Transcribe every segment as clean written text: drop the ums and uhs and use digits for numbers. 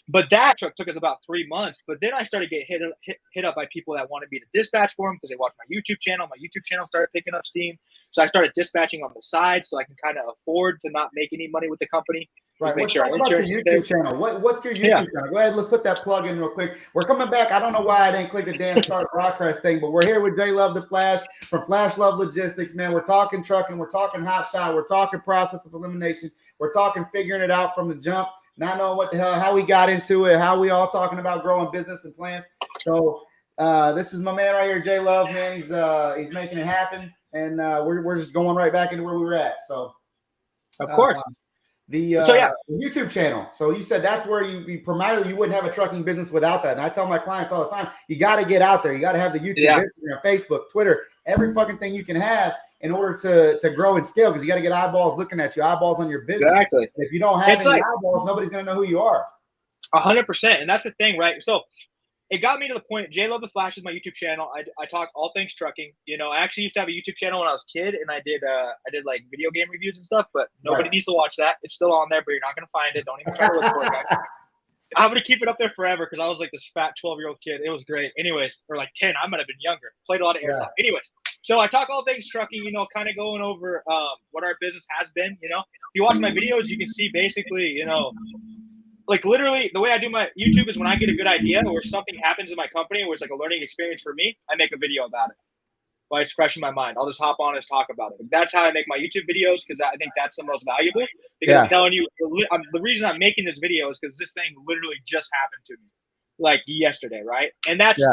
But that took us about 3 months. But then I started getting hit up by people that wanted me to dispatch for them because they watched my YouTube channel. My YouTube channel started picking up steam. So I started dispatching on the side so I can kind of afford to not make any money with the company. Right. Let's talk about your YouTube channel. What's your YouTube channel? Go ahead. Let's put that plug in real quick. We're coming back. I don't know why I didn't click the damn start broadcast thing, but we're here with J Love the Flash from Flash Love Logistics, man. We're talking trucking. We're talking Hotshot. We're talking process of elimination. We're talking figuring it out from the jump, not knowing what the hell, how we got into it, how we all talking about growing business and plans. So this is my man right here, J Love, man. He's making it happen, and we're just going right back into where we were at. So, of course. The YouTube channel. So you said that's where you primarily, you wouldn't have a trucking business without that. And I tell my clients all the time, you got to get out there. You got to have the YouTube, Instagram, Facebook, Twitter, every fucking thing you can have in order to grow and scale, because you got to get eyeballs looking at you, eyeballs on your business. Exactly. If you don't have any eyeballs, nobody's going to know who you are. 100%. And that's the thing, right? So it got me to the point. J Love the Flash is my YouTube channel. I talk all things trucking. You know, I actually used to have a YouTube channel when I was a kid, and I did like video game reviews and stuff. But nobody needs to watch that. It's still on there, but you're not gonna find it. Don't even try to look for it, guys. I'm gonna keep it up there forever because I was like this fat 12-year-old kid. It was great. Anyways, or like 10. I might have been younger. Played a lot of airsoft. Anyways, so I talk all things trucking. You know, kind of going over what our business has been. You know, if you watch my videos, you can see basically, you know. Like literally the way I do my YouTube is when I get a good idea or something happens in my company where it's like a learning experience for me, I make a video about it. While it's fresh in my mind, I'll just hop on and talk about it. That's how I make my YouTube videos, because I think that's the most valuable. Because I'm telling you, the reason I'm making this video is because this thing literally just happened to me like yesterday, right? And that's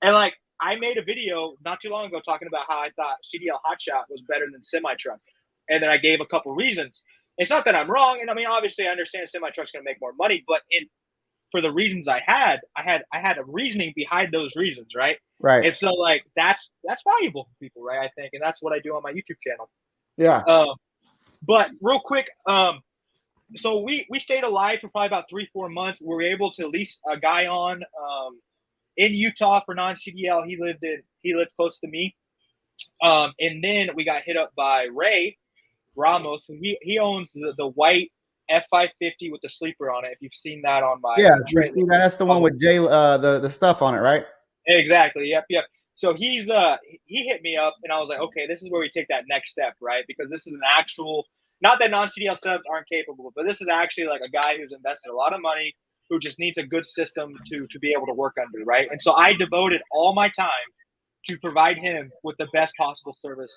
and like I made a video not too long ago talking about how I thought CDL Hotshot was better than semi truck, and then I gave a couple reasons. It's not that I'm wrong, and I mean, obviously, I understand semi-truck's going to make more money, but for the reasons I had a reasoning behind those reasons, right? Right. And so, like, that's valuable for people, right? I think, and that's what I do on my YouTube channel. Yeah. But real quick, so we stayed alive for probably about 3-4 months. We were able to lease a guy on in Utah for non-CDL. He lived close to me, and then we got hit up by Ray Ramos, and he owns the white F550 with the sleeper on it. If you've seen that on my that's the one with Jay the stuff on it, right? Exactly. Yep. So he hit me up, and I was like, okay, this is where we take that next step, right? Because this is an actual, not that non-CDL subs aren't capable, but this is actually like a guy who's invested a lot of money, who just needs a good system to be able to work under, right? And so I devoted all my time to provide him with the best possible service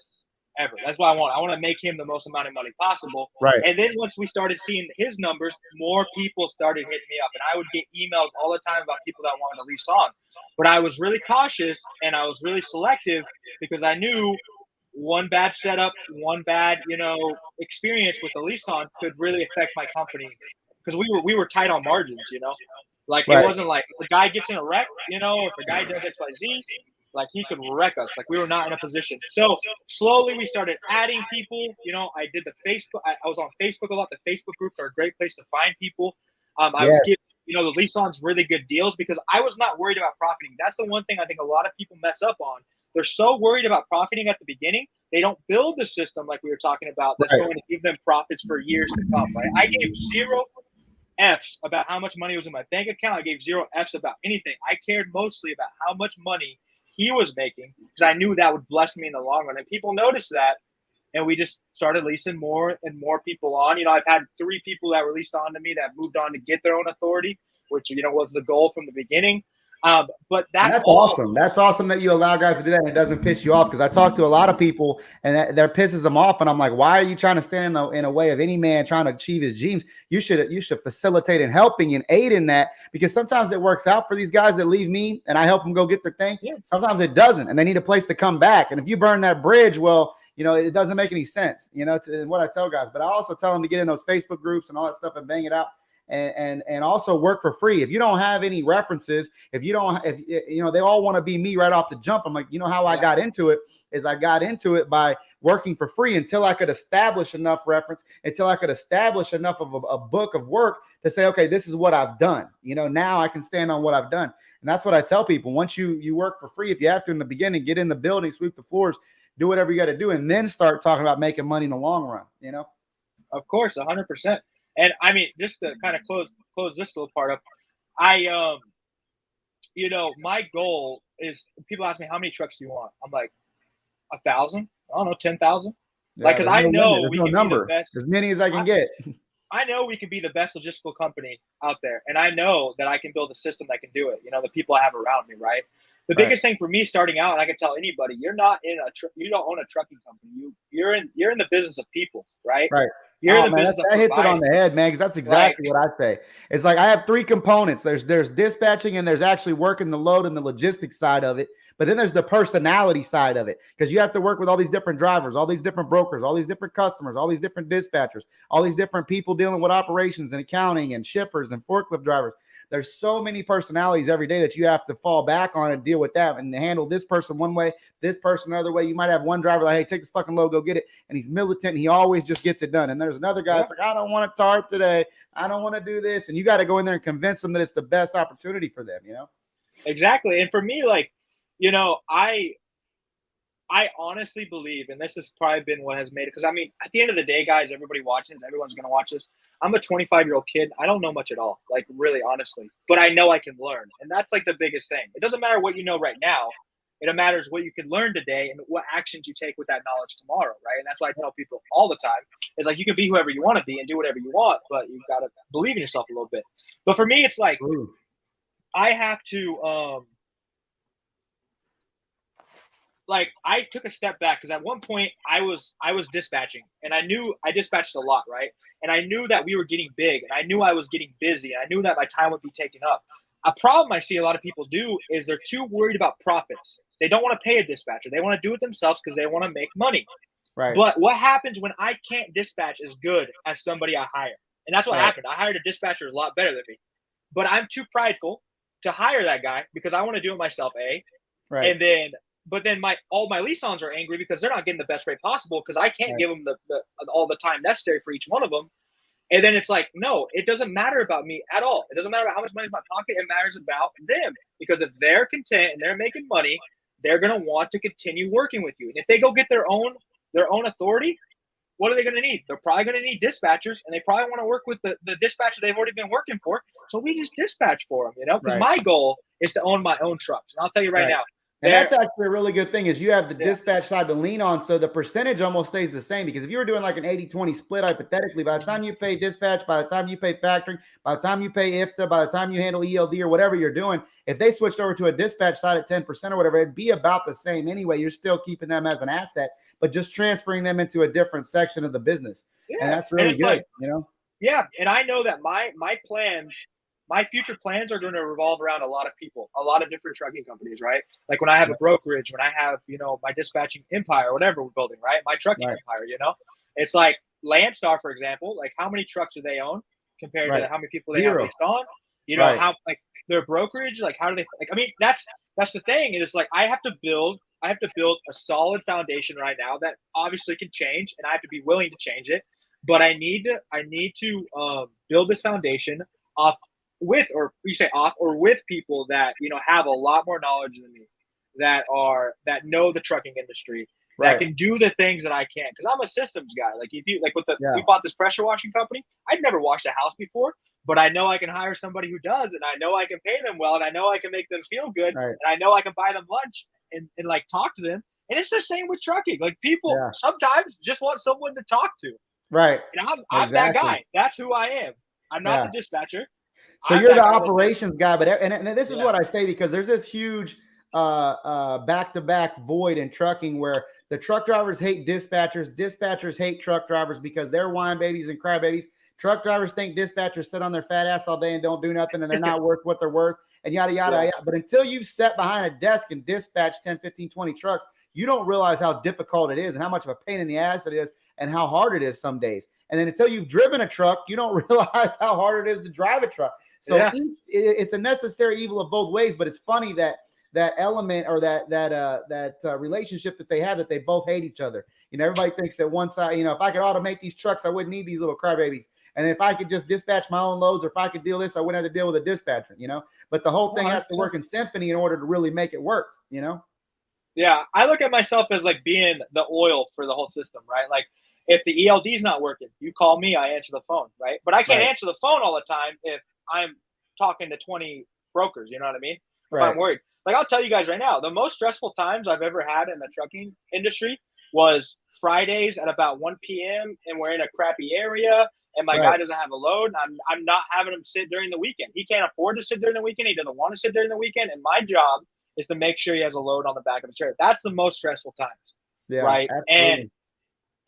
ever. That's what I want. I want to make him the most amount of money possible. Right. And then once we started seeing his numbers, more people started hitting me up. And I would get emails all the time about people that wanted to lease on. But I was really cautious and I was really selective because I knew one bad setup, one bad, experience with the lease on could really affect my company. Because we were tight on margins, Like it wasn't like if a guy gets in a wreck, if a guy does XYZ, like he could wreck us. Like we were not in a position. So slowly we started adding people. I did the Facebook. I was on Facebook a lot. The Facebook groups are a great place to find people. I was giving, the lease-ons really good deals because I was not worried about profiting. That's the one thing I think a lot of people mess up on. They're so worried about profiting at the beginning. They don't build the system like we were talking about that's going to give them profits for years to come, right? I gave 0 F's about how much money was in my bank account. I gave 0 F's about anything. I cared mostly about how much money he was making because I knew that would bless me in the long run. And people noticed that, and we just started leasing more and more people on. I've had 3 people that were leased on to me that moved on to get their own authority, which, was the goal from the beginning. But that's awesome. That's awesome that you allow guys to do that and it doesn't piss you off, because I talk to a lot of people and that pisses them off, and I'm like, why are you trying to stand in a way of any man trying to achieve his dreams? You should facilitate and helping and aid in that, because sometimes it works out for these guys that leave me and I help them go get their thing. Sometimes it doesn't, and they need a place to come back. And if you burn that bridge, well, it doesn't make any sense, to what I tell guys. But I also tell them to get in those Facebook groups and all that stuff and bang it out. And also work for free. If you don't have any references, if they all want to be me right off the jump. I'm like, how I got into it is I got into it by working for free until I could establish enough reference, until I could establish enough of a book of work to say, okay, this is what I've done. Now I can stand on what I've done. And that's what I tell people. Once you work for free, if you have to in the beginning, get in the building, sweep the floors, do whatever you got to do, and then start talking about making money in the long run, Of course, 100%. And I mean, just to kind of close this little part up, you know, my goal is, people ask me, how many trucks do you want? I'm like, 1,000. I don't know, 10,000. Yeah, Like, because there's I no limit. know There's we no can be the number. best. As many as I can get. I know we can be the best logistical company out there, and I know that I can build a system that can do it. You know, the people I have around me, right? The biggest thing for me starting out, and I can tell anybody, you're not in you don't own a trucking company. You're in the business of people, right? Right. You're in Oh the man, business of that hits it on providing. the head, man. Because that's Like, exactly what I say. It's like I have three components. There's dispatching, and there's actually working the load and the logistics side of it. But then there's the personality side of it, because you have to work with all these different drivers, all these different brokers, all these different customers, all these different dispatchers, all these different people dealing with operations and accounting and shippers and forklift drivers. There's so many personalities every day that you have to fall back on and deal with that and handle this person one way, this person another way. You might have one driver like, hey, take this fucking load, go get it. And he's militant and he always just gets it done. And there's another guy that's like, I don't want to tarp today. I don't want to do this. And you got to go in there and convince them that it's the best opportunity for them, you know? exactly. And for me, like, you know, I honestly believe, and this has probably been what has made it, because I mean, at the end of the day, guys, everybody watching, everyone's going to watch this. I'm a 25-year-old kid. I don't know much at all, like, really, honestly, but I know I can learn. And that's like the biggest thing. It doesn't matter what you know right now. It matters what you can learn today and what actions you take with that knowledge tomorrow, right? And that's why I tell people all the time. It's like, you can be whoever you want to be and do whatever you want, but you've got to believe in yourself a little bit. But for me, it's like, I have to, like, I took a step back, because at one point I was dispatching, and I knew I dispatched a lot, right? And I knew that we were getting big, and I knew I was getting busy, and I knew that my time would be taken up. A problem I see a lot of people do is they're too worried about profits. They don't want to pay a dispatcher. They want to do it themselves because they want to make money. Right. But what happens when I can't dispatch as good as somebody I hire? And that's what happened. I hired a dispatcher a lot better than me, but I'm too prideful to hire that guy because I want to do it myself, Right. And then, but then all my liaisons are angry because they're not getting the best rate possible because I can't give them all the time necessary for each one of them. And then it's like, no, it doesn't matter about me at all. It doesn't matter about how much money in my pocket. It matters about them, because if they're content and they're making money, they're going to want to continue working with you. And if they go get their own authority, what are they going to need? They're probably going to need dispatchers, and they probably want to work with the dispatcher they've already been working for. So we just dispatch for them, you know, because my goal is to own my own trucks. And I'll tell you right now, and that's actually a really good thing, is you have the dispatch side to lean on. So the percentage almost stays the same, because if you were doing like an 80-20 split, hypothetically, by the time you pay dispatch, by the time you pay factoring, by the time you pay IFTA, by the time you handle ELD or whatever you're doing, if they switched over to a dispatch side at 10% or whatever, it'd be about the same anyway. You're still keeping them as an asset, but just transferring them into a different section of the business. And that's really good, like, you know? Yeah. And I know that my plans, my future plans are going to revolve around a lot of people, a lot of different trucking companies, right? Like when I have a brokerage, when I have, you know, my dispatching empire, whatever we're building, right? My trucking empire, you know, it's like Landstar, for example, like how many trucks do they own compared to how many people they have leased on? You know, how, like, their brokerage, like, how do they, like, I mean, that's the thing. And it's like, I have to build a solid foundation right now that obviously can change, and I have to be willing to change it. But I need to build this foundation with people that, you know, have a lot more knowledge than me, that know the trucking industry, that can do the things that I can't, because I'm a systems guy. Like, if you we bought this pressure washing company. I'd never washed a house before, but I know I can hire somebody who does, and I know I can pay them well, and I know I can make them feel good, and I know I can buy them lunch and like talk to them. And it's the same with trucking. Like, people sometimes just want someone to talk to. Right. And I'm that guy. That's who I am. I'm not the dispatcher. So you're the operations guy, but and this is what I say, because there's this huge back-to-back void in trucking where the truck drivers hate dispatchers hate truck drivers because they're whine babies and cry babies. Truck drivers think dispatchers sit on their fat ass all day and don't do nothing, and they're not worth what they're worth, and yada, yada, yada. But until you've sat behind a desk and dispatched 10, 15, 20 trucks, you don't realize how difficult it is and how much of a pain in the ass it is and how hard it is some days. And then until you've driven a truck, you don't realize how hard it is to drive a truck. So it's a necessary evil of both ways, but it's funny that element, or that relationship that they have, that they both hate each other. You know, everybody thinks that one side, you know, if I could automate these trucks, I wouldn't need these little crybabies. And if I could just dispatch my own loads, or if I could deal this, I wouldn't have to deal with a dispatcher, you know. But the whole thing has to work in symphony in order to really make it work, you know. Yeah, I look at myself as like being the oil for the whole system, right? Like, if the ELD is not working, you call me, I answer the phone, right? But I can't answer the phone all the time if I'm talking to 20 brokers. You know what I mean? If Right. I'm worried, like I'll tell you guys right now, the most stressful times I've ever had in the trucking industry was Fridays at about 1 p.m. and we're in a crappy area and my Right. guy doesn't have a load. I'm not having him sit during the weekend. He can't afford to sit during the weekend. He doesn't want to sit during the weekend. And my job is to make sure he has a load on the back of the trailer. That's the most stressful times, Yeah, right? absolutely.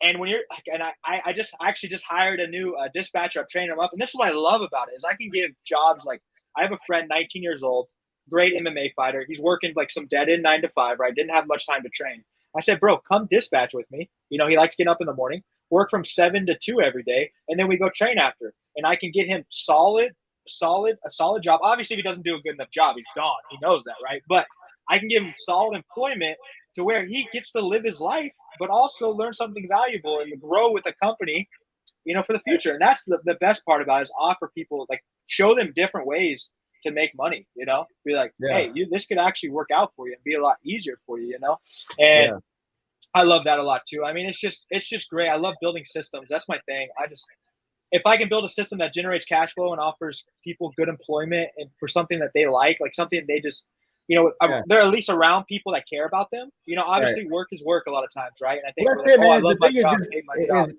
And when you're and I just actually just hired a new dispatcher. I'm training him up, and this is what I love about it is I can give jobs like I have a friend, 19 years old, great MMA fighter. He's working like some dead end 9 to 5, right? Didn't have much time to train. I said, bro, come dispatch with me. You know, he likes getting up in the morning, work from 7 to 2 every day, and then we go train after. And I can get him a solid job. Obviously, if he doesn't do a good enough job, he's gone. He knows that, right? But I can give him solid employment to where he gets to live his life, but also learn something valuable and grow with a company, you know, for the future. And that's the best part about it is offer people, like, show them different ways to make money, you know, be like, Yeah. hey, this could actually work out for you and be a lot easier for you, you know? And Yeah. I love that a lot too. I mean, it's just great. I love building systems. That's my thing. If I can build a system that generates cash flow and offers people good employment and for something that they like something they just, you know, Yeah. they're at least around people that care about them. You know, Right. obviously work is work a lot of times, right? And I think Well, we're that's like, it, oh, I man. love The my thing is job, just I hate my job.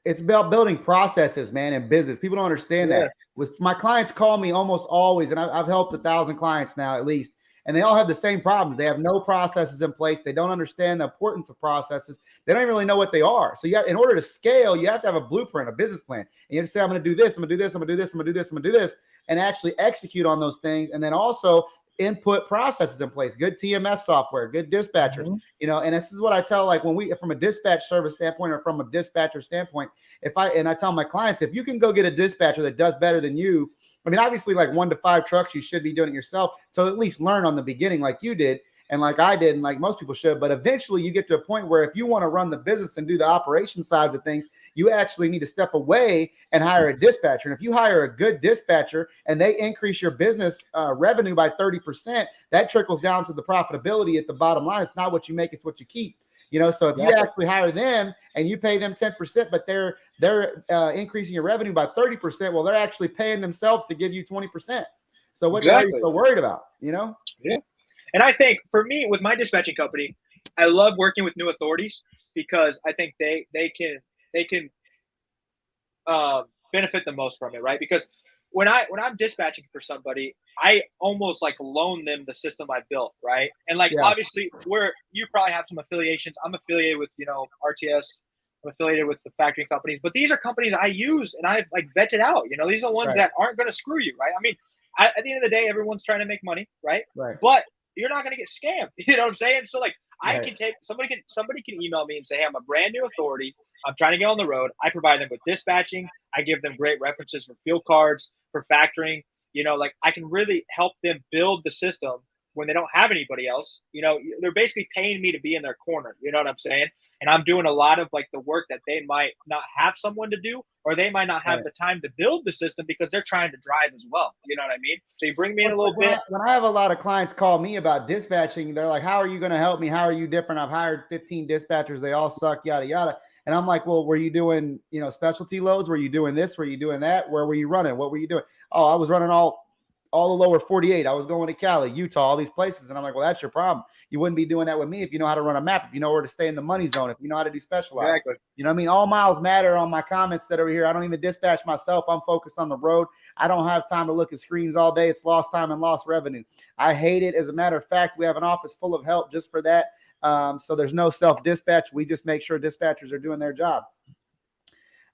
it's about building processes, man, in business. People don't understand Yeah. that. With my clients call me almost always, and I've helped 1,000 clients now at least, and they all have the same problems. They have no processes in place. They don't understand the importance of processes. They don't really know what they are. So in order to scale, you have to have a blueprint, a business plan. And you have to say, I'm going to do this, I'm going to do this, I'm going to do this, I'm going to do this, I'm going to do this, and actually execute on those things. And then also input processes in place, good TMS software, good dispatchers, you know, and this is what I tell, like when we, from a dispatch service standpoint or from a dispatcher standpoint, I tell my clients, if you can go get a dispatcher that does better than you, I mean, obviously like 1 to 5 trucks, you should be doing it yourself. So at least learn on the beginning, like you did. And like I did, and like most people should, but eventually you get to a point where if you want to run the business and do the operation sides of things, you actually need to step away and hire a dispatcher. And if you hire a good dispatcher and they increase your business revenue by 30%, that trickles down to the profitability at the bottom line. It's not what you make, it's what you keep. You know, so if you actually hire them and you pay them 10%, but they're increasing your revenue by 30%, well, they're actually paying themselves to give you 20%. So what the hell are you so worried about? You know? Yeah. And I think for me, with my dispatching company, I love working with new authorities because I think they can benefit the most from it, right? Because when I'm dispatching for somebody, I almost like loan them the system I built, right? And like obviously, you probably have some affiliations. I'm affiliated with RTS. I'm affiliated with the factory companies, but these are companies I use and I've like vetted out. You know, these are the ones that aren't going to screw you, right? I mean, at the end of the day, everyone's trying to make money, right? But you're not going to get scammed. You know what I'm saying? So like, I can take somebody can email me and say, hey, I'm a brand new authority. I'm trying to get on the road. I provide them with dispatching. I give them great references for field cards, for factoring. You know, like I can really help them build the system when they don't have anybody else. You know, they're basically paying me to be in their corner. You know what I'm saying? And I'm doing a lot of like the work that they might not have someone to do, or they might not have the time to build the system because they're trying to drive as well. You know what I mean? So you bring me in a little bit. When I have a lot of clients call me about dispatching, they're like, how are you going to help me? How are you different? I've hired 15 dispatchers. They all suck, yada, yada. And I'm like, well, were you doing, you know, specialty loads? Were you doing this? Were you doing that? Where were you running? What were you doing? Oh, I was running all the lower 48. I was going to Cali, Utah, all these places. And I'm like, well, that's your problem. You wouldn't be doing that with me if you know how to run a map, if you know where to stay in the money zone, if you know how to do specialized. Exactly. You know what I mean? All miles matter on my comments that are here. I don't even dispatch myself. I'm focused on the road. I don't have time to look at screens all day. It's lost time and lost revenue. I hate it. As a matter of fact, we have an office full of help just for that. So there's no self-dispatch. We just make sure dispatchers are doing their job.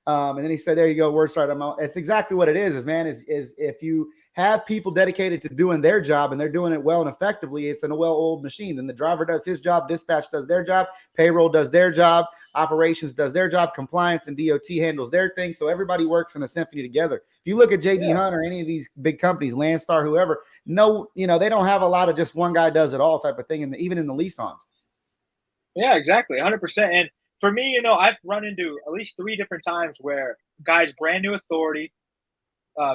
And then he said, there you go, word start. It's exactly what it is, man, is if you have people dedicated to doing their job and they're doing it well and effectively, it's a well-oiled machine. Then the driver does his job, dispatch does their job, payroll does their job, operations does their job, compliance and DOT handles their thing. So everybody works in a symphony together. If you look at JB Hunt or any of these big companies, Landstar, whoever, no, you know, they don't have a lot of just one guy does it all type of thing. And even in the lease-ons. Yeah, exactly. 100%. And for me, you know, I've run into at least 3 different times where guys, brand new authority,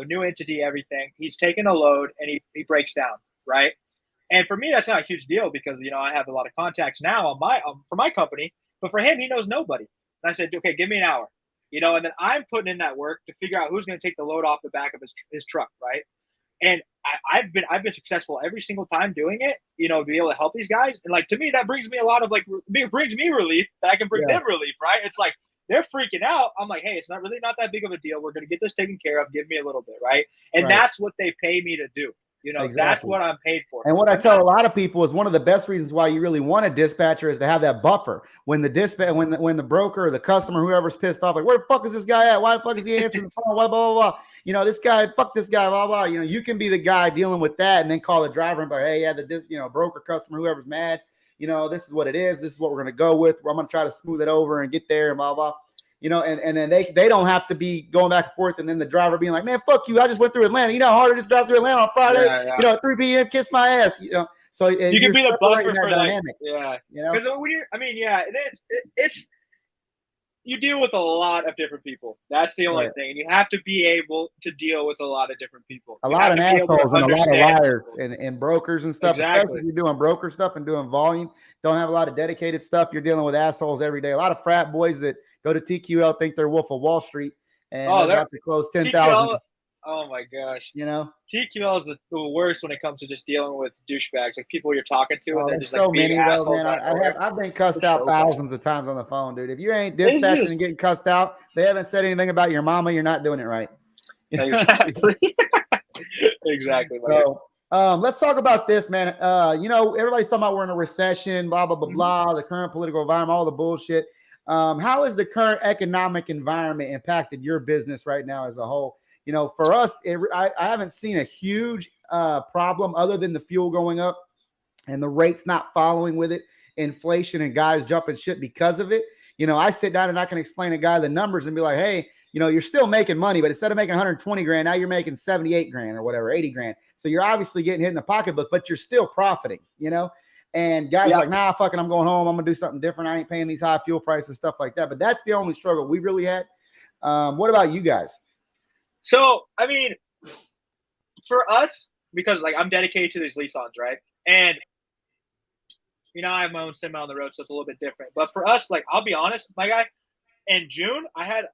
new entity, everything. He's taking a load and he breaks down, right? And for me, that's not a huge deal because, you know, I have a lot of contacts now on for my company, but for him, he knows nobody. And I said, okay, give me an hour, you know, and then I'm putting in that work to figure out who's going to take the load off the back of his truck, right? And I've been successful every single time doing it, you know, to be able to help these guys. And like, to me, that brings me a lot of like, it brings me relief that I can bring them relief, right? It's like, they're freaking out. I'm like, hey, it's not that big of a deal. We're going to get this taken care of. Give me a little bit, right? And that's what they pay me to do. You know, that's what I'm paid for. And what I tell a lot of people is one of the best reasons why you really want a dispatcher is to have that buffer. When the when the broker or the customer, whoever's pissed off, like, where the fuck is this guy at? Why the fuck is he answering the phone? Blah, blah, blah, blah. You know, this guy, fuck this guy, blah, blah. You know, you can be the guy dealing with that and then call the driver and be like, hey, yeah, broker, customer, whoever's mad, you know, this is what it is. This is what we're going to go with. I'm going to try to smooth it over and get there and blah, blah. You know, and then they don't have to be going back and forth, and then the driver being like, man, fuck you. I just went through Atlanta. You know how hard it is to drive through Atlanta on Friday? You know, at 3 p.m., kiss my ass. You know, so you can be the buffer for dynamic. Yeah. You know? Because when it's you deal with a lot of different people. That's the only thing. And you have to be able to deal with a lot of different people. A lot of assholes and a lot of liars and brokers and stuff. Exactly. Especially if you're doing broker stuff and doing volume. Don't have a lot of dedicated stuff. You're dealing with assholes every day. A lot of frat boys that go to TQL, think they're Wolf of Wall Street, and they're about to close 10,000. Oh my gosh! You know, TQL is the worst when it comes to just dealing with douchebags, like people you're talking to, and then just so like many though, man. I've been cussed out thousands of times on the phone, dude. If you ain't dispatching and getting cussed out, they haven't said anything about your mama. You're not doing it right. Exactly. Exactly. So, let's talk about this, man. You know, everybody's talking about we're in a recession, blah blah blah blah. The current political environment, all the bullshit. How has the current economic environment impacted your business right now as a whole? You know, for us, I haven't seen a huge problem other than the fuel going up and the rates not following with it, inflation and guys jumping shit because of it. You know, I sit down and I can explain a guy the numbers and be like, hey, you know, you're still making money, but instead of making 120 grand, now you're making 78 grand or whatever, 80 grand. So you're obviously getting hit in the pocketbook, but you're still profiting, you know? And guys are like, nah, fucking, I'm going home. I'm going to do something different. I ain't paying these high fuel prices, stuff like that. But that's the only struggle we really had. What about you guys? So, I mean, for us, because like I'm dedicated to these lease-ons, right? And, you know, I have my own semi on the road, so it's a little bit different. But for us, like, I'll be honest, my guy, in June, I had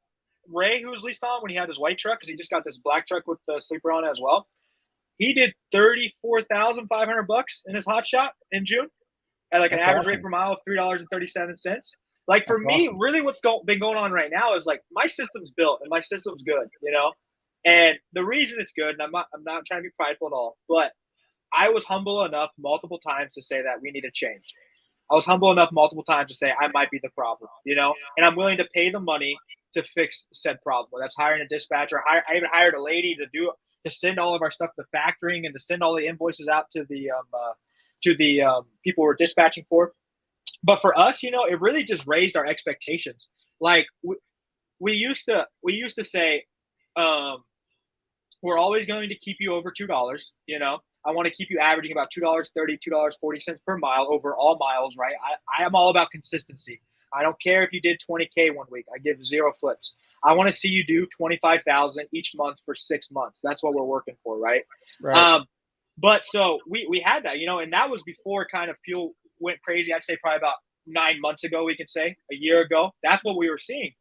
Ray, who was leased on when he had his white truck, because he just got this black truck with the sleeper on it as well. He did $34,500 in his Hotshot in June at like an average rate per mile of $3.37. Like for me, really what's been going on right now is like my system's built and my system's good, you know? And the reason it's good, and I'm not trying to be prideful at all, but I was humble enough multiple times to say that we need to change. I was humble enough multiple times to say I might be the problem, you know? And I'm willing to pay the money to fix said problem. That's hiring a dispatcher. I even hired a lady to send all of our stuff to factoring and to send all the invoices out to the people we're dispatching for. But for us, you know, it really just raised our expectations. Like we used to say, we're always going to keep you over $2. You know, I want to keep you averaging about $2.30, $2.40 per mile over all miles, right? I am all about consistency. I don't care if you did 20K one week. I give 0 flips. I want to see you do 25,000 each month for 6 months. That's what we're working for, right? But so we had that, you know, and that was before kind of fuel went crazy. I'd say probably about 9 months ago, we could say a year ago. That's what we were seeing.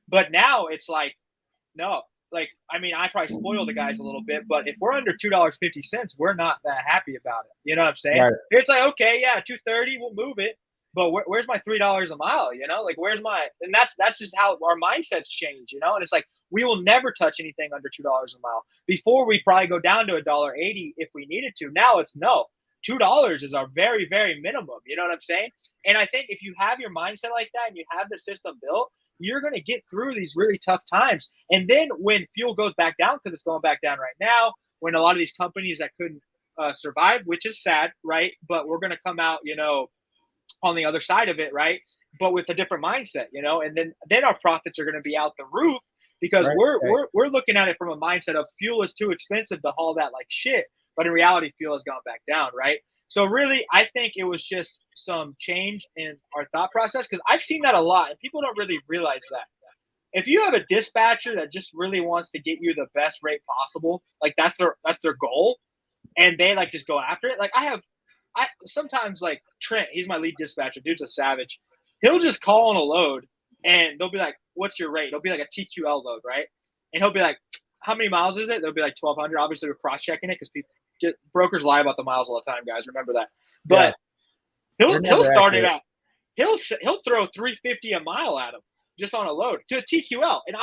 But now it's like, no, like, I mean, I probably spoil the guys a little bit, but if we're under $2.50, we're not that happy about it. You know what I'm saying? Right. It's like, okay, yeah, $2.30, we'll move it. But where's my $3 a mile? You know, like where's my, and that's just how our mindsets change, you know? And it's like, we will never touch anything under $2 a mile. Before we probably go down to $1.80 if we needed to. Now it's no, $2 is our very, very minimum. You know what I'm saying? And I think if you have your mindset like that and you have the system built, you're going to get through these really tough times. And then when fuel goes back down, because it's going back down right now, when a lot of these companies that couldn't survive, which is sad, right? But we're going to come out, you know, on the other side of it, right? But with a different mindset, you know, and then our profits are going to be out the roof because we're looking at it from a mindset of fuel is too expensive to haul that like shit. But in reality, fuel has gone back down, right? So really, I think it was just some change in our thought process because I've seen that a lot, and people don't really realize that. If you have a dispatcher that just really wants to get you the best rate possible, like that's their goal, and they like just go after it. Like I sometimes like Trent, he's my lead dispatcher. Dude's a savage. He'll just call on a load, and they'll be like, "What's your rate?" It'll be like a TQL load, right? And he'll be like, "How many miles is it?" They'll be like 1,200. Obviously, we're cross checking it because brokers lie about the miles all the time, guys. Remember that. But he'll start it out. He'll throw 350 a mile at him just on a load to a TQL. And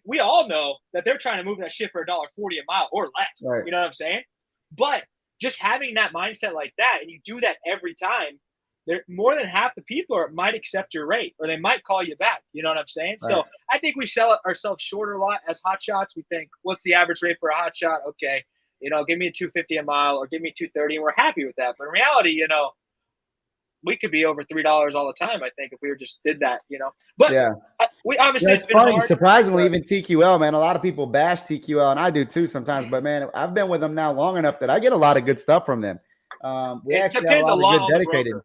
we all know that they're trying to move that shit for $1.40 a mile or less. Right. You know what I'm saying? But just having that mindset like that, and you do that every time, more than half the people might accept your rate, or they might call you back. You know what I'm saying? Right. So I think we sell ourselves shorter a lot as hot shots. We think, what's the average rate for a hot shot? Okay, give me a 250 a mile or give me 230, and we're happy with that. But in reality, we could be over $3 all the time, I think, if we just did that, But we obviously it's funny. Hard. Surprisingly, even TQL, man, a lot of people bash TQL, and I do too sometimes. But man, I've been with them now long enough that I get a lot of good stuff from them. We actually have a lot of good dedicated.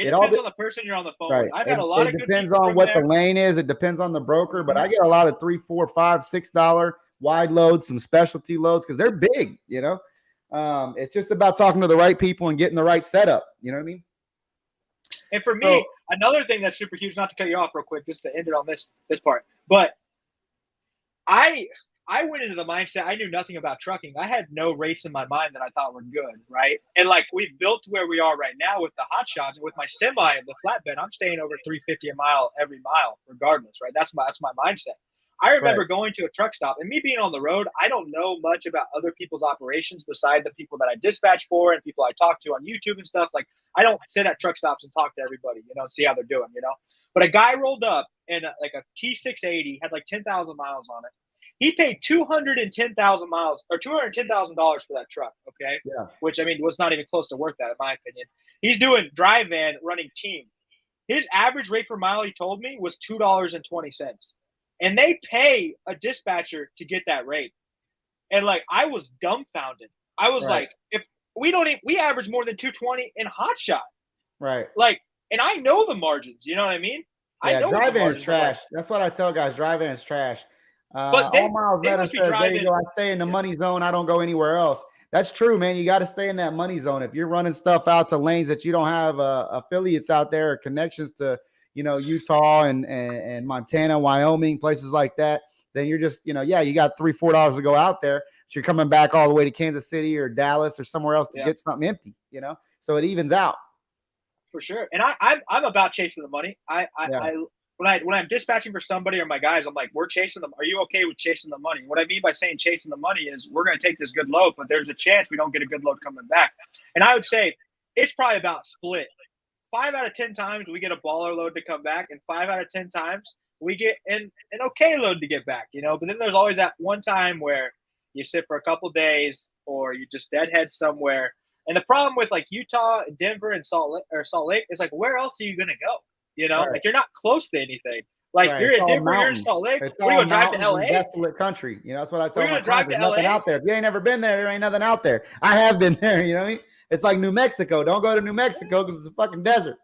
It depends on the person you're on the phone with. I've had a lot of good. It depends on what the lane is. It depends on the broker, but I get a lot of $3, $4, $5, $6 wide loads, some specialty loads because they're big. It's just about talking to the right people and getting the right setup. You know what I mean? And for me, another thing that's super huge, not to cut you off real quick, just to end it on this part, but I went into the mindset, I knew nothing about trucking. I had no rates in my mind that I thought were good, right? And we've built to where we are right now with the hot shots and with my semi and the flatbed, I'm staying over 350 a mile every mile, regardless, right? That's my mindset. I remember going to a truck stop, and me being on the road, I don't know much about other people's operations beside the people that I dispatch for and people I talk to on YouTube and stuff. I don't sit at truck stops and talk to everybody, and see how they're doing, But a guy rolled up in a T680, had 10,000 miles on it. He paid 210,000 miles or $210,000 for that truck. Okay. Yeah. Which was not even close to worth that, in my opinion. He's doing drive van running team. His average rate per mile, he told me, was $2.20. And they pay a dispatcher to get that rate. And I was dumbfounded. I was if we average more than 220 in hot shot. Right. And I know the margins, you know what I mean? Yeah, drive van is trash. That's what I tell guys. Drive van is trash. But All Miles Better says, there you go. I stay in the money zone. I don't go anywhere else. That's true, man. You got to stay in that money zone. If you're running stuff out to lanes that you don't have affiliates out there or connections to, Utah and Montana, Wyoming, places like that, then you're just, you got $3, $4 to go out there. So you're coming back all the way to Kansas City or Dallas or somewhere else to get something empty, so it evens out. For sure. And I'm about chasing the money. When I'm dispatching for somebody or my guys, I'm like, we're chasing them. Are you okay with chasing the money? What I mean by saying chasing the money is we're going to take this good load, but there's a chance we don't get a good load coming back. And I would say it's probably about split. 5 out of 10 times we get a baller load to come back, and 5 out of 10 times we get an okay load to get back, But then there's always that one time where you sit for a couple days or you just deadhead somewhere. And the problem with Utah, Denver, and Salt Lake is where else are you going to go? You're not close to anything. You're in Denver, you're in Salt Lake. It's all drive to LA. Desolate country. That's what I tell my clients. There's nothing out there. If you ain't never been there, there ain't nothing out there. I have been there. You know what I mean? It's like New Mexico. Don't go to New Mexico because it's a fucking desert.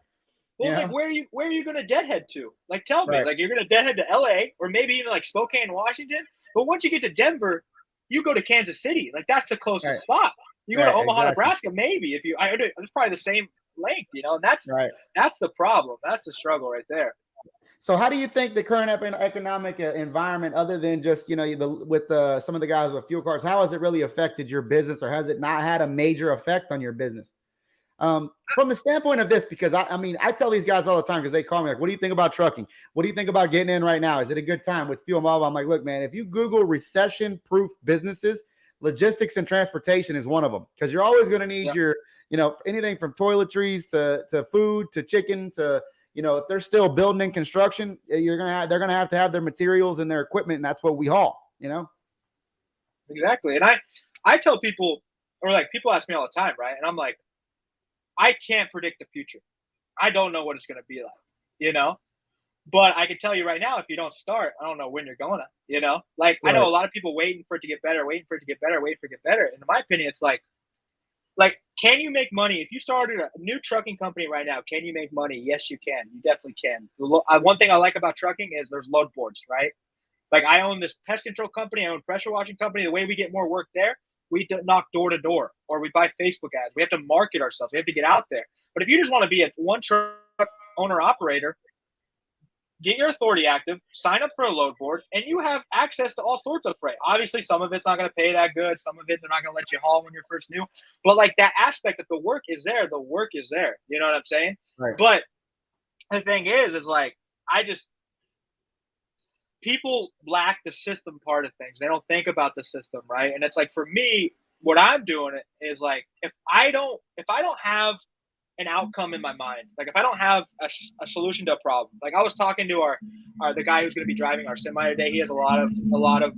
Well, where are you going to deadhead to? Tell me. You're going to deadhead to LA or maybe even Spokane, Washington. But once you get to Denver, you go to Kansas City. That's the closest spot. You go to Omaha, Nebraska, maybe. It's probably the same length, and that's the problem. That's the struggle right there. So how do you think the current economic environment, other than just, with some of the guys with fuel cards, how has it really affected your business, or has it not had a major effect on your business? From the standpoint of this, because I tell these guys all the time, because they call me what do you think about trucking? What do you think about getting in right now? Is it a good time with fuel mobile? I'm like, look, man, if you Google recession-proof businesses, logistics and transportation is one of them, because you're always going to need your, anything from toiletries to food to chicken to, if they're still building and construction, they're going to have their materials and their equipment, and that's what we haul, Exactly. And I tell people, or people ask me all the time, right? And I'm like, I can't predict the future. I don't know what it's going to be like, But I can tell you right now, if you don't start, I don't know when you're going to, Right. I know a lot of people waiting for it to get better. And in my opinion, it's can you make money? If you started a new trucking company right now, can you make money? Yes, you can. You definitely can. One thing I like about trucking is there's load boards, right? I own this pest control company. I own pressure washing company. The way we get more work there, we knock door to door, or we buy Facebook ads. We have to market ourselves. We have to get out there. But if you just want to be a one truck owner operator, get your authority active, sign up for a load board, and you have access to all sorts of freight. Obviously, some of it's not going to pay that good. Some of it, they're not going to let you haul when you're first new. But like that aspect of the work is there. The work is there. You know what I'm saying? Right. But the thing is like, people lack the system part of things. They don't think about the system, right? And it's like, for me, what I'm doing is like, if I don't have an outcome in my mind, like if I don't have a solution to a problem, like I was talking to the guy who's going to be driving our semi today. He has a lot of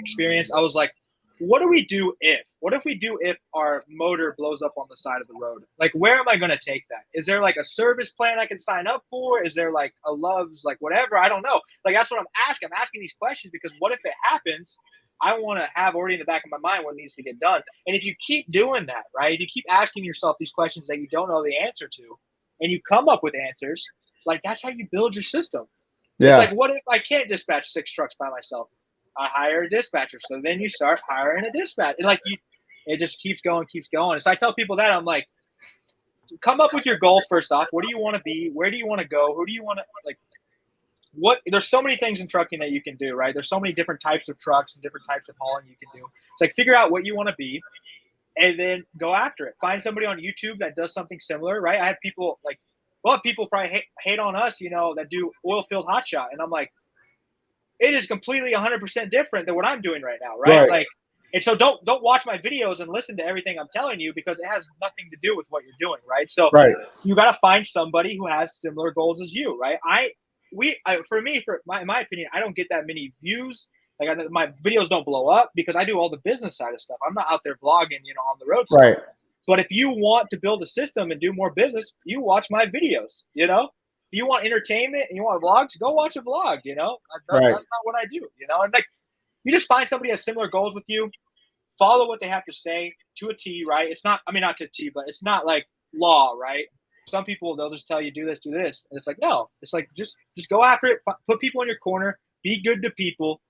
experience. I was like, what do we do if our motor blows up on the side of the road? Like, where am I going to take that? Is there like a service plan I can sign up for? Is there like a Love's, like whatever? I don't know. Like, that's what I'm asking. I'm asking these questions because what if it happens? I want to have already in the back of my mind what needs to get done. And if you keep doing that, right, if you keep asking yourself these questions that you don't know the answer to, and you come up with answers, like that's how you build your system. Yeah. It's like, what if I can't dispatch 6 trucks by myself? I hire a dispatcher. So then you start hiring a dispatcher. And like it just keeps going. So I tell people that, I'm like, come up with your goal first off. What do you want to be? Where do you want to go? Who do you want to, like, there's so many things in trucking that you can do, right? There's so many different types of trucks and different types of hauling you can do. It's like, figure out what you want to be and then go after it. Find somebody on YouTube that does something similar, right? I have people like, people probably hate on us, that do oil field hotshot. And I'm like, it is completely 100% different than what I'm doing right now, right? Like, and so don't watch my videos and listen to everything I'm telling you because it has nothing to do with what you're doing, right? So you got to find somebody who has similar goals as you, right? In my opinion, I don't get that many views. Like, my videos don't blow up because I do all the business side of stuff. I'm not out there vlogging, on the road stuff. But if you want to build a system and do more business, you watch my videos, If you want entertainment and you want vlogs, go watch a vlog, That's not what I do, And like, you just find somebody who has similar goals with you, follow what they have to say to a T, right? It's not, not to a T, but it's not like law, right? Some people, they'll just tell you, do this. And it's like, no, it's like, just go after it. Put people in your corner, be good to people,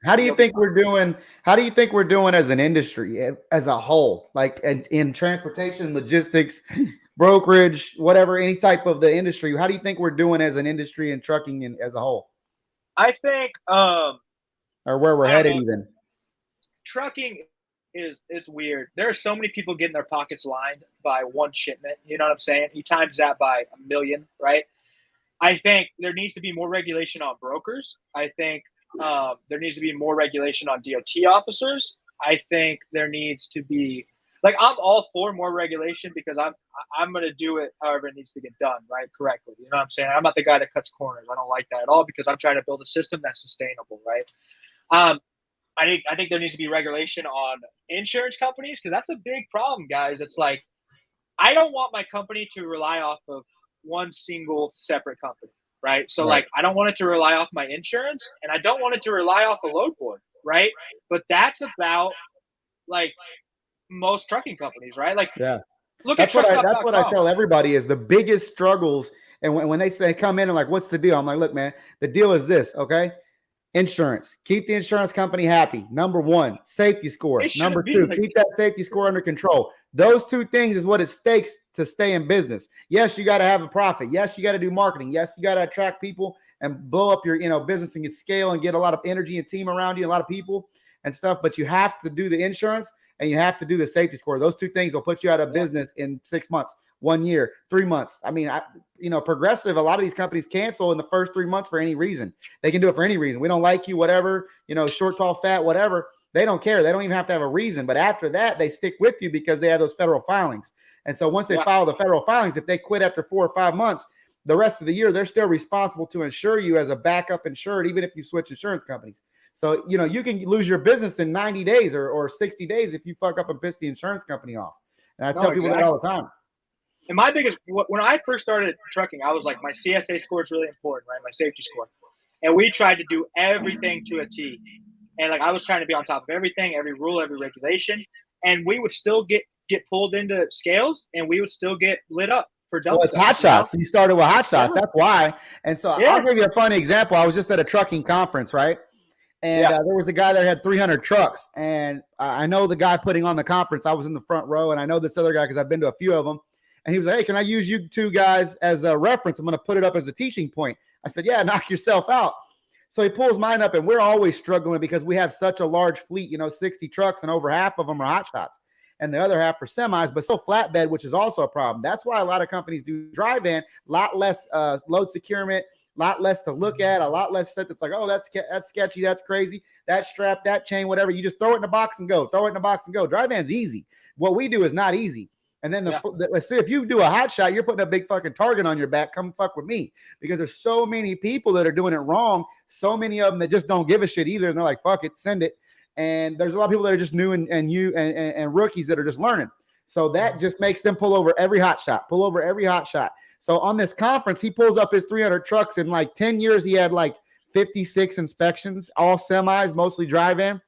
How do you think we're doing? How do you think we're doing as an industry, as a whole, like in transportation, logistics, brokerage, whatever, any type of the industry? How do you think we're doing as an industry and trucking and as a whole? I think, or where we're headed, even trucking is weird. There are so many people getting their pockets lined by one shipment. You know what I'm saying? You times that by 1 million, right? I think there needs to be more regulation on brokers. I think there needs to be more regulation on DOT officers. I think there needs to be, like, I'm all for more regulation because I'm going to do it however it needs to get done, right? Correctly. You know what I'm saying? I'm not the guy that cuts corners. I don't like that at all because I'm trying to build a system that's sustainable, right? I think there needs to be regulation on insurance companies because that's a big problem, guys. It's like, I don't want my company to rely off of one single separate company, right? So like, I don't want it to rely off my insurance and I don't want it to rely off a load board, right? But that's about like most trucking companies, right? Like, look that's at what I tell everybody is the biggest struggles. And when they come in and like, what's the deal? I'm like, look, man, the deal is this, okay? Insurance. Keep the insurance company happy. Number 1, safety score. Number 2, keep that safety score under control. Those 2 things is what it takes to stay in business. Yes, you got to have a profit. Yes, you got to do marketing. Yes, you got to attract people and blow up your, business and get scale and get a lot of energy and team around you, a lot of people and stuff. But you have to do the insurance and you have to do the safety score. Those 2 things will put you out of business in 6 months, 1 year, 3 months. I mean, Progressive, a lot of these companies cancel in the first 3 months for any reason. They can do it for any reason. We don't like you, whatever, short, tall, fat, whatever. They don't care. They don't even have to have a reason. But after that, they stick with you because they have those federal filings. And so once they file the federal filings, if they quit after 4 or 5 months, the rest of the year, they're still responsible to insure you as a backup insured, even if you switch insurance companies. So, you can lose your business in 90 days or 60 days if you fuck up and piss the insurance company off. And I tell people that all the time. And my biggest, when I first started trucking, I was like, my CSA score is really important, right? My safety score. And we tried to do everything to a T. And like, I was trying to be on top of everything, every rule, every regulation. And we would still get pulled into scales and we would still get lit up for double. Well, it's Hotshots. You started with Hotshots. That's why. And so I'll give you a funny example. I was just at a trucking conference, right? And there was a guy that had 300 trucks. And I know the guy putting on the conference. I was in the front row. And I know this other guy because I've been to a few of them. And he was like, hey, can I use you 2 guys as a reference? I'm going to put it up as a teaching point. I said, yeah, knock yourself out. So he pulls mine up, and we're always struggling because we have such a large fleet, 60 trucks, and over half of them are hot shots, and the other half are semis, but still flatbed, which is also a problem. That's why a lot of companies do drive-in, a lot less load securement, a lot less to look at, a lot less stuff that's like, oh, that's sketchy, that's crazy, that strap, that chain, whatever. You just throw it in the box and go. Drive-in's easy. What we do is not easy. And then so if you do a hot shot, you're putting a big fucking target on your back. Come fuck with me, because there's so many people that are doing it wrong. So many of them that just don't give a shit either. And they're like, fuck it, send it. And there's a lot of people that are just new and rookies that are just learning. So that just makes them pull over every hot shot. So on this conference, he pulls up his 300 trucks. In like 10 years, he had like 56 inspections, all semis, mostly drive-in,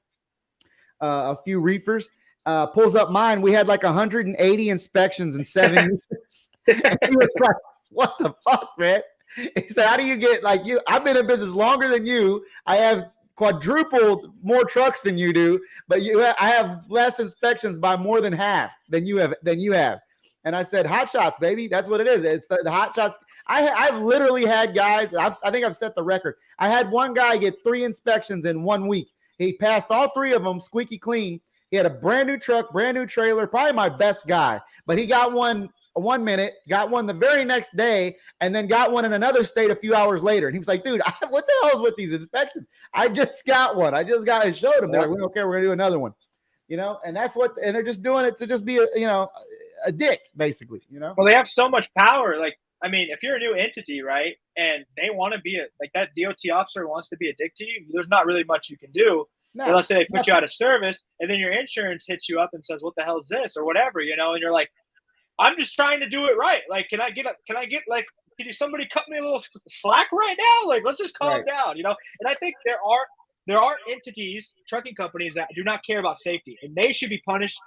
a few reefers. Pulls up mine. We had like 180 inspections in 7 years. And he was like, what the fuck, man? He said, how do you get like you? I've been in business longer than you. I have quadrupled more trucks than you do, but I have less inspections by more than half than you have. And I said, hot shots, baby. That's what it is. It's the hot shots. I've literally had guys. I think I've set the record. I had one guy get 3 inspections in 1 week. He passed all 3 of them squeaky clean. He had a brand new truck, brand new trailer, probably my best guy. But he got one 1 minute, got one the very next day, and then got one in another state a few hours later. And he was like, dude, what the hell is with these inspections? I just got one. I showed them. They're like, we don't care. We're going to do another one. And that's and they're just doing it to just be a dick, basically, Well, they have so much power. Like, I mean, if you're a new entity, right, and they want to be that DOT officer wants to be a dick to you, there's not really much you can do. No, let's say they put you out of service, and then your insurance hits you up and says, what the hell is this, or whatever, and you're like, I'm just trying to do it right. Like, can somebody cut me a little slack right now? Like, let's just calm down, And I think there are entities, trucking companies, that do not care about safety, and they should be punished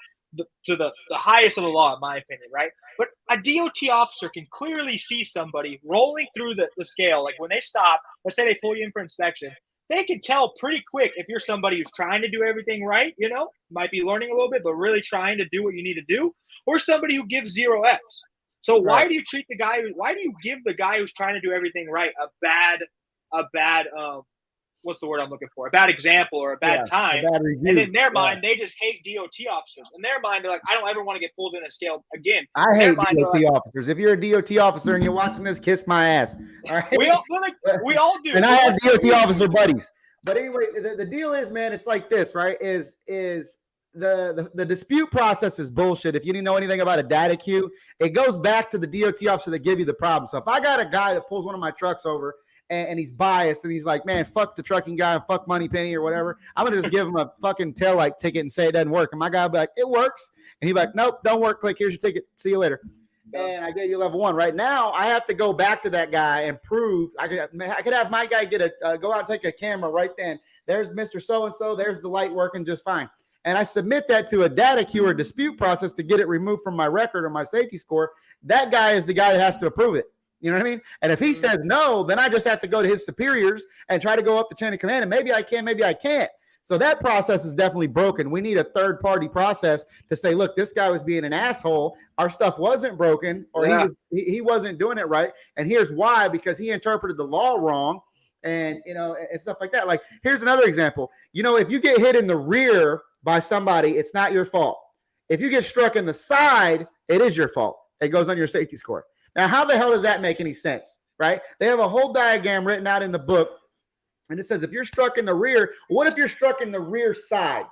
to the highest of the law, in my opinion, right? But a DOT officer can clearly see somebody rolling through the scale. Like, when they stop, let's say they pull you in for inspection, they can tell pretty quick if you're somebody who's trying to do everything right, might be learning a little bit, but really trying to do what you need to do, or somebody who gives 0 F's. So why do you give the guy who's trying to do everything right a bad what's the word I'm looking for? A bad example or a bad time. A bad review. And in their mind, they just hate DOT officers. In their mind, they're like, I don't ever want to get pulled in a scale again. I hate DOT officers. If you're a DOT officer and you're watching this, kiss my ass. All right? We all do. And I have DOT officer buddies. But anyway, the deal is, man, it's like this, right? Is the dispute process is bullshit. If you didn't know anything about a data queue, it goes back to the DOT officer that give you the problem. So if I got a guy that pulls one of my trucks over, and he's biased, and he's like, man, fuck the trucking guy and fuck Money Penny or whatever, I'm going to just give him a fucking taillight ticket and say it doesn't work. And my guy will be like, it works. And he'll be like, nope, don't work. Click, here's your ticket. See you later. And I gave you level 1. Right now, I have to go back to that guy and prove. I could have my guy get go out and take a camera right then. There's Mr. So-and-so. There's the light working just fine. And I submit that to a data queue or dispute process to get it removed from my record or my safety score. That guy is the guy that has to approve it. You know what I mean? And if he says no, then I just have to go to his superiors and try to go up the chain of command. And maybe I can, maybe I can't. So that process is definitely broken. We need a third-party process to say, look, this guy was being an asshole. Our stuff wasn't broken, or he wasn't doing it right. And here's why: because he interpreted the law wrong, and and stuff like that. Like, here's another example. If you get hit in the rear by somebody, it's not your fault. If you get struck in the side, it is your fault. It goes on your safety score. Now, how the hell does that make any sense, right? They have a whole diagram written out in the book, and it says if you're struck in the rear, what if you're struck in the rear side?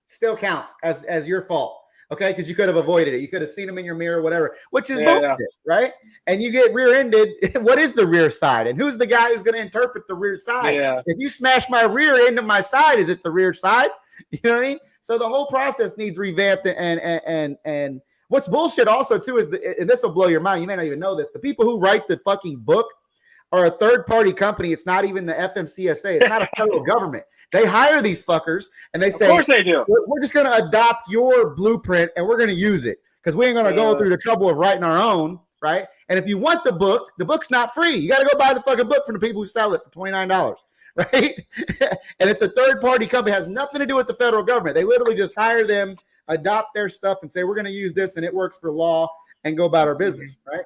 Still counts as your fault, okay? Because you could have avoided it. You could have seen them in your mirror, whatever, which is bullshit, right? And you get rear-ended. What is the rear side? And who's the guy who's going to interpret the rear side? Yeah. If you smash my rear into my side, is it the rear side? You know what I mean? So the whole process needs revamped, and what's bullshit also, too, is and this will blow your mind. You may not even know this. The people who write the fucking book are a third-party company. It's not even the FMCSA. It's not a federal government. They hire these fuckers, and they say, of course they do. We're just going to adopt your blueprint, and we're going to use it because we ain't going to go through the trouble of writing our own, right? And if you want the book's not free. You got to go buy the fucking book from the people who sell it for $29, right? And it's a third-party company. It has nothing to do with the federal government. They literally just hire them, adopt their stuff, and say, we're going to use this, and it works for law, and go about our business, right?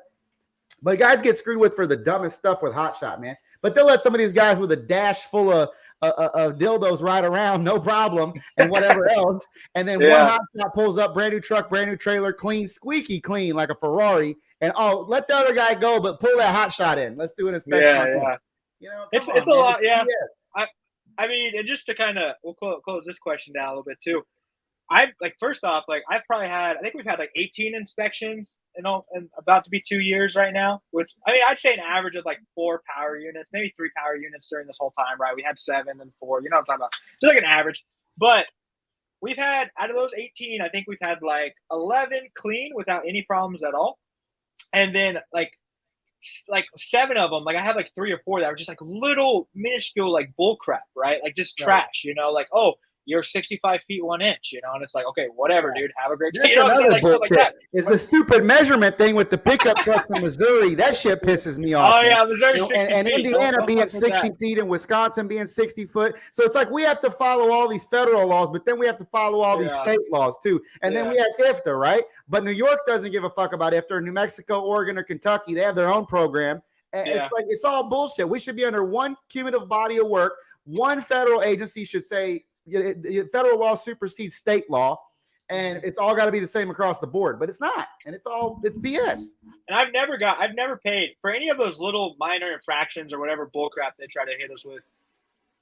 But guys get screwed with for the dumbest stuff with Hotshot, man. But they'll let some of these guys with a dash full of dildos ride around, no problem, and whatever else. And then one Hotshot pulls up, brand new truck, brand new trailer, clean, squeaky clean, like a Ferrari. And let the other guy go, but pull that Hotshot in. Let's do an inspection. Yeah. You know, it's a lot. Yeah. I mean, and just to kind of, we'll close this question down a little bit too. First off, I've probably had, I think we've had 18 inspections, and about to be 2 years right now, which, I mean, I'd say an average of 4 power units, maybe 3 power units during this whole time, right? We had 7 and 4, you know what I'm talking about? Just an average. But we've had, out of those 18, I think we've had 11 clean without any problems at all. And then 7 of them, I have 3 or 4 that were just little minuscule bull crap, right? Just trash, you know, oh, you're 65 feet 1 inch, you know, and it's okay, whatever, dude, have a great day. You know, stuff like that. It's the stupid measurement thing with the pickup trucks in Missouri. That shit pisses me off. Oh, yeah, Missouri, 60 and feet. Indiana being 60 feet and Wisconsin being 60 foot. So it's we have to follow all these federal laws, but then we have to follow all these state laws too. And then we have IFTA, right? But New York doesn't give a fuck about IFTA. New Mexico, Oregon, or Kentucky, they have their own program. And it's it's all bullshit. We should be under one cumulative body of work. One federal agency should say, federal law supersedes state law, and it's all got to be the same across the board, but it's not, and it's BS. And I've never paid for any of those little minor infractions or whatever bullcrap they try to hit us with.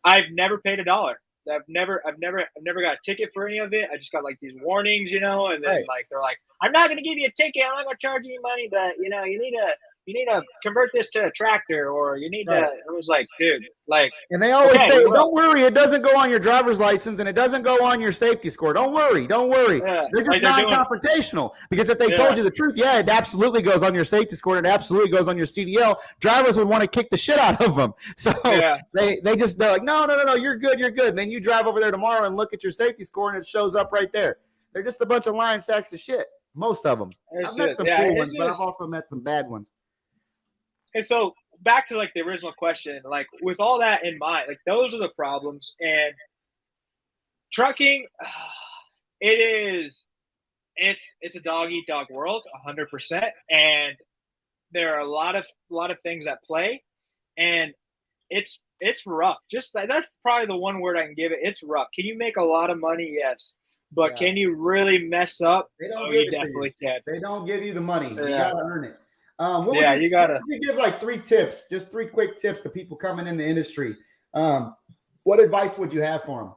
I've never paid $1. I've never got a ticket for any of it. I just got these warnings, you know, and then they're I'm not going to give you a ticket. I'm not going to charge you money, but you know, you need to convert this to a tractor, or you need to. It was dude, and they always say, don't worry, it doesn't go on your driver's license and it doesn't go on your safety score. Don't worry. Yeah. They're just non-confrontational, because if they told you the truth, it absolutely goes on your safety score and it absolutely goes on your CDL. Drivers would want to kick the shit out of them. So they're no, you're good. And then you drive over there tomorrow and look at your safety score and it shows up right there. They're just a bunch of lying sacks of shit. Most of them. I've met some cool ones, but I've also met some bad ones. And so back to the original question, with all that in mind, those are the problems. And trucking, it's a dog eat dog world, 100%. And there are a lot of things at play, and it's rough. That's probably the one word I can give it. It's rough. Can you make a lot of money? Yes. But can you really mess up? You definitely can. They don't give you the money. You gotta earn it. You gotta. You give 3 tips, just 3 quick tips to people coming in the industry. What advice would you have for them?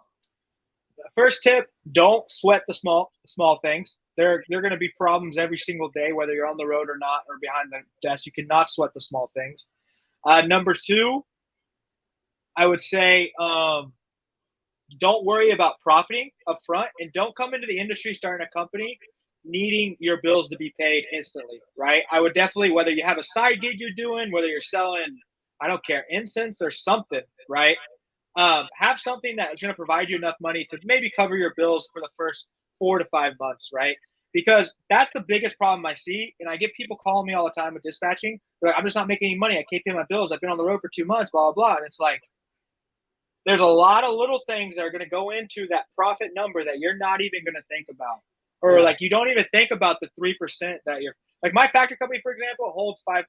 First tip: don't sweat the small things. There are going to be problems every single day, whether you're on the road or not, or behind the desk. You cannot sweat the small things. Number 2, I would say, don't worry about profiting up front, and don't come into the industry starting a company needing your bills to be paid instantly, right? I would definitely, whether you have a side gig you're doing, whether you're selling, I don't care, incense or something, right? Have something that's going to provide you enough money to maybe cover your bills for the first 4 to 5 months, right? Because that's the biggest problem I see. And I get people calling me all the time with dispatching. They're I'm just not making any money. I can't pay my bills. I've been on the road for 2 months, blah, blah, blah. And it's there's a lot of little things that are going to go into that profit number that you're not even going to think about. Or you don't even think about the 3% that you're my factory company, for example, holds 5%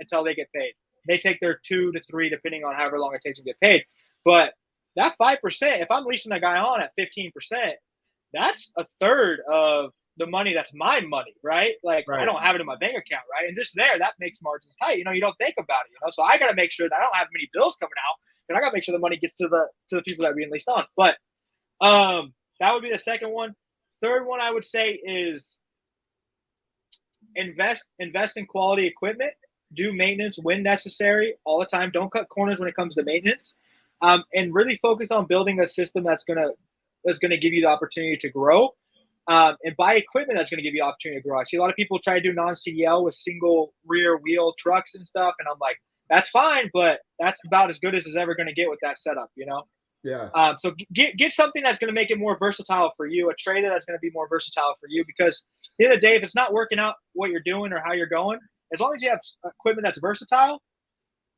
until they get paid. They take their 2 to 3, depending on however long it takes to get paid. But that 5%, if I'm leasing a guy on at 15%, that's a third of the money that's my money, right? I don't have it in my bank account, right? And just that makes margins tight. You know, you don't think about it, you know. So I got to make sure that I don't have many bills coming out, and I got to make sure the money gets to the people that are being leased on. But that would be the second one. Third one I would say is invest in quality equipment. Do maintenance when necessary, all the time. Don't cut corners when it comes to maintenance, and really focus on building a system that's gonna give you the opportunity to grow, and buy equipment that's gonna give you the opportunity to grow. I see a lot of people try to do non-CDL with single rear wheel trucks and stuff, and I'm like, that's fine, but that's about as good as it's ever gonna get with that setup, you know. Yeah. So get something that's going to make it more versatile for you, a trailer that's going to be more versatile for you, because at the end of the day, if it's not working out what you're doing or how you're going, as long as you have equipment that's versatile,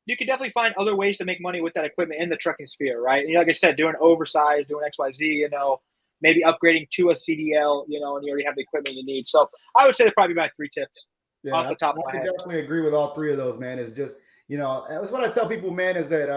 you can definitely find other ways to make money with that equipment in the trucking sphere, right? And like I said, doing oversized, doing XYZ, you know, maybe upgrading to a CDL, you know, and you already have the equipment you need. So I would say they're probably my 3 tips. Yeah, off the top of I my can head. definitely agree with all three of those, man. It's just, that's what I tell people, man, is that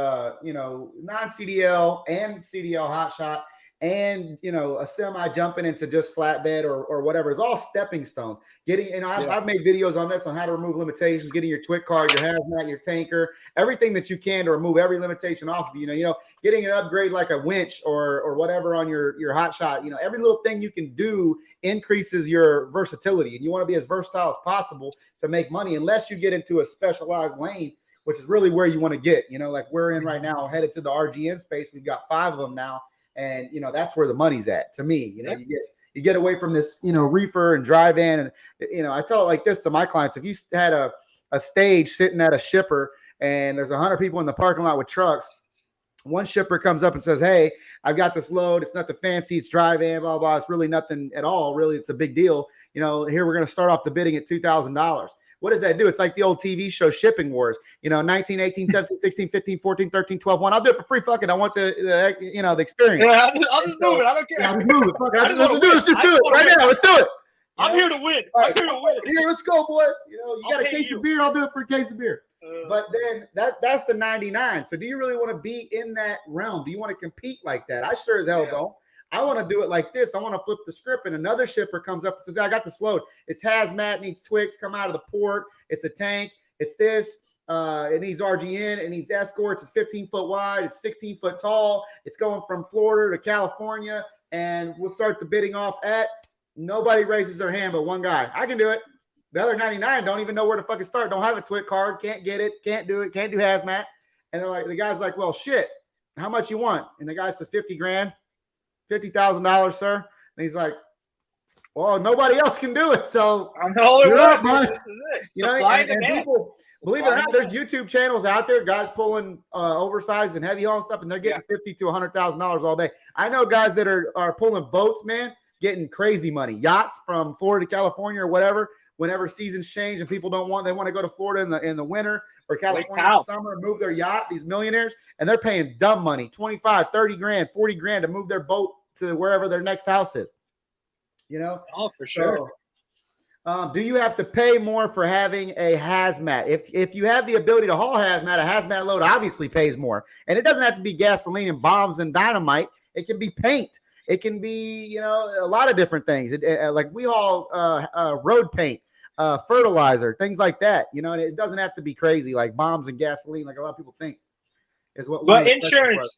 non-CDL and CDL hotshot and a semi jumping into just flatbed or whatever is all stepping stones. Getting, I've made videos on this on how to remove limitations, getting your twit card, your hazmat, your tanker, everything that you can to remove every limitation off of you. Getting an upgrade like a winch or whatever on your hotshot. Every little thing you can do increases your versatility, and you want to be as versatile as possible to make money, unless you get into a specialized lane, which is really where you want to get. Like we're in right now, headed to the RGN space. We've got 5 of them now, and that's where the money's at. To me, you get away from this, reefer and drive in, and I tell it like this to my clients: if you had a stage sitting at a shipper and there's 100 people in the parking lot with trucks, one shipper comes up and says, "Hey, I've got this load. It's nothing fancy. It's drive-in, blah, blah. It's really nothing at all. Really, it's a big deal. Here we're going to start off the bidding at $2,000. What does that do? It's like the old TV show Shipping Wars. 19, 18, 17, 16, 15, 14, 13, 12, 1. I'll do it for free. Fuck it. I want the experience. Yeah, I'll just move it. I don't care. I'll just move it. Fuck it. Let's do it right win. now. Let's do it. I'm here to win. Right. I'm here to win. Here, let's go, boy. You got a case of beer. I'll do it for a case of beer. But then that's the 99. So do you really want to be in that realm? Do you want to compete like that? I sure as hell don't. I want to do it like this. I want to flip the script, and another shipper comes up and says, "I got this load. It's hazmat, needs Twix, come out of the port. It's a tank. It's this. It needs RGN. It needs escorts. It's 15 foot wide. It's 16 foot tall. It's going from Florida to California, and we'll start the bidding off at." Nobody raises their hand but one guy. I can do it. The other 99 don't even know where to fucking start. Don't have a twit card. Can't get it. Can't do it. Can't do hazmat. And they're like, the guy's like, "Well, shit. How much you want?" And the guy says, 50 grand, $50,000, sir. And he's like, "Well, nobody else can do it. So you're up, bud." And people, believe it or not, there's YouTube channels out there, guys pulling oversized and heavy haul and stuff, and they're getting $50,000 to $100,000 all day. I know guys that are pulling boats, man, getting crazy money, yachts from Florida to California or whatever. Whenever seasons change and people they want to go to Florida in the winter or California in the summer and move their yacht, these millionaires, and they're paying dumb money, 25, 30 grand, 40 grand to move their boat to wherever their next house is. Oh, for sure. So, do you have to pay more for having a hazmat? If you have the ability to haul hazmat, a hazmat load obviously pays more. And it doesn't have to be gasoline and bombs and dynamite. It can be paint. It can be, a lot of different things. Like we haul road paint, fertilizer, things like that. And it doesn't have to be crazy like bombs and gasoline, like a lot of people think. Is what. But insurance.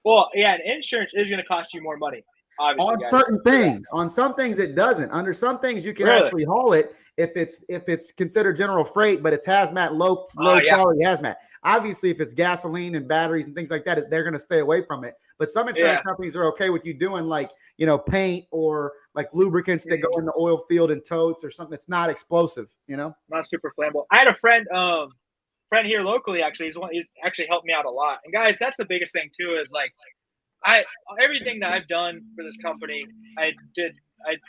Well, yeah, and insurance is going to cost you more money. Obviously, on certain things. On some things it doesn't. Under some things you can actually haul it if it's considered general freight, but it's hazmat, low quality hazmat. Obviously, if it's gasoline and batteries and things like that, they're going to stay away from it. But some insurance companies are okay with you doing like paint or like lubricants that go in the oil field and totes or something that's not explosive. Not super flammable. I had a friend here locally. Actually, he's actually helped me out a lot. And guys, that's the biggest thing too. Is like everything that I've done for this company, I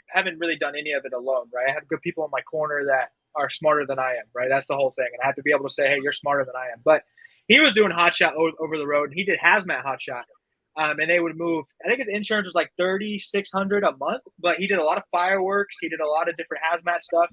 haven't really done any of it alone, right? I have good people in my corner that are smarter than I am, right? That's the whole thing. And I have to be able to say, "Hey, you're smarter than I am." But he was doing hotshot over the road. He did hazmat hotshot. And they would move. I think his insurance was like $3,600 a month, but he did a lot of fireworks. He did a lot of different hazmat stuff,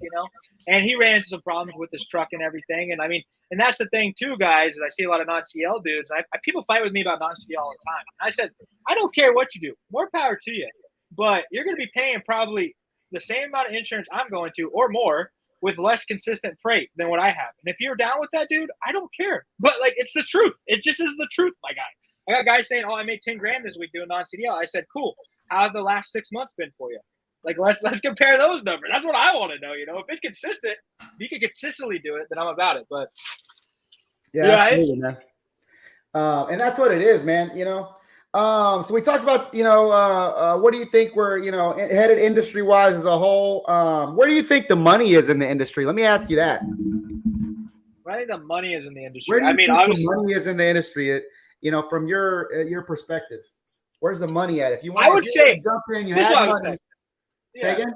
and he ran into some problems with his truck and everything. And I mean, and that's the thing too, guys, is I see a lot of non-CL dudes. People fight with me about non-CL all the time. And I said, I don't care what you do. More power to you. But you're going to be paying probably the same amount of insurance I'm going to or more with less consistent freight than what I have. And if you're down with that, dude, I don't care. But like, it's the truth. It just is the truth, my guy. I got guys saying, "Oh, I made 10 grand this week doing non-CDL." I said, "Cool. How have the last 6 months been for you?" Like, let's compare those numbers. That's what I want to know. If it's consistent, if you can consistently do it, then I'm about it. But absolutely, man. And that's what it is, man. So we talked about, what do you think we're, headed industry wise as a whole? Where do you think the money is in the industry? Let me ask you that. I think the money is in the industry. Where do you think obviously the money is in the industry? From your perspective, where's the money at? If you want, I would say, jump in, this is what I would say. Say again.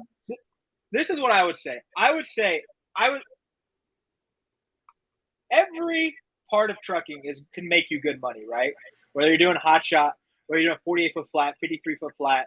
This is what I would say. I would. Every part of trucking can make you good money, right? Whether you're doing hotshot, whether you're doing 48 foot flat, 53 foot flat,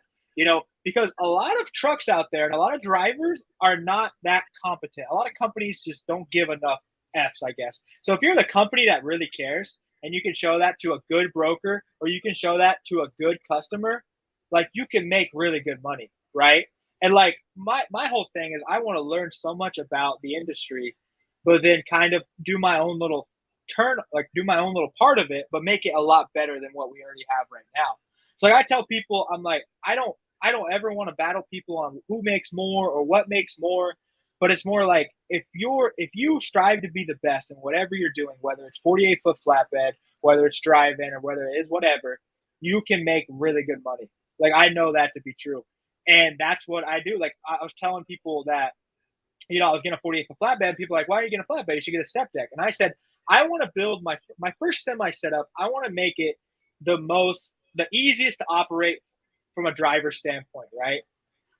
because a lot of trucks out there and a lot of drivers are not that competent. A lot of companies just don't give enough F's, I guess. So if you're the company that really cares and you can show that to a good broker or you can show that to a good customer, like you can make really good money, right? And like my whole thing is I want to learn so much about the industry, but then kind of do my own little do my own little part of it, but make it a lot better than what we already have right now. So like I tell people, I'm like, I don't ever want to battle people on who makes more or what makes more, but it's more like if you strive to be the best in whatever you're doing, whether it's 48-foot flatbed, whether it's drive-in, or whether it is whatever, you can make really good money. Like I know that to be true, and that's what I do. Like I was telling people that I was getting a 48-foot flatbed. People are like, why are you getting a flatbed? You should get a step deck. And I said, I want to build my first semi setup. I want to make it the easiest to operate from a driver standpoint, right?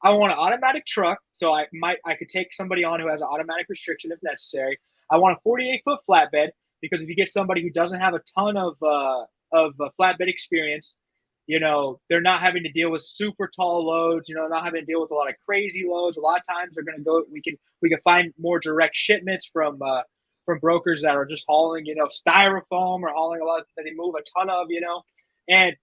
I want an automatic truck, so I could take somebody on who has an automatic restriction if necessary. I want a 48-foot flatbed because if you get somebody who doesn't have a ton of flatbed experience, they're not having to deal with super tall loads, not having to deal with a lot of crazy loads. A lot of times they're going to go. We can find more direct shipments from brokers that are just hauling, styrofoam or hauling a lot that they move a ton of, and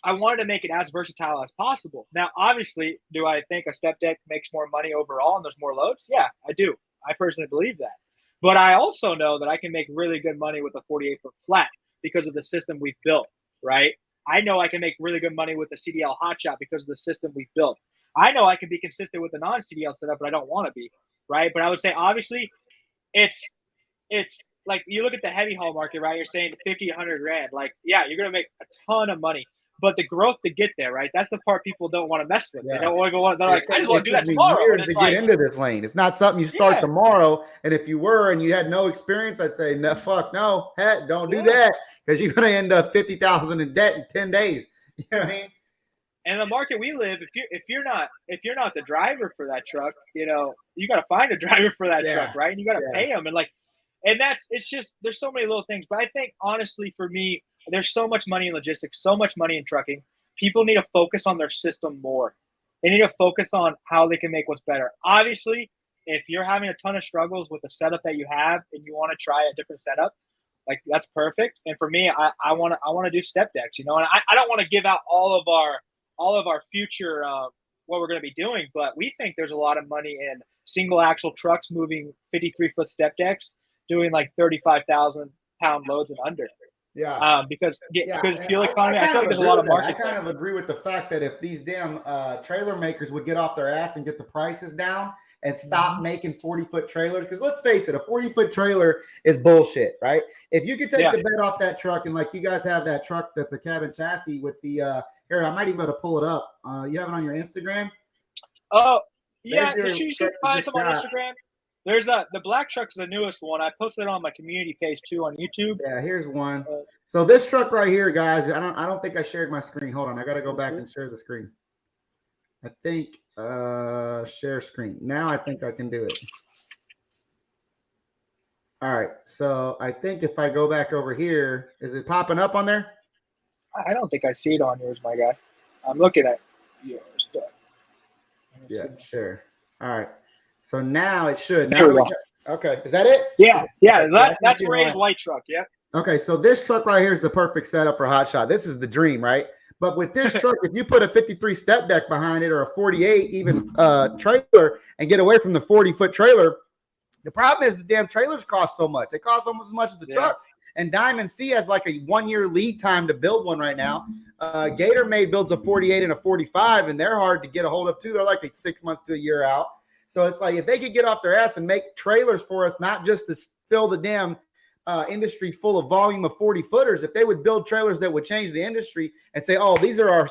I wanted to make it as versatile as possible. Now, obviously, do I think a step deck makes more money overall and there's more loads? Yeah, I do. I personally believe that. But I also know that I can make really good money with a 48-foot flat because of the system we've built, right? I know I can make really good money with the CDL Hotshot because of the system we've built. I know I can be consistent with the non-CDL setup, but I don't want to be, right? But I would say, obviously, it's like you look at the heavy haul market, right? You're saying 50, 100 grand. Like, yeah, you're going to make a ton of money. But the growth to get there, right? That's the part people don't want to mess with. Yeah. They don't want to go. They're like, I just want to do that tomorrow. Years to get into this lane. It's not something you start tomorrow. And if you were and you had no experience, I'd say, no, fuck no, heck, don't do that because you're going to end up 50,000 in debt in 10 days. You know what I mean? And the market we live, if you're not the driver for that truck, you got to find a driver for that truck, right? And you got to pay them, it's just there's so many little things. But I think honestly, for me, there's so much money in logistics, so much money in trucking. People need to focus on their system more. They need to focus on how they can make what's better. Obviously, if you're having a ton of struggles with the setup that you have and you want to try a different setup, like that's perfect. And for me, I want to do step decks, and I don't want to give out all of our future what we're going to be doing, but we think there's a lot of money in single axle trucks moving 53-foot step decks, doing like 35,000-pound loads and under. Yeah. Because fuel economy, I feel like there's a lot of market. I kind of agree with the fact that if these damn trailer makers would get off their ass and get the prices down and stop making 40-foot trailers, because let's face it, a 40-foot trailer is bullshit, right? If you could take the bed off that truck, and like you guys have that truck that's a cabin chassis with the here, I might even be able to pull it up. You have it on your Instagram? Oh, yeah, you should find some on Instagram. There's the black truck's the newest one. I posted it on my community page too on YouTube. Yeah, here's one. So this truck right here, guys, I don't think I shared my screen. Hold on, I gotta go back and share the screen. I think share screen. Now I think I can do it. All right, so I think if I go back over here, is it popping up on there? I don't think I see it on yours, my guy. I'm looking at yours. Yeah, sure. All right. So now it should. Now okay, is that it? Yeah, that's Ray's white truck. Yeah. Okay, so this truck right here is the perfect setup for Hotshot. This is the dream, right? But with this truck, if you put a 53 step deck behind it or a 48 even trailer and get away from the 40-foot trailer, the problem is the damn trailers cost so much. They cost almost as much as the trucks. And Diamond C has like a 1-year lead time to build one right now. Gator Made builds a 48 and a 45, and they're hard to get a hold of too. They're like 6 months to a year out. So it's like if they could get off their ass and make trailers for us, not just to fill the damn industry full of volume of 40-footers, if they would build trailers that would change the industry and say, oh, these are our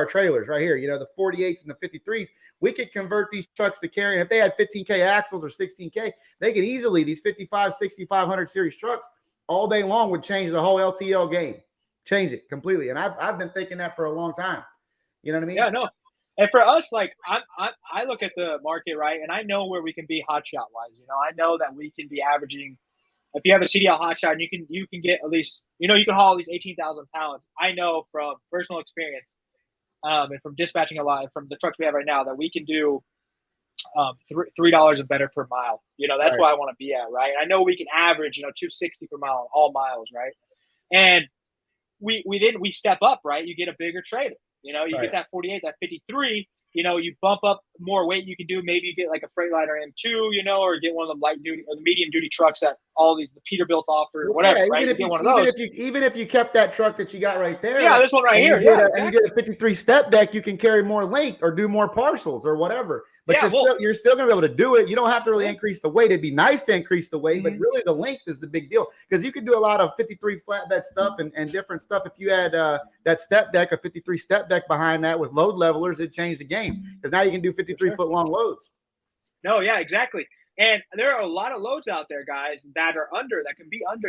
trailers right here, the 48s and the 53s, we could convert these trucks to carry. And if they had 15K axles or 16K, they could easily, these 55, 6500 series trucks all day long would change the whole LTL game, change it completely. And I've been thinking that for a long time. You know what I mean? Yeah, no. And for us, like I look at the market, right, and I know where we can be Hotshot wise. I know that we can be averaging. If you have a CDL Hotshot, you can get at least, you can haul at least 18,000 pounds. I know from personal experience and from dispatching a lot from the trucks we have right now that we can do $3 and better per mile. That's where I want to be at, right? I know we can average, $2.60 per mile on all miles, right? And we step up, right? You get a bigger trailer. You get that 48, that 53. You bump up more weight. You can do, maybe you get like a Freightliner M2, or get one of the light duty or the medium duty trucks that all the Peterbilt offer, or whatever. Right? Even if you kept that truck that you got right there, yeah, this one right here, and you get a 53 step deck, you can carry more length or do more partials or whatever. But you're still going to be able to do it. You don't have to really increase the weight. It'd be nice to increase the weight, but really the length is the big deal, because you could do a lot of 53 flatbed stuff and different stuff. If you had that step deck, a 53 step deck behind that with load levelers, it changed the game, because now you can do 53-foot long loads. No, yeah, exactly. And there are a lot of loads out there, guys, that can be under,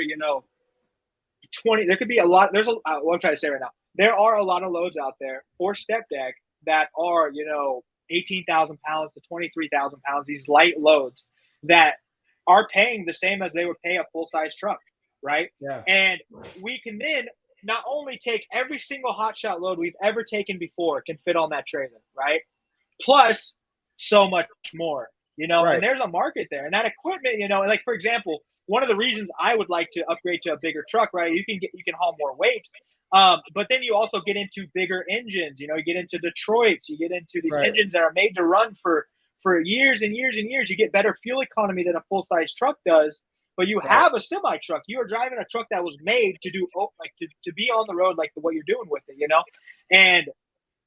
20. There could be a lot. What I'm trying to say right now. There are a lot of loads out there for step deck that are, 18,000 pounds to 23,000 pounds, these light loads that are paying the same as they would pay a full-size truck, right? Yeah. And we can then not only take every single Hotshot load we've ever taken before can fit on that trailer, right? Plus so much more, Right. And there's a market there. And that equipment, like, for example, one of the reasons I would like to upgrade to a bigger truck, right? You can haul more weight. But then you also get into bigger engines, you get into Detroits, you get into these engines that are made to run for years and years and years. You get better fuel economy than a full-size truck does, but you have a semi truck. You are driving a truck that was made to do to be on the road, like what you're doing with it, and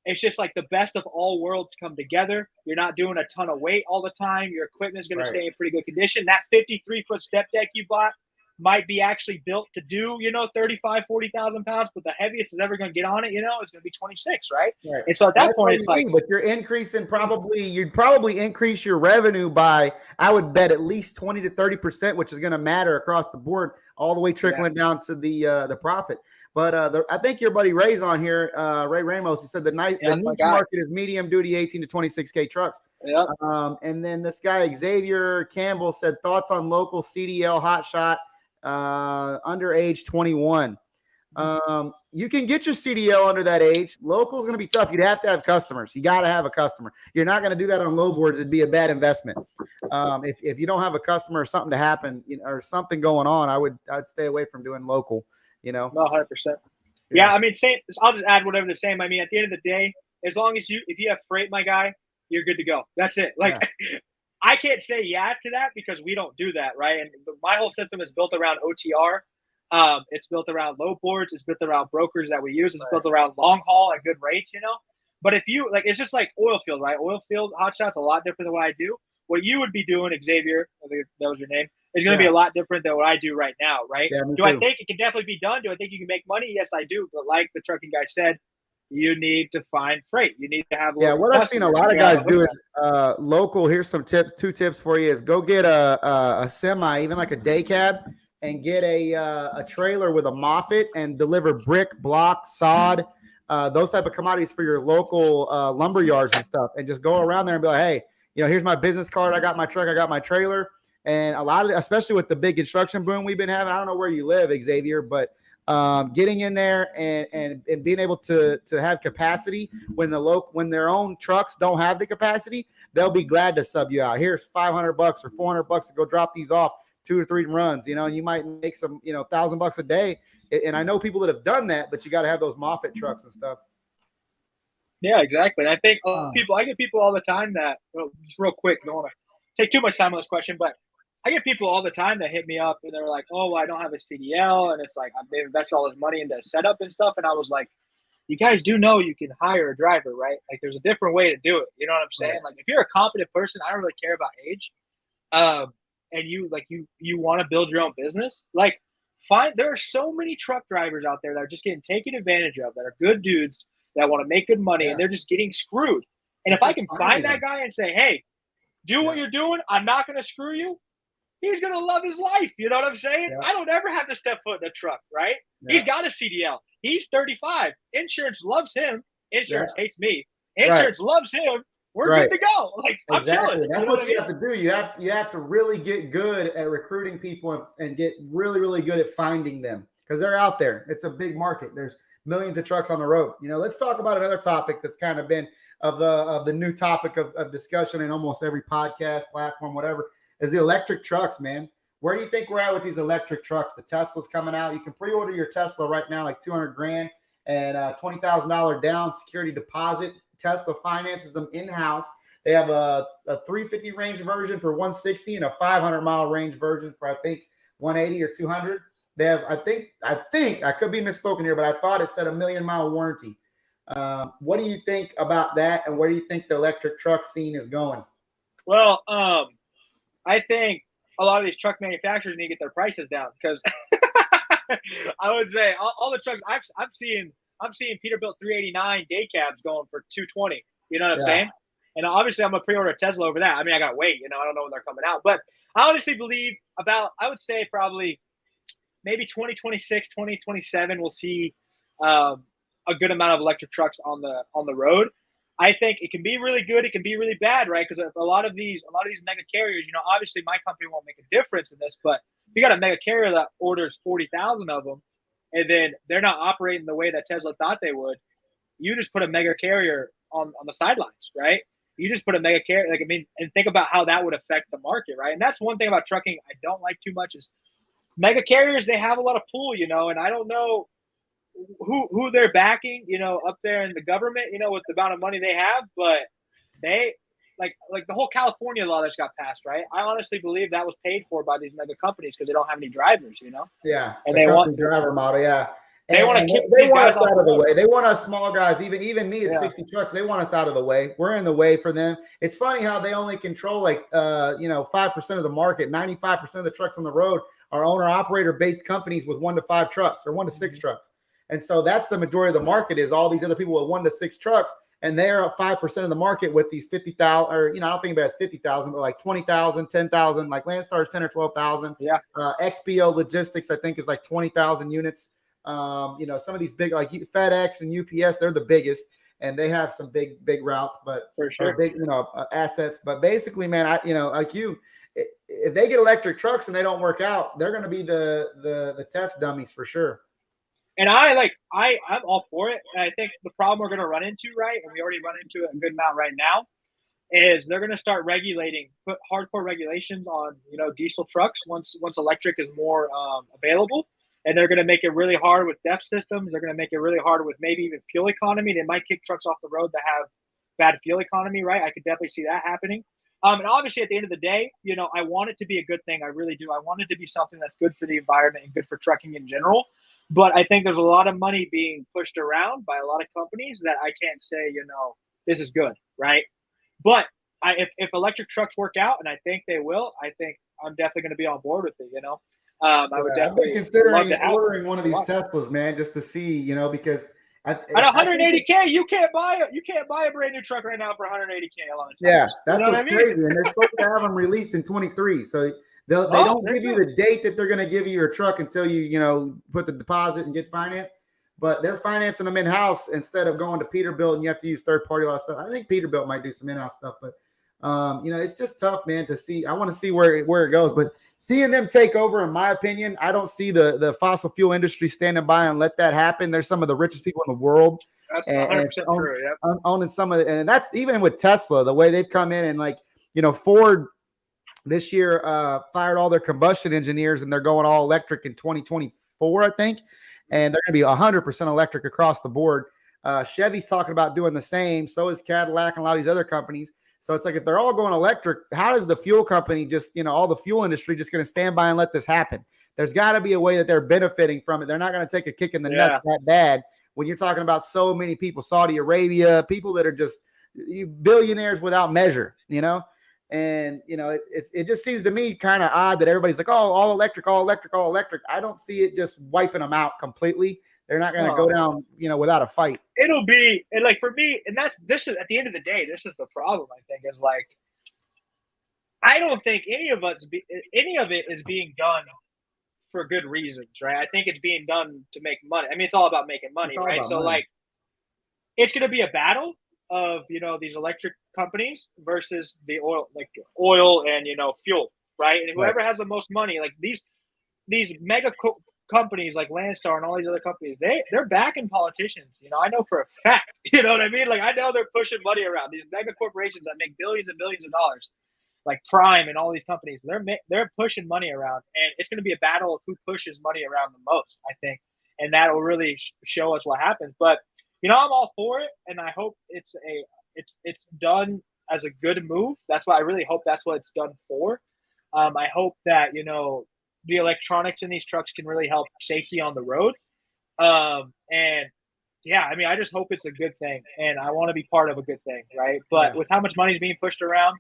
it's just like the best of all worlds come together. You're not doing a ton of weight all the time. Your equipment is going to stay in pretty good condition. That 53-foot step deck you bought might be actually built to do, 35, 40,000 pounds, but the heaviest is ever going to get on it, is going to be 26, right? And so at that point, it's like, but you're increasing you'd probably increase your revenue by, I would bet, at least 20 to 30%, which is going to matter across the board, all the way trickling down to the profit. But I think your buddy Ray's on here, Ray Ramos. He said the niche market is medium duty 18 to 26K trucks. Yep. And then this guy Xavier Campbell said thoughts on local CDL Hotshot under age 21. You can get your CDL under that age. Local is going to be tough. You'd have to have customers. You got to have a customer. You're not going to do that on low boards. It'd be a bad investment. If you don't have a customer or something to happen, or something going on, I'd stay away from doing local. No, 100%. Yeah, I mean, same. I'll just add whatever the same. I mean, at the end of the day, as long as if you have freight, my guy, you're good to go. That's it. Like, I can't say yeah to that because we don't do that, right? And my whole system is built around OTR. It's built around low boards. It's built around brokers that we use. It's built around long haul at good rates, But if you it's just like oil field, right? Oil field Hotshot's a lot different than what I do. What you would be doing, Xavier, I think that was your name, is going to be a lot different than what I do right now, right? Yeah, do I think it can definitely be done? Do I think you can make money? Yes, I do. But like the trucking guy said, you need to find freight. You need to have what I've seen a lot of guys do is local. Here's some tips. 2 tips for you is go get a semi, even like a day cab, and get a trailer with a Moffett and deliver brick, block, sod, those type of commodities for your local lumber yards and stuff, and just go around there and be like, hey, here's my business card. I got my truck. I got my trailer. And a lot of, especially with the big construction boom we've been having, I don't know where you live, Xavier, but getting in there and being able to have capacity when their own trucks don't have the capacity, they'll be glad to sub you out. Here's $500 or $400 to go drop these off 2 or 3 runs, and you might make some, $1,000 a day. And I know people that have done that, but you got to have those Moffett trucks and stuff. Yeah, exactly. And I think I get people all the time that, just real quick, don't want to take too much time on this question, but I get people all the time that hit me up and they're like, oh, well, I don't have a CDL. And it's like, they've invested all this money into setup and stuff. And I was like, you guys do know you can hire a driver, right? Like, there's a different way to do it. You know what I'm saying? Right. Like, if you're a competent person, I don't really care about age. And you want to build your own business, like, fine. There are so many truck drivers out there that are just getting taken advantage of, that are good dudes that want to make good money, and they're just getting screwed. And if I can find that guy and say, hey, do what you're doing, I'm not going to screw you, he's going to love his life. You know what I'm saying? Yeah. I don't ever have to step foot in a truck, right? Yeah. He's got a CDL. He's 35. Insurance loves him. Insurance hates me. Insurance loves him. We're good to go. Like, I'm chilling. That's what you have to do. You have to really get good at recruiting people and get really, really good at finding them, because they're out there. It's a big market. There's millions of trucks on the road. Let's talk about another topic that's kind of been of the new topic of discussion in almost every podcast platform, whatever, is the electric trucks, man. Where do you think we're at with these electric trucks? The Tesla's coming out. You can pre-order your Tesla right now, like $200,000 and $20,000 down security deposit. Tesla finances them in-house. They have a 350 range version for 160 and a 500-mile range version for, I think, 180 or 200. They have, I think I could be misspoken here, but I thought it said a 1,000,000-mile warranty. What do you think about that, and where do you think the electric truck scene is going? Well, I think a lot of these truck manufacturers need to get their prices down, because I would say all the trucks I'm seeing Peterbilt 389 day cabs going for 220. You know what I'm saying? And obviously I'm gonna pre-order a Tesla over that. I mean, I gotta wait. I don't know when they're coming out, but I honestly believe I would say probably maybe 2026, 2027, we'll see a good amount of electric trucks on the road. I think it can be really good. It can be really bad, right? Because a lot of these mega carriers, obviously my company won't make a difference in this, but if you got a mega carrier that orders 40,000 of them, and then they're not operating the way that Tesla thought they would, you just put a mega carrier on the sidelines, right? You just put a mega carrier, and think about how that would affect the market, right? And that's one thing about trucking I don't like too much is mega carriers. They have a lot of pull, and I don't know who they're backing, up there in the government, with the amount of money they have, but they like the whole California law that's got passed, right? I honestly believe that was paid for by these mega companies because they don't have any drivers, Yeah, and they want driver model, yeah. They want to keep they want us out of the way. They want us small guys, even me at 60 trucks. They want us out of the way. We're in the way for them. It's funny how they only control 5% of the market. 95% of the trucks on the road are owner operator based companies with 1 to 5 trucks or 1 to 6 trucks. And so that's the majority of the market is all these other people with 1 to 6 trucks. And they're at 5% of the market with these 50,000 or, I don't think about it as 50,000, but like 20,000, 10,000, like Landstar's 10 or 12,000. Yeah. XPO Logistics, I think, is like 20,000 units. Some of these big, like FedEx and UPS, they're the biggest, and they have some big routes, but for sure, big, assets. But basically, man, if they get electric trucks and they don't work out, they're going to be the test dummies for sure. And I'm all for it. And I think the problem we're going to run into, right, and we already run into it a good amount right now, is they're going to start put hardcore regulations on, diesel trucks once electric is more available. And they're going to make it really hard with DEF systems. They're going to make it really hard with maybe even fuel economy. They might kick trucks off the road that have bad fuel economy, right? I could definitely see that happening. And obviously, at the end of the day, I want it to be a good thing. I really do. I want it to be something that's good for the environment and good for trucking in general. But I think there's a lot of money being pushed around by a lot of companies that I can't say, this is good, right? But if electric trucks work out, and I think they will, I think I'm definitely going to be on board with it, I would definitely. I've been considering ordering one of these Teslas, man, just to see, because at 180K, you can't buy a brand new truck right now for 180K. Yeah, that's what's crazy. And they're supposed to have them released in 23, so they don't give you the date that they're going to give you your truck until you put the deposit and get financed. But they're financing them in house instead of going to Peterbilt and you have to use third party a lot of stuff. I think Peterbilt might do some in house stuff, but it's just tough, man, to see. I want to see where it goes, but seeing them take over, in my opinion, I don't see the fossil fuel industry standing by and let that happen. They're some of the richest people in the world. That's 100% true. Yeah. Owning some of it, and that's even with Tesla, the way they've come in and Ford this year fired all their combustion engineers and they're going all electric in 2024, I think, and they're going to be 100% electric across the board. Chevy's talking about doing the same. So is Cadillac and a lot of these other companies. So it's like if they're all going electric, how does the fuel company all the fuel industry just going to stand by and let this happen? There's got to be a way that they're benefiting from it. They're not going to take a kick in the nuts that bad when you're talking about so many people, Saudi Arabia, people that are just billionaires without measure, And, it just seems to me kind of odd that everybody's like, oh, all electric, all electric, all electric. I don't see it just wiping them out completely. They're not going to go down, without a fight. It'll be, and like for me, and this is at the end of the day, this is the problem, I think, is like, I don't think any of it is being done for good reasons, right? I think it's being done to make money. I mean, it's all about making money, right? So money. Like, it's going to be a battle of, these electric companies versus the oil and, fuel, right? And whoever has the most money, like these mega companies like Landstar and all these other companies, they're backing politicians. You know, I know for a fact. You know what I mean? Like I know they're pushing money around. These mega corporations that make billions and billions of dollars, like Prime and all these companies, they're pushing money around, and it's going to be a battle of who pushes money around the most, I think, and that will really show us what happens. But you know, I'm all for it, and I hope it's done as a good move. That's why I really hope that's what it's done for. I hope that the electronics in these trucks can really help safety on the road. And yeah, I mean, I just hope it's a good thing, and I want to be part of a good thing, right? But with how much money is being pushed around,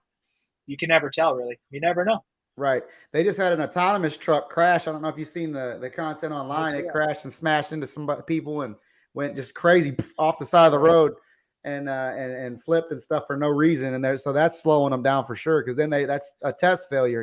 you can never tell, really. You never know. Right. They just had an autonomous truck crash. I don't know if you've seen the content online. It crashed and smashed into some people and went just crazy off the side of the road and flipped and stuff for no reason. And so that's slowing them down for sure, because then that's a test failure,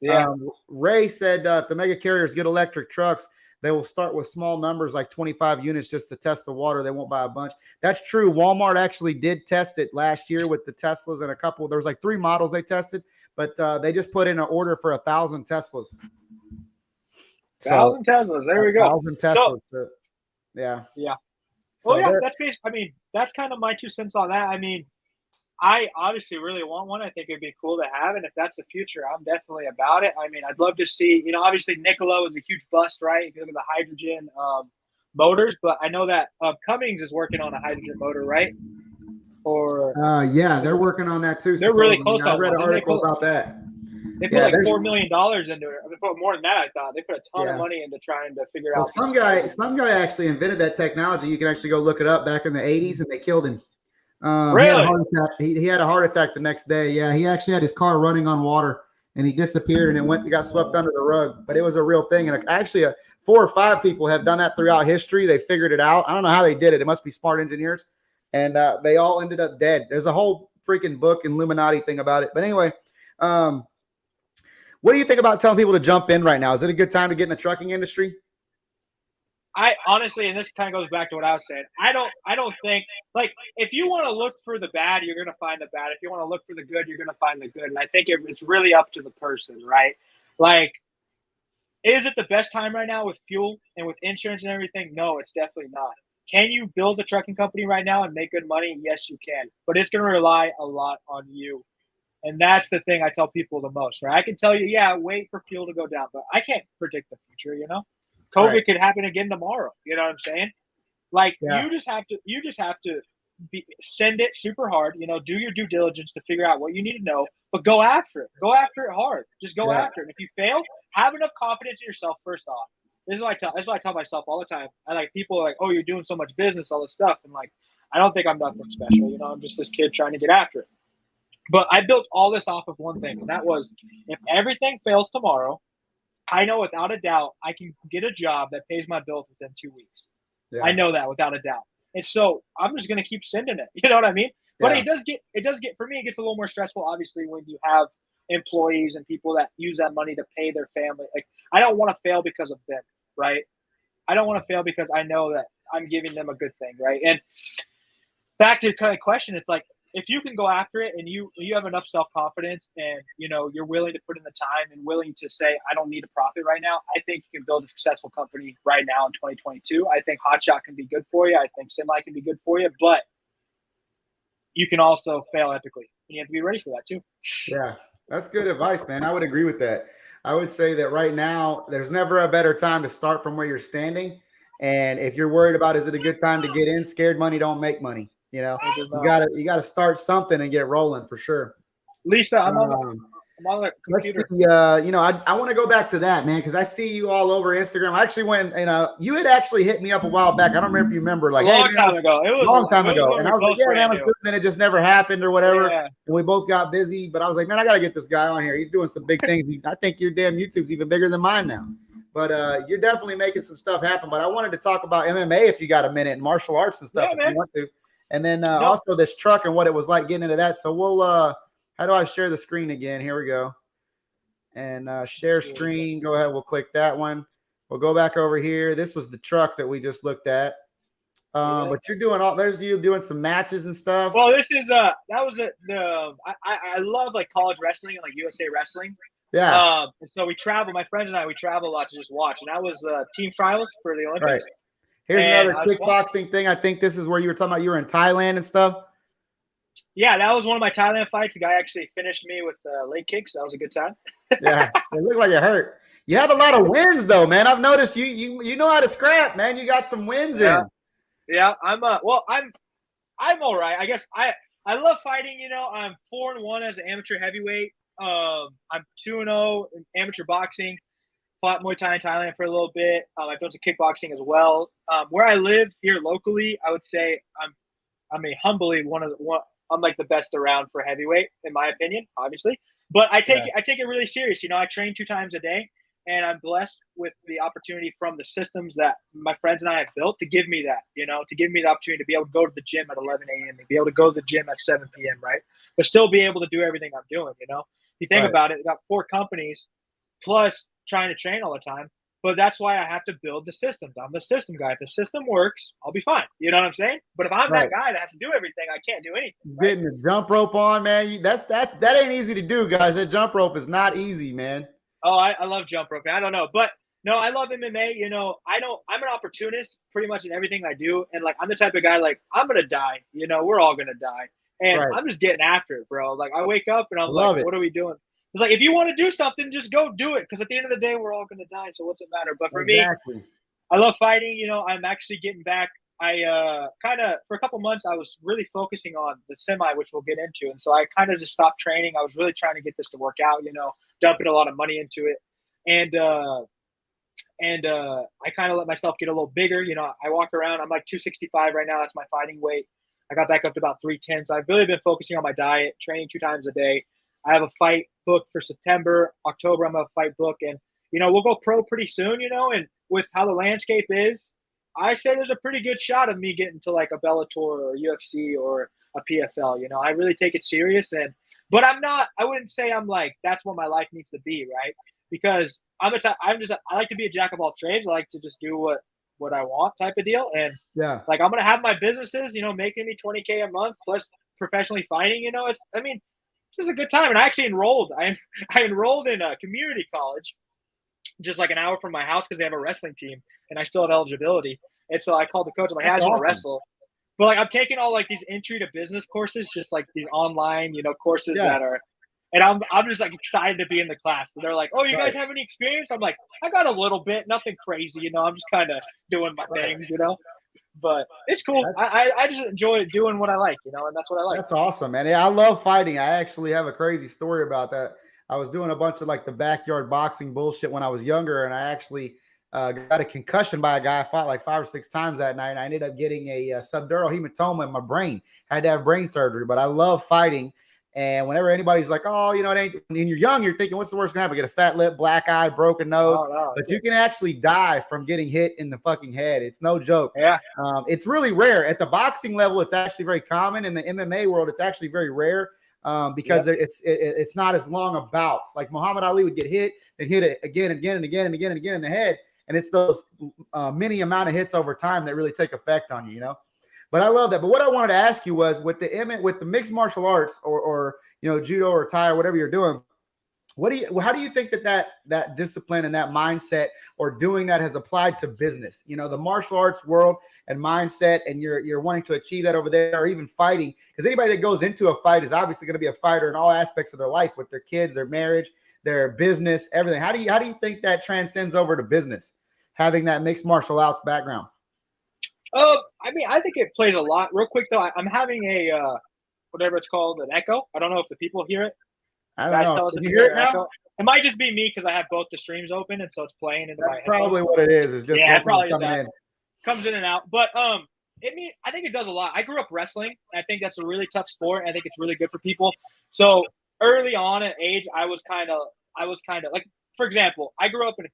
Yeah. Ray said if the mega carriers get electric trucks, they will start with small numbers like 25 units just to test the water. They won't buy a bunch. That's true. Walmart actually did test it last year with the Teslas and a couple. There was like 3 models they tested, but they just put in an order for 1,000 Teslas. 1,000 Teslas. There we go. 1,000 Teslas. So, yeah. Yeah. So yeah, that's basically. I mean, that's kind of my 2 cents on that. I mean, I obviously really want one. I think it'd be cool to have, and if that's the future, I'm definitely about it. I mean, I'd love to see. Obviously Nikola was a huge bust, right? If you look at the hydrogen motors, but I know that Cummins is working on a hydrogen motor, right? Or yeah, they're working on that too. They're really close. I read an article about that. They put like $4 million into it. They put more than that. I thought they put a ton of money into trying to figure out. Some guy actually invented that technology. You can actually go look it up back in the 80s, and they killed him. Really? He had a heart attack. He had a heart attack the next day. Yeah, he actually had his car running on water, and he disappeared, and it got swept under the rug. But it was a real thing, and actually, 4 or 5 people have done that throughout history. They figured it out. I don't know how they did it. It must be smart engineers, and they all ended up dead. There's a whole freaking book, Illuminati thing about it. But anyway, what do you think about telling people to jump in right now? Is it a good time to get in the trucking industry? I honestly, and this kind of goes back to what I was saying, I don't think, like, if you want to look for the bad, you're going to find the bad. If you want to look for the good, you're going to find the good. And I think it's really up to the person, right? Like, is it the best time right now with fuel and with insurance and everything? No, it's definitely not. Can you build a trucking company right now and make good money? Yes, you can. But it's going to rely a lot on you. And that's the thing I tell people the most, right? I can tell you, yeah, wait for fuel to go down, but I can't predict the future, COVID could happen again tomorrow. You know what I'm saying? Like, you just have to send it super hard, do your due diligence to figure out what you need to know, but go after it. Go after it hard. Just go after it. And if you fail, have enough confidence in yourself first off. This is what I tell myself all the time. I like people are like, oh, you're doing so much business, all this stuff. And like, I don't think I'm nothing special. I'm just this kid trying to get after it. But I built all this off of one thing, and that was, if everything fails tomorrow, I know without a doubt I can get a job that pays my bills within 2 weeks. Yeah. I know that without a doubt. And so I'm just going to keep sending it. You know what I mean? But it does get, for me, it gets a little more stressful, obviously, when you have employees and people that use that money to pay their family. Like, I don't want to fail because of them, right? I don't want to fail because I know that I'm giving them a good thing, right? And back to the kind of question, it's like, if you can go after it and you have enough self-confidence and, you're willing to put in the time and willing to say, I don't need a profit right now, I think you can build a successful company right now in 2022. I think Hotshot can be good for you. I think Semi can be good for you, but you can also fail epically. And you have to be ready for that too. Yeah, that's good advice, man. I would agree with that. I would say that right now, there's never a better time to start from where you're standing. And if you're worried about, is it a good time to get in? Scared money don't make money. You gotta start something and get rolling for sure. Lisa, I'm on the computer. Let's see, I want to go back to that, man, because I see you all over Instagram. I actually went, you had actually hit me up a while back. I don't remember if you remember, like a long time ago. It was a long time ago, and I was like, yeah, man, then it just never happened or whatever. Yeah. And we both got busy, but I was like, man, I gotta get this guy on here. He's doing some big things. I think your damn YouTube's even bigger than mine now. But you're definitely making some stuff happen. But I wanted to talk about MMA if you got a minute, and martial arts and stuff if you want to. And then also this truck and what it was like getting into that. So we'll how do I share the screen again? Here we go. And share screen. Go ahead. We'll click that one. We'll go back over here. This was the truck that we just looked at. But you're doing there's you doing some matches and stuff. Well, this is I love like college wrestling and like USA wrestling. And so we travel. My friends and I, we travel a lot to just watch. And that was team trials for the Olympics. Right. Here's and another kickboxing thing. I think this is where you were talking about. You were in Thailand and stuff. Yeah, that was one of my Thailand fights. The guy actually finished me with leg kicks. That was a good time. Yeah, it looked like it hurt. You had a lot of wins though, man. I've noticed you know how to scrap, man. You got some wins in. Yeah, I'm all right. I guess I love fighting. You know, I'm 4-1 as an amateur heavyweight. I'm 2-0 in amateur boxing. Fought Muay Thai in Thailand for a little bit. I've done some kickboxing as well. Where I live here locally, I would say I'm like the best around for heavyweight in my opinion, obviously. But I take it really serious. You know, I train 2 times a day, and I'm blessed with the opportunity from the systems that my friends and I have built to give me that. You know, to give me the opportunity to be able to go to the gym at 11 a.m. and be able to go to the gym at 7 p.m. Right, but still be able to do everything I'm doing. You know, if you think about it, got 4 companies plus trying to train all the time. But that's why I have to build the systems. I'm the system guy. If the system works, I'll be fine. You know what I'm saying? But if I'm that guy that has to do everything, I can't do anything. Right? Getting the jump rope on, man. That ain't easy to do, guys. That jump rope is not easy, man. Oh, I love jump rope. I don't know. But no, I love MMA. You know, I'm an opportunist pretty much in everything I do. And like, I'm the type of guy, like, I'm going to die. You know, we're all going to die. And I'm just getting after it, bro. Like, I wake up and I'm like, what are we doing? It's like, if you want to do something, just go do it. Because at the end of the day, we're all going to die. So what's it matter? But for me, I love fighting. You know, I'm actually getting back. I for a couple months, I was really focusing on the semi, which we'll get into. And so I kind of just stopped training. I was really trying to get this to work out, you know, dumping a lot of money into it. And I kind of let myself get a little bigger. You know, I walk around. I'm like 265 right now. That's my fighting weight. I got back up to about 310. So I've really been focusing on my diet, training 2 times a day. I have a fight booked for September, October. I'm going to fight book. And, you know, we'll go pro pretty soon, you know, and with how the landscape is, I say there's a pretty good shot of me getting to like a Bellator or UFC or a PFL. You know, I really take it serious. But I wouldn't say I'm like, that's what my life needs to be, right? Because I like to be a jack of all trades. I like to just do what I want type of deal. And like, I'm going to have my businesses, you know, making me $20K a month plus professionally fighting, you know, it's just a good time. And I actually enrolled. I enrolled in a community college, just like an hour from my house because they have a wrestling team, and I still have eligibility. And so I called the coach. I'm like, I just want to wrestle. But like, I'm taking all like these entry to business courses, just like these online, you know, courses that are. And I'm just like excited to be in the class. And they're like, "Oh, you guys have any experience?" I'm like, "I got a little bit, nothing crazy, you know. I'm just kind of doing my things, you know." But it's cool. I just enjoy doing what I like, you know, and that's what I like. That's awesome, man. Yeah, I love fighting. I actually have a crazy story about that. I was doing a bunch of like the backyard boxing bullshit when I was younger, and I actually got a concussion by a guy. I fought like 5 or 6 times that night. And I ended up getting a subdural hematoma in my brain. I had to have brain surgery, but I love fighting. And whenever anybody's like, "Oh, you know, it ain't," when you're young, you're thinking, what's the worst gonna happen? Get a fat lip, black eye, broken nose. But you can actually die from getting hit in the fucking head. It's no joke. Yeah. It's really rare. At the boxing level, it's actually very common. In the MMA world, it's actually very rare because it's not as long of bouts. Like Muhammad Ali would get hit and hit it again and again and again and again and again in the head. And it's those many amount of hits over time that really take effect on you, you know? But I love that. But what I wanted to ask you was with the mixed martial arts or you know, judo or Thai or whatever you're doing, how do you think that discipline and that mindset or doing that has applied to business? You know, the martial arts world and mindset, and you're wanting to achieve that over there, or even fighting, because anybody that goes into a fight is obviously going to be a fighter in all aspects of their life, with their kids, their marriage, their business, everything. How do you think that transcends over to business, having that mixed martial arts background? I mean, I think it plays a lot. Real quick though, I'm having a whatever it's called, an echo. I don't know if the people hear it. I don't know. Can you hear it now? Echo. It might just be me because I have both the streams open, and so it's playing into my headphones. Probably what it is. Is just it probably is that. Comes in and out. But I think it does a lot. I grew up wrestling. And I think that's a really tough sport. I think it's really good for people. So early on at age, I was kind of like, for example, I grew up in a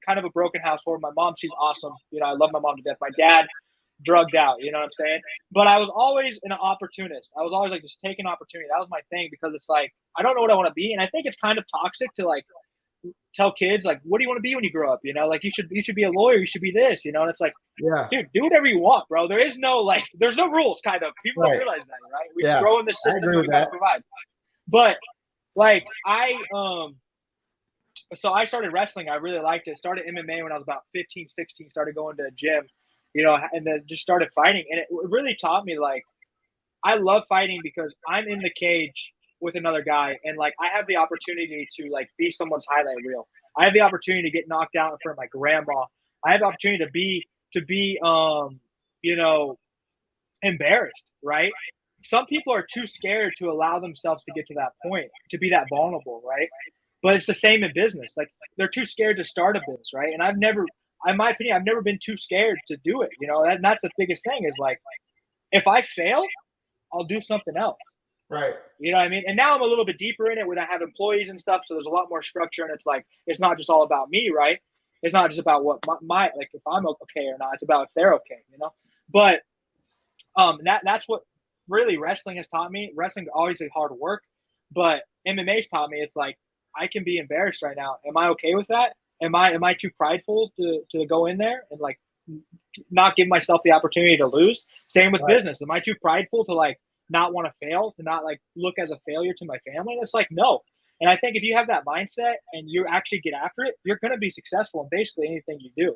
kind of a broken household. My mom, she's awesome. You know, I love my mom to death. My dad, drugged out, you know what I'm saying? But I was always an opportunist. I was always like, just take an opportunity. That was my thing, because it's like, I don't know what I want to be. And I think it's kind of toxic to like tell kids, like, what do you want to be when you grow up? You know, like you should be a lawyer. You should be this, you know? And it's like, dude, do whatever you want, bro. There's no rules, kind of. People don't realize that, right? We grow in this system and we gotta provide. But like, so I started wrestling. I really liked it. Started MMA when I was about 15, 16, started going to a gym, you know, and then just started fighting. And it really taught me, like, I love fighting because I'm in the cage with another guy, and like I have the opportunity to like be someone's highlight reel. I have the opportunity to get knocked out in front of my grandma. I have the opportunity to be you know, embarrassed, right? Some people are too scared to allow themselves to get to that point, to be that vulnerable, right? But it's the same in business. Like they're too scared to start a business, right? And I've never, in my opinion, I've never been too scared to do it. You know, that's the biggest thing is like, if I fail, I'll do something else. Right. You know what I mean? And now I'm a little bit deeper in it when I have employees and stuff. So there's a lot more structure, and it's like it's not just all about me, right? It's not just about what my like if I'm okay or not. It's about if they're okay, you know. But that's what really wrestling has taught me. Wrestling obviously hard work, but MMA's taught me it's like I can be embarrassed right now. Am I okay with that? Am I too prideful to go in there and like not give myself the opportunity to lose? Same with business. Am I too prideful to like not want to fail, to not like look as a failure to my family? It's like no. And I think if you have that mindset and you actually get after it, you're going to be successful in basically anything you do.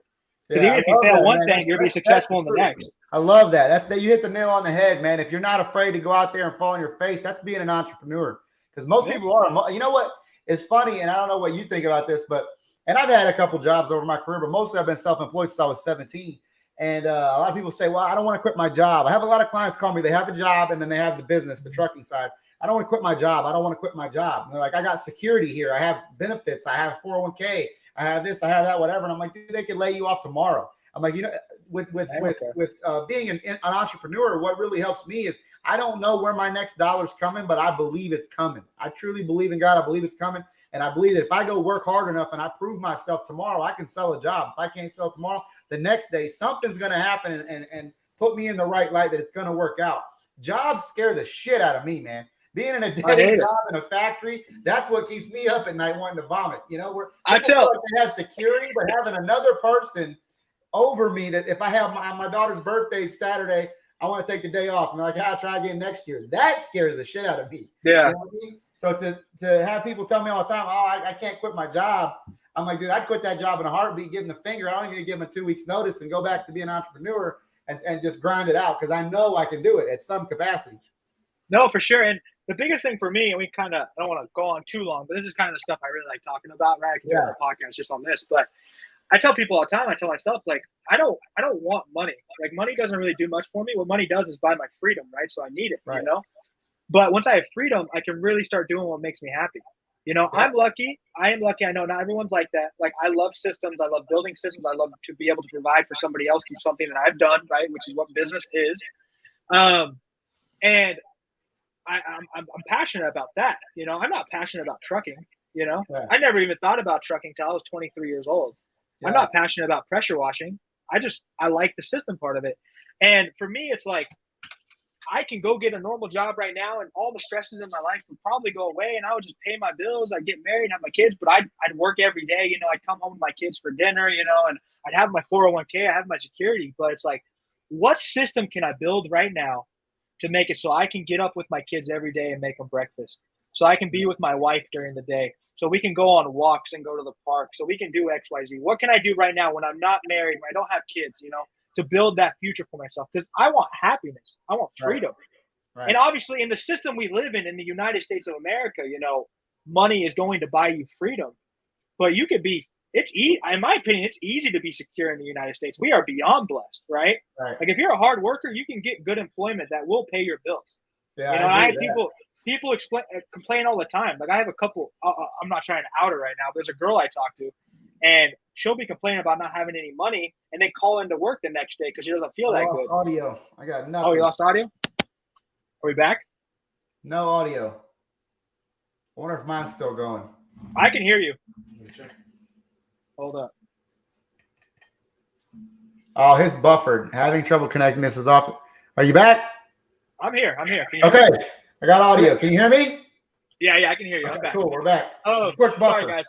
Because even if you fail one thing, you'll be successful in the next. I love that. That's that you hit the nail on the head, man. If you're not afraid to go out there and fall on your face, that's being an entrepreneur. Because most people are. You know what? It's funny, and I don't know what you think about this, but and I've had a couple jobs over my career, but mostly I've been self-employed since I was 17. And a lot of people say, well, I don't want to quit my job. I have a lot of clients call me. They have a job, and then they have the business, the trucking side. I don't want to quit my job. I don't want to quit my job. And they're like, I got security here. I have benefits. I have 401k. I have this. I have that, whatever. And I'm like, dude, they could lay you off tomorrow. I'm like, you know, with being an entrepreneur, what really helps me is I don't know where my next dollar's coming, but I believe it's coming. I truly believe in God. I believe it's coming. And I believe that if I go work hard enough and I prove myself tomorrow, I can sell a job. If I can't sell tomorrow, the next day, something's going to happen and put me in the right light that it's going to work out. Jobs scare the shit out of me, man. Being in a day job in a factory, that's what keeps me up at night wanting to vomit. You know, where I feel like they have security, but having another person over me that if I have my daughter's birthday Saturday, I want to take the day off. And I'm like, I'll try again next year. That scares the shit out of me. Yeah. You know what I mean? So to have people tell me all the time, oh, I can't quit my job. I'm like, dude, I'd quit that job in a heartbeat, give them the finger. I don't even give them a 2 weeks notice and go back to being an entrepreneur and just grind it out because I know I can do it at some capacity. No, for sure. And the biggest thing for me, and we kind of, I don't want to go on too long, but this is kind of the stuff I really like talking about, right? I can do a podcast just on this, but I tell people all the time, I tell myself, like, I don't want money. Like, money doesn't really do much for me. What money does is buy my freedom, right? So I need it, you know? But once I have freedom, I can really start doing what makes me happy. You know, I'm lucky. I am lucky. I know not everyone's like that. Like, I love systems. I love building systems. I love to be able to provide for somebody else through something that I've done, right? Which is what business is. And I'm passionate about that. You know, I'm not passionate about trucking, you know? I never even thought about trucking till I was 23 years old. I'm not passionate about pressure washing. I like the system part of it. And for me, it's like, I can go get a normal job right now and all the stresses in my life would probably go away and I would just pay my bills. I'd get married, have my kids, but I'd work every day. You know, I'd come home with my kids for dinner, you know, and I'd have my 401k, I have my security, but it's like, what system can I build right now to make it so I can get up with my kids every day and make them breakfast? So I can be with my wife during the day. So we can go on walks and go to the park. So we can do X, Y, Z. What can I do right now when I'm not married, when I don't have kids, you know, to build that future for myself? Because I want happiness. I want freedom. Right. And obviously in the system we live in the United States of America, you know, money is going to buy you freedom. But you could be, in my opinion, it's easy to be secure in the United States. We are beyond blessed, right? Like if you're a hard worker, you can get good employment that will pay your bills. Yeah, you know, I people complain all the time. Like I have a couple, I'm not trying to out her right now, but there's a girl I talk to and she'll be complaining about not having any money and then call into work the next day because she doesn't feel that good. Audio. I got nothing. Oh, you lost audio? Are we back? No audio. I wonder if mine's still going. I can hear you. Hold up. Oh, his buffered. Having trouble connecting. This is off. Are you back? I'm here. Okay. I got audio. Can you hear me? Yeah, I can hear you. I'm back. Cool. We're back. Oh, sorry, guys.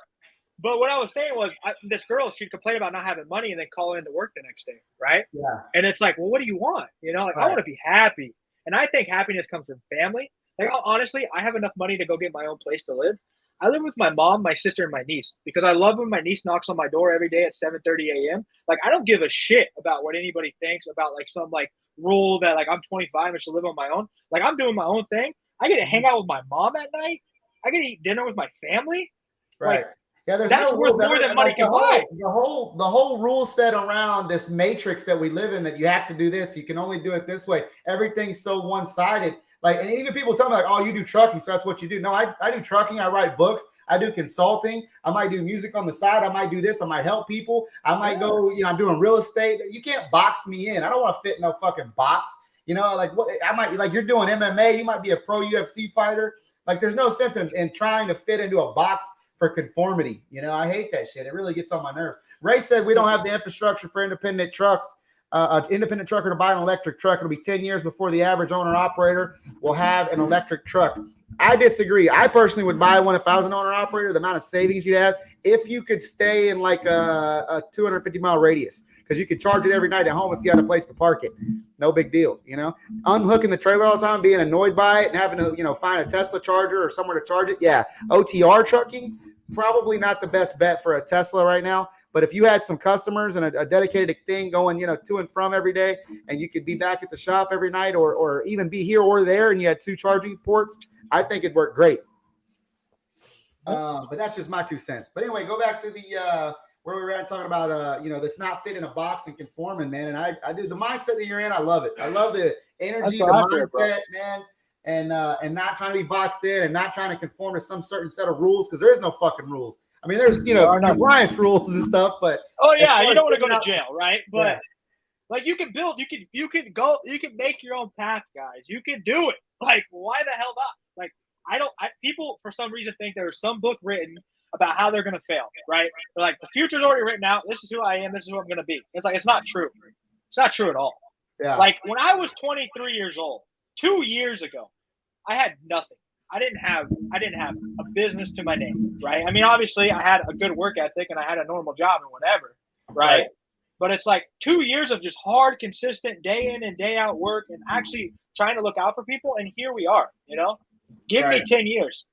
But what I was saying was this girl, she'd complain about not having money and then call into work the next day, right? Yeah. And it's like, well, what do you want? You know, like I want to be happy. And I think happiness comes from family. Like honestly, I have enough money to go get my own place to live. I live with my mom, my sister, and my niece because I love when my niece knocks on my door every day at 7:30 a.m. Like I don't give a shit about what anybody thinks about like some like rule that like I'm 25 and should live on my own. Like I'm doing my own thing. I get to hang out with my mom at night. I get to eat dinner with my family. Right. Like Yeah, there's that's no worth rule. more than money can buy. The whole rule set around this matrix that we live in, that you have to do this, you can only do it this way. Everything's so one-sided. Like, and even people tell me like, oh, you do trucking, so that's what you do. No, I do trucking. I write books. I do consulting. I might do music on the side. I might do this. I might help people. I might go, I'm doing real estate. You can't box me in. I don't want to fit in no fucking box. Like what I might like you're doing MMA. You might be a pro UFC fighter. Like there's no sense in trying to fit into a box for conformity. I hate that shit. It really gets on my nerves. Ray said we don't have the infrastructure for independent trucks. An independent trucker to buy an electric truck. It'll be 10 years before the average owner operator will have an electric truck. I disagree. I personally would buy one if I was an owner operator. The amount of savings you'd have if you could stay in like a 250-mile radius, because you could charge it every night at home if you had a place to park it. No big deal. Unhooking the trailer all the time, being annoyed by it, and having to find a Tesla charger or somewhere to charge it. Yeah, OTR trucking, probably not the best bet for a Tesla right now. But if you had some customers and a dedicated thing going, to and from every day, and you could be back at the shop every night or even be here or there, and you had 2 charging ports, I think it'd work great. But that's just my 2 cents. But anyway, go back to the where we were at talking about, this not fit in a box and conforming, man. And I do the mindset that you're in. I love it. I love the energy, the mindset, man. And not trying to be boxed in and not trying to conform to some certain set of rules, because there is no fucking rules. I mean, there's compliance rules and stuff, but you don't want to go to jail, right? But like you can build, you can make your own path, guys. You can do it. Like, why the hell not? Like, people for some reason think there's some book written about how they're gonna fail, right? They're like, the future's already written out. This is who I am. This is who I'm gonna be. It's like, it's not true. It's not true at all. Yeah. Like when I was 23 years old, 2 years ago, I had nothing. I didn't have a business to my name, right? I mean, obviously I had a good work ethic and I had a normal job and whatever, right? But it's like 2 years of just hard, consistent, day in and day out work and actually trying to look out for people. And here we are, give me 10 years,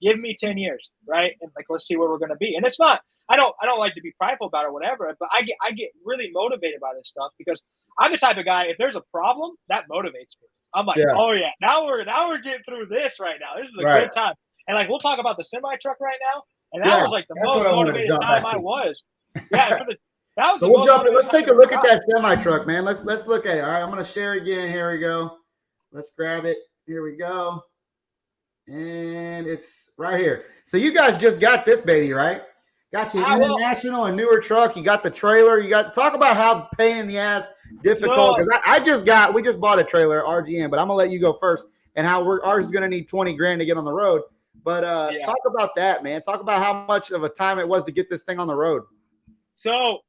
right? And like, let's see where we're going to be. And it's not, I don't like to be prideful about it or whatever, but I get really motivated by this stuff because I'm the type of guy, if there's a problem, that motivates me. I'm like, oh yeah, now we're getting through this right now. This is a good time. And like, we'll talk about the semi truck right now. And that was like the most motivated time I was. Yeah. So we'll jump in. Let's take a look at that semi truck, man. Let's look at it. All right, I'm going to share again. Here we go. Let's grab it. Here we go. And it's right here. So you guys just got this baby, right? Got you international, a newer truck. You got the trailer. You got talk about how pain in the ass difficult. Because we just bought a trailer, RGM, but I'm gonna let you go first and how ours is gonna need 20 grand to get on the road. But talk about that, man. Talk about how much of a time it was to get this thing on the road. So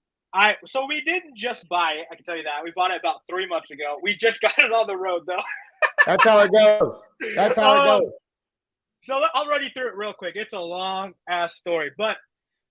we didn't just buy it. I can tell you that. We bought it about 3 months ago. We just got it on the road though. That's how it goes. That's how it goes. So I'll run you through it real quick. It's a long ass story, but.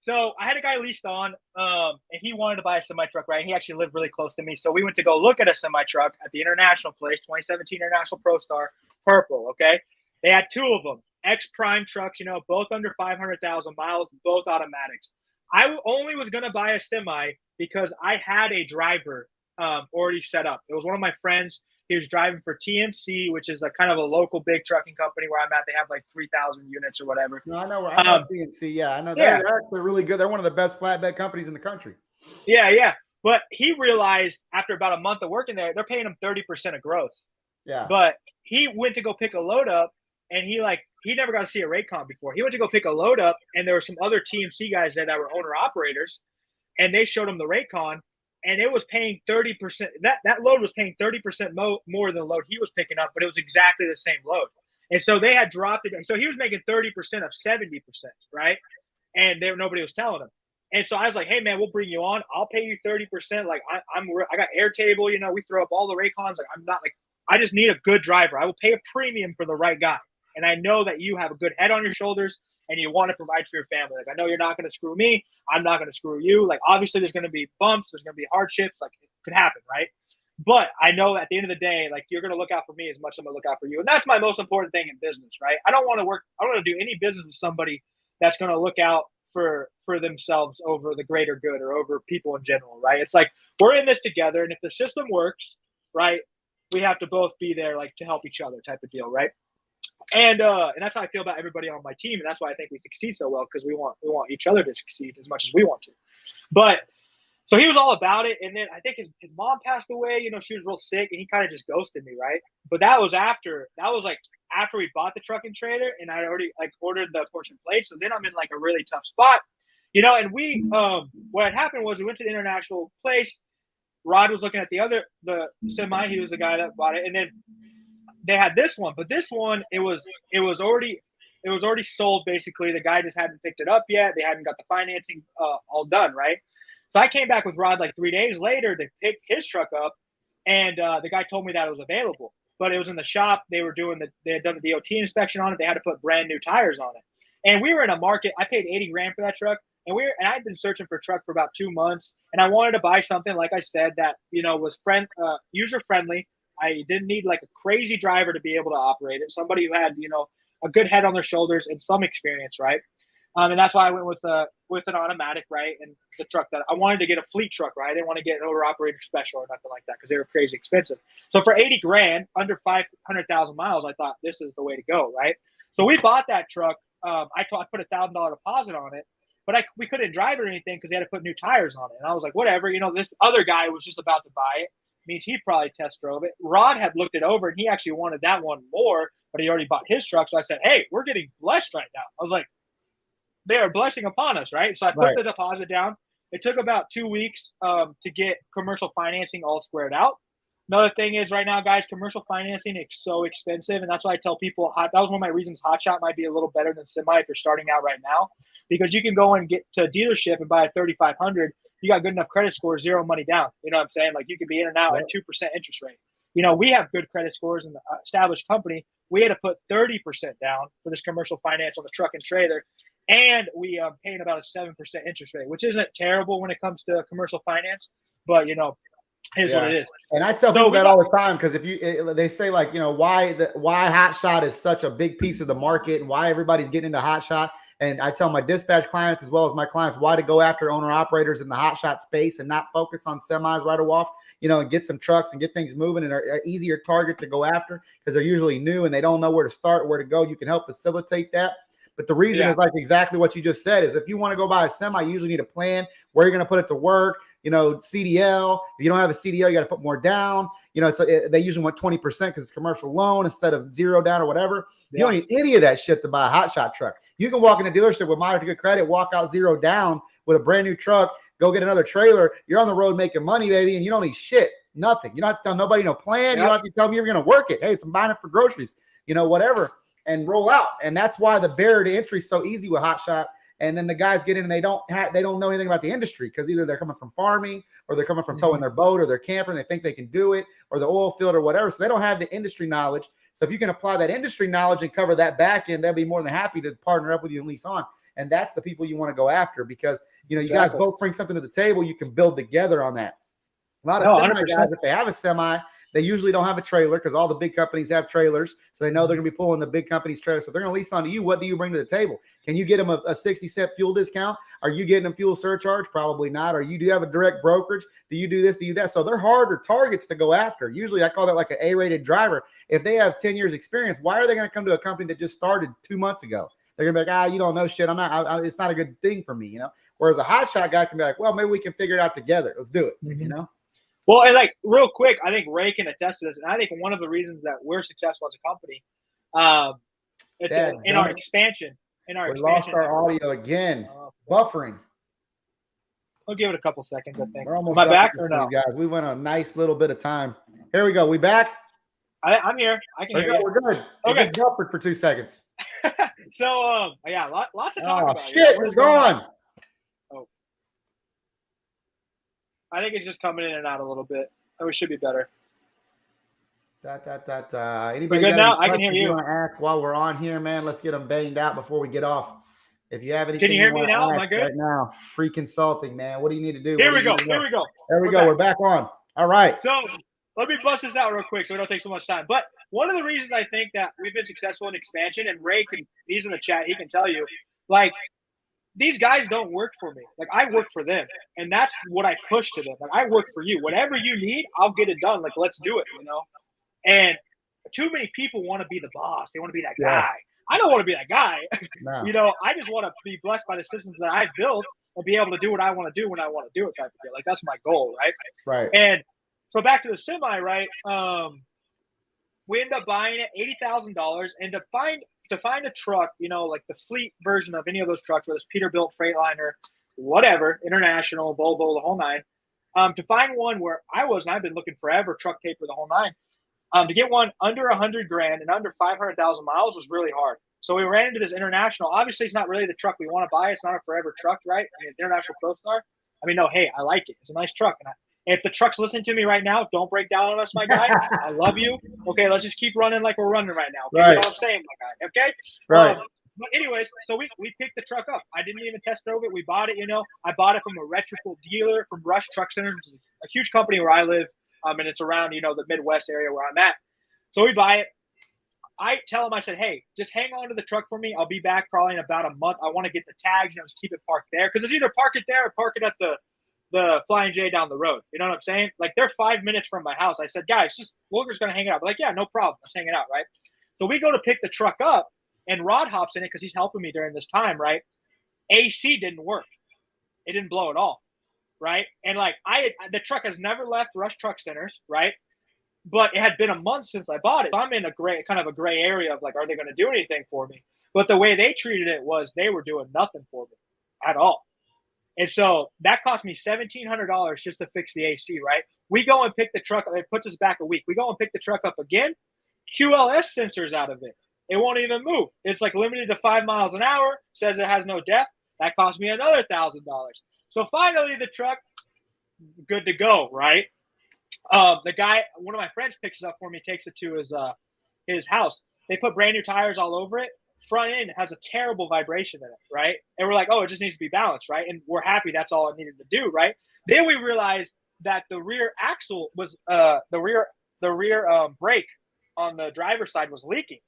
So I had a guy leased on, and he wanted to buy a semi-truck, right? And he actually lived really close to me. So we went to go look at a semi-truck at the international place, 2017 International Pro Star, purple, okay? They had 2 of them, X-Prime trucks, both under 500,000 miles, both automatics. I only was going to buy a semi because I had a driver already set up. It was one of my friends. He was driving for TMC, which is a kind of a local big trucking company where I'm at. They have like 3,000 units or whatever. No, I know. I know TMC. Yeah, I know. They're actually really good. They're one of the best flatbed companies in the country. Yeah. But he realized after about a month of working there, they're paying him 30% of gross. Yeah. But he went to go pick a load up, and he never got to see a Raycon before. He went to go pick a load up, and there were some other TMC guys there that were owner operators, and they showed him the Raycon. And it was paying 30%. That load was paying 30% more than the load he was picking up, but it was exactly the same load. And so they had dropped it. So he was making 30% of 70%, right? And nobody was telling him. And so I was like, hey, man, we'll bring you on. I'll pay you 30%. Like, I got Airtable. We throw up all the Raycons. Like, I'm not like, I just need a good driver. I will pay a premium for the right guy. And I know that you have a good head on your shoulders and you want to provide for your family. Like, I know you're not going to screw me. I'm not going to screw you. Like, obviously there's going to be bumps. There's going to be hardships. Like, it could happen, right? But I know at the end of the day, like, you're going to look out for me as much as I'm going to look out for you. And that's my most important thing in business, right? I don't want to do any business with somebody that's going to look out for themselves over the greater good or over people in general, right? It's like we're in this together, and if the system works, right, we have to both be there, like, to help each other, type of deal, right? And that's how I feel about everybody on my team, and that's why I think we succeed so well, because we want each other to succeed as much as we want to. But so he was all about it, and then I think his mom passed away. You know, she was real sick, and he kind of just ghosted me, right? But that was like after we bought the truck and trailer, and I already like ordered the portion plate. So then I'm in like a really tough spot, you know. And we what had happened was we went to the international place. Rod was looking at the semi. He was the guy that bought it, and then they had this one, but this one it was already sold basically. The guy just hadn't picked it up yet. They hadn't got the financing all done, right? So I came back with Rod like 3 days later to pick his truck up, and the guy told me that it was available, but it was in the shop. They had done the DOT inspection on it. They had to put brand new tires on it, and we were in a market. I paid $80,000 for that truck, and I'd been searching for a truck for about 2 months, and I wanted to buy something, like I said, that, you know, was user friendly. I didn't need like a crazy driver to be able to operate it. Somebody who had, you know, a good head on their shoulders and some experience, right? And that's why I went with an automatic, right? And the truck that I wanted to get a fleet truck, right? I didn't want to get an owner operator special or nothing like that, because they were crazy expensive. So for $80,000, under 500,000 miles, I thought this is the way to go, right? So we bought that truck. I put $1,000 deposit on it, but we couldn't drive it or anything because they had to put new tires on it. And I was like, whatever, you know, this other guy was just about to buy it. Means he probably test drove it. Rod had looked it over, and he actually wanted that one more, but he already bought his truck. So I said, hey, we're getting blessed right now. I was like, they are blessing upon us, right? So I put the deposit down. It took about 2 weeks to get commercial financing all squared out. Another thing is right now, guys, commercial financing is so expensive, and that's why I tell people that was one of my reasons Hotshot might be a little better than Semi if you're starting out right now, because you can go and get to a dealership and buy a 3,500. You got good enough credit score, zero money down. You know what I'm saying? Like, you could be in and out at 2% interest rate. You know, we have good credit scores in the established company. We had to put 30% down for this commercial finance on the truck and trailer, and we paying about a 7% interest rate, which isn't terrible when it comes to commercial finance, but, you know, here's what it is. And I tell people that all the time, because they say, like, you know, why Hotshot is such a big piece of the market and why everybody's getting into Hotshot. And I tell my dispatch clients as well as my clients why to go after owner operators in the Hotshot space and not focus on semis right off, you know, and get some trucks and get things moving and are easier target to go after because they're usually new and they don't know where to start, where to go. You can help facilitate that. But the reason is like exactly what you just said is if you want to go buy a semi, you usually need a plan where you're going to put it to work, you know, CDL. If you don't have a CDL, you got to put more down. You know, they usually want 20% because it's commercial loan instead of zero down or whatever. You don't need any of that shit to buy a Hotshot truck. You can walk in a dealership with moderate to good credit, walk out zero down with a brand new truck, go get another trailer. You're on the road making money, baby, and you don't need shit, nothing. You don't have to tell nobody no plan. You don't have to tell them you're going to work it. Hey, I'm buying it for groceries, you know, whatever, and roll out. And that's why the barrier to entry is so easy with Hotshot. And then the guys get in and they don't know anything about the industry because either they're coming from farming or they're coming from towing their boat or they're camping. They think they can do it, or the oil field or whatever. So they don't have the industry knowledge. So if you can apply that industry knowledge and cover that back end, they'll be more than happy to partner up with you and lease on. And that's the people you want to go after because, you know, you guys both bring something to the table. You can build together on that. A lot of semi guys, if they have a semi, they usually don't have a trailer because all the big companies have trailers. So they know they're going to be pulling the big companies' trailers. So they're going to lease onto you. What do you bring to the table? Can you get them a 60-cent fuel discount? Are you getting them fuel surcharge? Probably not. Or do you have a direct brokerage? Do you do this? Do you do that? So they're harder targets to go after. Usually I call that like an A-rated driver. If they have 10 years experience, why are they going to come to a company that just started 2 months ago? They're going to be like, you don't know shit. It's not a good thing for me, you know? Whereas a hotshot guy can be like, well, maybe we can figure it out together. Let's do it, you know? Well, and like real quick, I think Ray can attest to this, and I think one of the reasons that we're successful as a company, in our expansion, we lost our audio again, buffering. We'll give it a couple seconds. I think. We're almost Am I back or no? Guys, we went a nice little bit of time. Here we go. We back? I'm here. I can hear you. We're good. Okay. It just buffered for 2 seconds. So, yeah, lots to talk about. Shit, we're gone. I think it's just coming in and out a little bit. We should be better. Anybody good now? I can hear you. Want to ask while we're on here, man? Let's get them banged out before we get off. If you have anything, can you hear me now? Am I good? Right now, free consulting, man. What do you need to do? Here we go. There we go. We're back on. All right. So let me bust this out real quick so we don't take so much time. But one of the reasons I think that we've been successful in expansion, and Ray he's in the chat, he can tell you, like these guys don't work for me. Like I work for them, and that's what I push to them. Like I work for you. Whatever you need, I'll get it done. Like let's do it. And too many people want to be the boss. They want to be that guy. I don't want to be that guy. No. I just want to be blessed by the systems that I've built and be able to do what I want to do when I want to do it type of deal. Like that's my goal, right? Right. And so back to the semi, right? We end up buying it $80,000, and to find a truck, like the fleet version of any of those trucks, whether it's Peterbilt, Freightliner, whatever, International, Volvo, the whole nine. To find one where I was, and I've been looking forever, truck paper, the whole nine. To get one under $100,000 and under 500,000 miles was really hard. So we ran into this International. Obviously, it's not really the truck we want to buy. It's not a forever truck, right? I mean, International ProStar. I mean, no, hey, I like it. It's a nice truck. And if the truck's listening to me right now, don't break down on us, my guy. I love you. Okay, let's just keep running like we're running right now. Okay? Right. You know what I'm saying, my guy? Okay? Right. But anyways, so we picked the truck up. I didn't even test drove it. We bought it, I bought it from a reputable dealer from Rush Truck Center, which is a huge company where I live, and it's around, the Midwest area where I'm at. So we buy it. I tell him, I said, hey, just hang on to the truck for me. I'll be back probably in about a month. I want to get the tags, just keep it parked there. Because it's either park it there or park it at the Flying J down the road. You know what I'm saying? Like they're 5 minutes from my house. I said, guys, we're just going to hang it out. They're like, yeah, no problem. Let's hang it out, right? So we go to pick the truck up, and Rod hops in it because he's helping me during this time, right? AC didn't work. It didn't blow at all, right? And like the truck has never left Rush Truck Centers, right? But it had been a month since I bought it. So I'm in a gray area of like, are they going to do anything for me? But the way they treated it was they were doing nothing for me at all. And so that cost me $1,700 just to fix the AC, right? We go and pick the truck up. It puts us back a week. We go and pick the truck up again. QLS sensors out of it. It won't even move. It's like limited to 5 miles an hour. Says it has no depth. That cost me another $1,000. So finally the truck, good to go, right? The guy, one of my friends picks it up for me, takes it to his house. They put brand new tires all over it. Front end has a terrible vibration in it, right? And we're like, oh, it just needs to be balanced, right? And we're happy that's all it needed to do, right? Then we realized that the rear axle was the rear brake on the driver's side was leaking,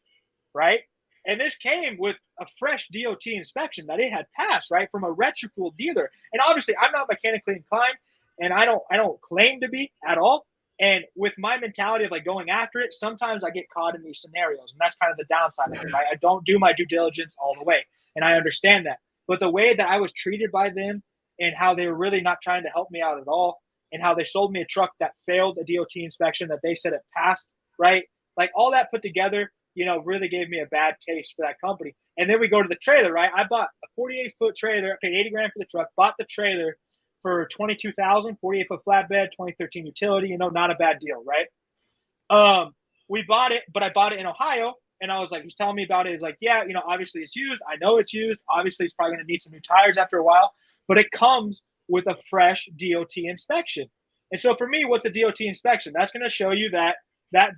right? And this came with a fresh DOT inspection that it had passed, right, from a reputable dealer. And obviously, I'm not mechanically inclined, and I don't claim to be at all. And with my mentality of like going after it, sometimes I get caught in these scenarios, and that's kind of the downside of it, right? I don't do my due diligence all the way, and I understand that. But the way that I was treated by them and how they were really not trying to help me out at all, and how they sold me a truck that failed a DOT inspection that they said it passed, right? Like all that put together, really gave me a bad taste for that company. And then we go to the trailer, right? I bought a 48-foot trailer, paid $80,000 for the truck, bought the trailer for $22,000, 48-foot flatbed, 2013 utility, not a bad deal, right? We bought it, but I bought it in Ohio, and I was like, he's telling me about it. He's like, yeah, obviously it's used. I know it's used. Obviously, it's probably going to need some new tires after a while, but it comes with a fresh DOT inspection. And so for me, what's a DOT inspection? That's going to show you that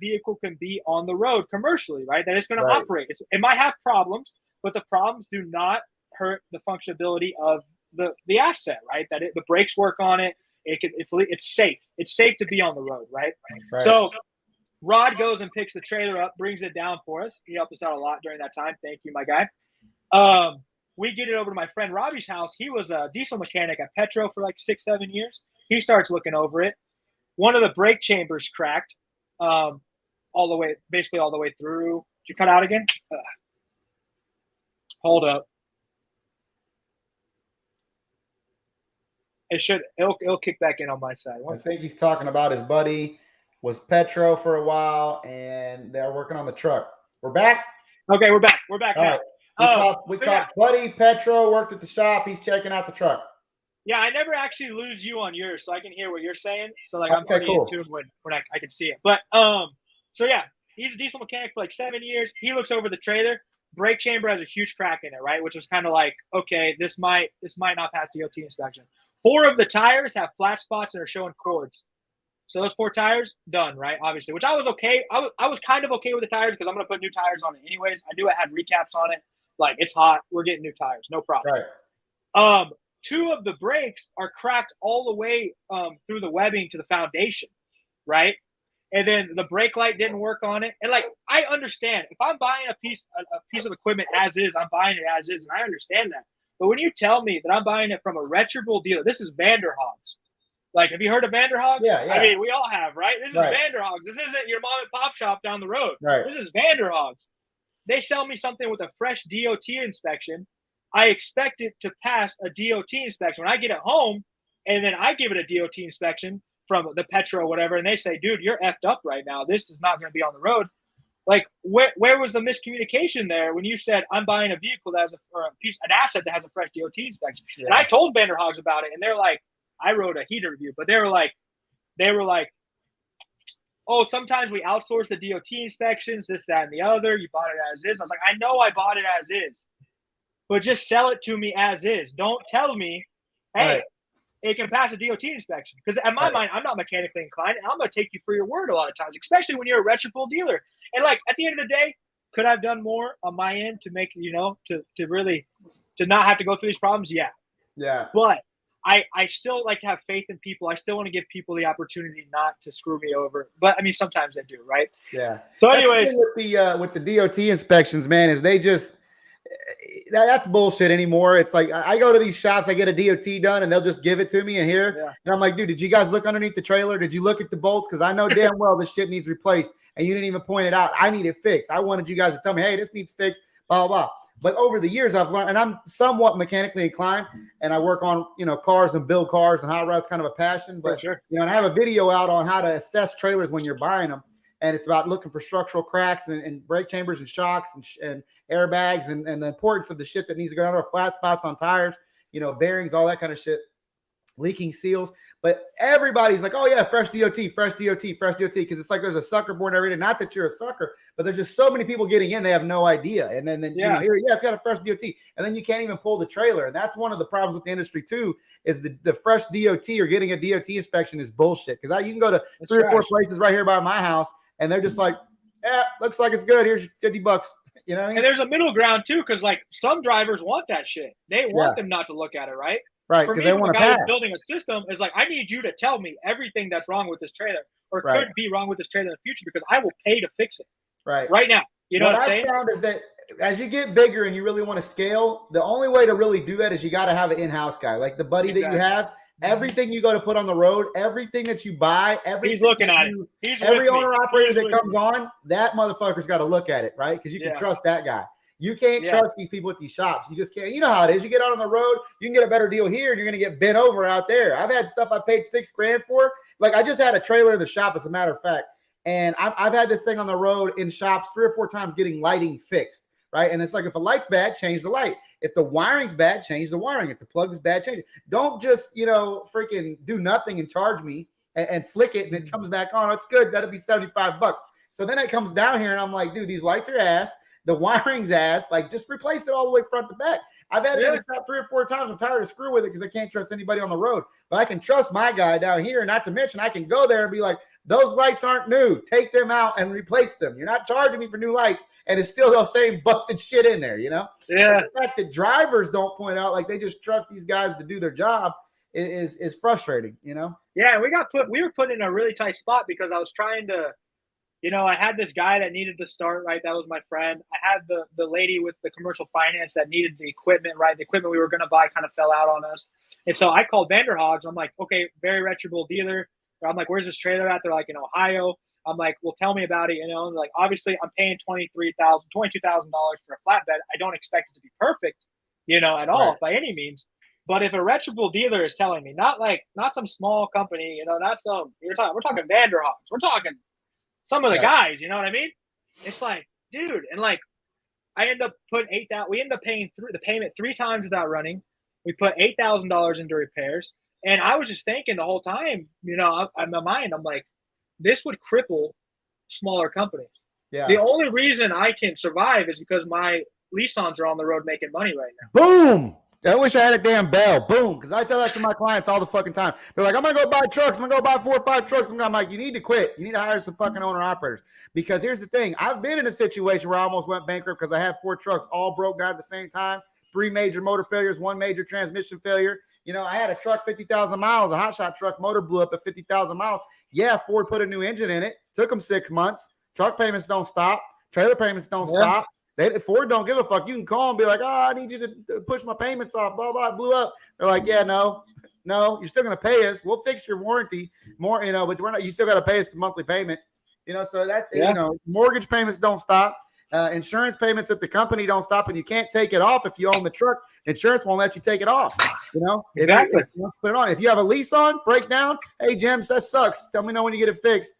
vehicle can be on the road commercially, right? That it's going to operate. It might have problems, but the problems do not hurt the functionality of the asset, right? That the brakes work on it. It's safe. It's safe to be on the road, right? So Rod goes and picks the trailer up, brings it down for us. He helped us out a lot during that time. Thank you, my guy. We get it over to my friend Robbie's house. He was a diesel mechanic at Petro for like 6-7 years. He starts looking over it. One of the brake chambers cracked, basically all the way through. Did you cut out again? Hold up. It'll kick back in on my side. I think he's talking about his buddy was Petro for a while, and they're working on the truck. We're back. Okay, we're back. We're back now. Right. We caught Buddy Petro, worked at the shop. He's checking out the truck. Yeah, I never actually lose you on yours, so I can hear what you're saying. So like I'm pretty in tune when I can see it. But so yeah, he's a diesel mechanic for like 7 years. He looks over the trailer. Brake chamber has a huge crack in it, right? Which was kind of like, okay, this might not pass DOT inspection. 4 of the tires have flat spots and are showing cords. So those 4 tires, done, right? Obviously, which I was okay. I was kind of okay with the tires because I'm going to put new tires on it anyways. I knew it had recaps on it. Like, it's hot. We're getting new tires. No problem. Right. 2 of the brakes are cracked all the way through the webbing to the foundation, right? and then the brake light didn't work on it. And like, I understand if I'm buying a piece of equipment as is, I'm buying it as is, and I understand that. But when you tell me that I'm buying it from a reputable dealer, this is Vanderhogs. Like, have you heard of Vanderhogs? Yeah, yeah. I mean, we all have, right? This is Right. Vanderhogs. This isn't your mom and pop shop down the road. Right. This is Vanderhogs. They sell me something with a fresh DOT inspection. I expect it to pass a DOT inspection. When I get it home, and then I give it a DOT inspection from the Petro or whatever, and they say, dude, you're effed up right now. This is not going to be on the road. Like, where was the miscommunication there when you said I'm buying a vehicle that has an asset that has a fresh DOT inspection? Yeah. And I told Vanderhogs about it, and they're like, I wrote a heater review, but they were like, oh, sometimes we outsource the DOT inspections, this, that, and the other. You bought it as is. I was like, I know I bought it as is, but just sell it to me as is. Don't tell me, hey, it can pass a DOT inspection. Because in my mind, I'm not mechanically inclined, and I'm going to take you for your word a lot of times, especially when you're a reputable dealer. And like, at the end of the day, could I have done more on my end to make, to really, to not have to go through these problems? Yeah. Yeah. But I still like to have faith in people. I still want to give people the opportunity not to screw me over. But I mean, sometimes they do, right? Yeah. So anyways, with the DOT inspections, man, is they just that's bullshit anymore. It's like I go to these shops, I get a DOT done, and they'll just give it to me and I'm like, dude, did you guys look underneath the trailer? Did you look at the bolts? Because I know damn well this shit needs replaced, and you didn't even point it out. I need it fixed. I wanted you guys to tell me, hey, this needs fixed, blah, blah, blah. But over the years, I've learned, and I'm somewhat mechanically inclined, and I work on, cars and build cars, and hot rods kind of a passion. But, and I have a video out on how to assess trailers when you're buying them. And it's about looking for structural cracks and brake chambers and shocks and airbags and the importance of the shit that needs to go down there, flat spots on tires, bearings, all that kind of shit, leaking seals. But everybody's like, oh, yeah, fresh DOT. Because it's like there's a sucker born every day. Not that you're a sucker, but there's just so many people getting in, they have no idea. And then it's got a fresh DOT. And then you can't even pull the trailer. And that's one of the problems with the industry, too, is the fresh DOT or getting a DOT inspection is bullshit. Because you can go to three or four places right here by my house, and they're just like, yeah, looks like it's good. Here's $50. You know what I mean? And there's a middle ground, too, because, like, some drivers want that shit. They want them not to look at it, right? Right, because they want to pass. Building a system is like, I need you to tell me everything that's wrong with this trailer or could be wrong with this trailer in the future because I will pay to fix it. Right now. You know what I'm saying? What I found is that as you get bigger and you really want to scale, the only way to really do that is you got to have an in-house guy. Like the buddy that you have, everything you go to put on the road, everything that you buy, he's looking at it. Every owner-operator that comes on, that motherfucker's got to look at it, right? Because you can trust that guy. You can't trust these people at these shops. You just can't. You know how it is. You get out on the road, you can get a better deal here, and you're going to get bent over out there. I've had stuff I paid $6,000 for. Like I just had a trailer in the shop, as a matter of fact. And I've had this thing on the road in shops 3 or 4 times getting lighting fixed, right? And it's like if a light's bad, change the light. If the wiring's bad, change the wiring. If the plug is bad, change it. Don't just, freaking do nothing and charge me and flick it and it comes back on. Oh, it's good. That'll be $75. So then it comes down here and I'm like, dude, these lights are ass. The wiring's ass. Like, just replace it all the way front to back. I've had it in the shop 3 or 4 times. I'm tired of screwing with it because I can't trust anybody on the road. But I can trust my guy down here. Not to mention, I can go there and be like, those lights aren't new. Take them out and replace them. You're not charging me for new lights, and it's still the same busted shit in there, Yeah. But the fact that drivers don't point out, like they just trust these guys to do their job is frustrating, Yeah, we were put in a really tight spot because I was trying to, I had this guy that needed to start, right? That was my friend. I had the lady with the commercial finance that needed the equipment, right? The equipment we were going to buy kind of fell out on us. And so I called Vanderhogs. I'm like, okay, very reputable dealer. I'm like, where's this trailer at? They're like, in Ohio. I'm like, well, tell me about it. And like, obviously I'm paying $22,000 for a flatbed. I don't expect it to be perfect, at all by any means. But if a reputable dealer is telling me, not some small company, not some, we're talking Vanderhogs. We're talking some of the guys, you know what I mean? It's like, dude, and like, I end up putting we end up paying the payment 3 times without running. We put $8,000 into repairs. And I was just thinking the whole time, in my mind, I'm like, this would cripple smaller companies. Yeah. The only reason I can survive is because my Lissons are on the road making money right now. Boom. I wish I had a damn bell. Boom. Because I tell that to my clients all the fucking time. They're like, I'm going to go buy trucks. I'm going to go buy 4 or 5 trucks. I'm like, you need to quit. You need to hire some fucking owner operators. Because here's the thing. I've been in a situation where I almost went bankrupt because I had 4 trucks all broke down at the same time. 3 major motor failures, 1 major transmission failure. You know, I had a truck 50,000 miles, a Hotshot truck, motor blew up at 50,000 miles. Yeah, Ford put a new engine in it. Took them 6 months. Truck payments don't stop. Trailer payments don't stop. Ford don't give a fuck. You can call and be like, oh, I need you to push my payments off, blah, blah, blew up. They're like, yeah, no, you're still going to pay us. We'll fix your warranty more, you know, but we're not, you still got to pay us the monthly payment. You know, so that, you know, mortgage payments don't stop. Insurance payments at the company don't stop, and you can't take it off if you own the truck. Insurance won't let you take it off. You know, exactly. If you put it on. If you have a lease on, break down. Hey, James, that sucks. Tell me when you get it fixed.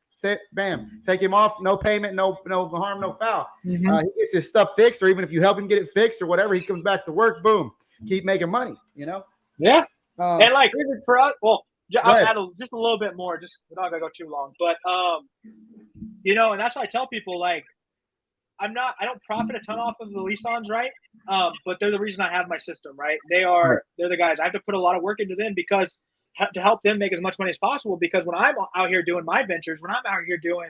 Bam, take him off. No payment, no harm, no foul. He gets his stuff fixed, or even if you help him get it fixed or whatever, he comes back to work. Boom, keep making money. You know. Yeah. And like for us, well, I'll add just a little bit more. Just we're not gonna go too long, but you know, and that's why I tell people like I don't profit a ton off of the lease-ons, right? But they're the reason I have my system, right? They're the guys. I have to put a lot of work into them because to help them make as much money as possible. Because when I'm out here doing my ventures, when I'm out here doing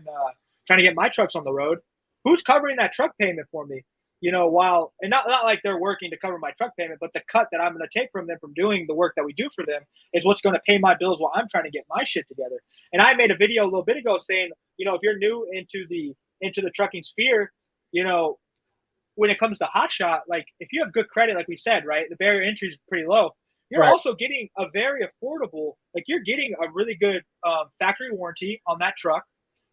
trying to get my trucks on the road, who's covering that truck payment for me? You know, and not like they're working to cover my truck payment, but the cut that I'm going to take from them from doing the work that we do for them is what's going to pay my bills while I'm trying to get my shit together. And I made a video a little bit ago saying, you know, if you're new into the trucking sphere, you know, when it comes to Hotshot, like if you have good credit, like we said, right, the barrier entry is pretty low. You're also getting a very affordable, like you're getting a really good factory warranty on that truck,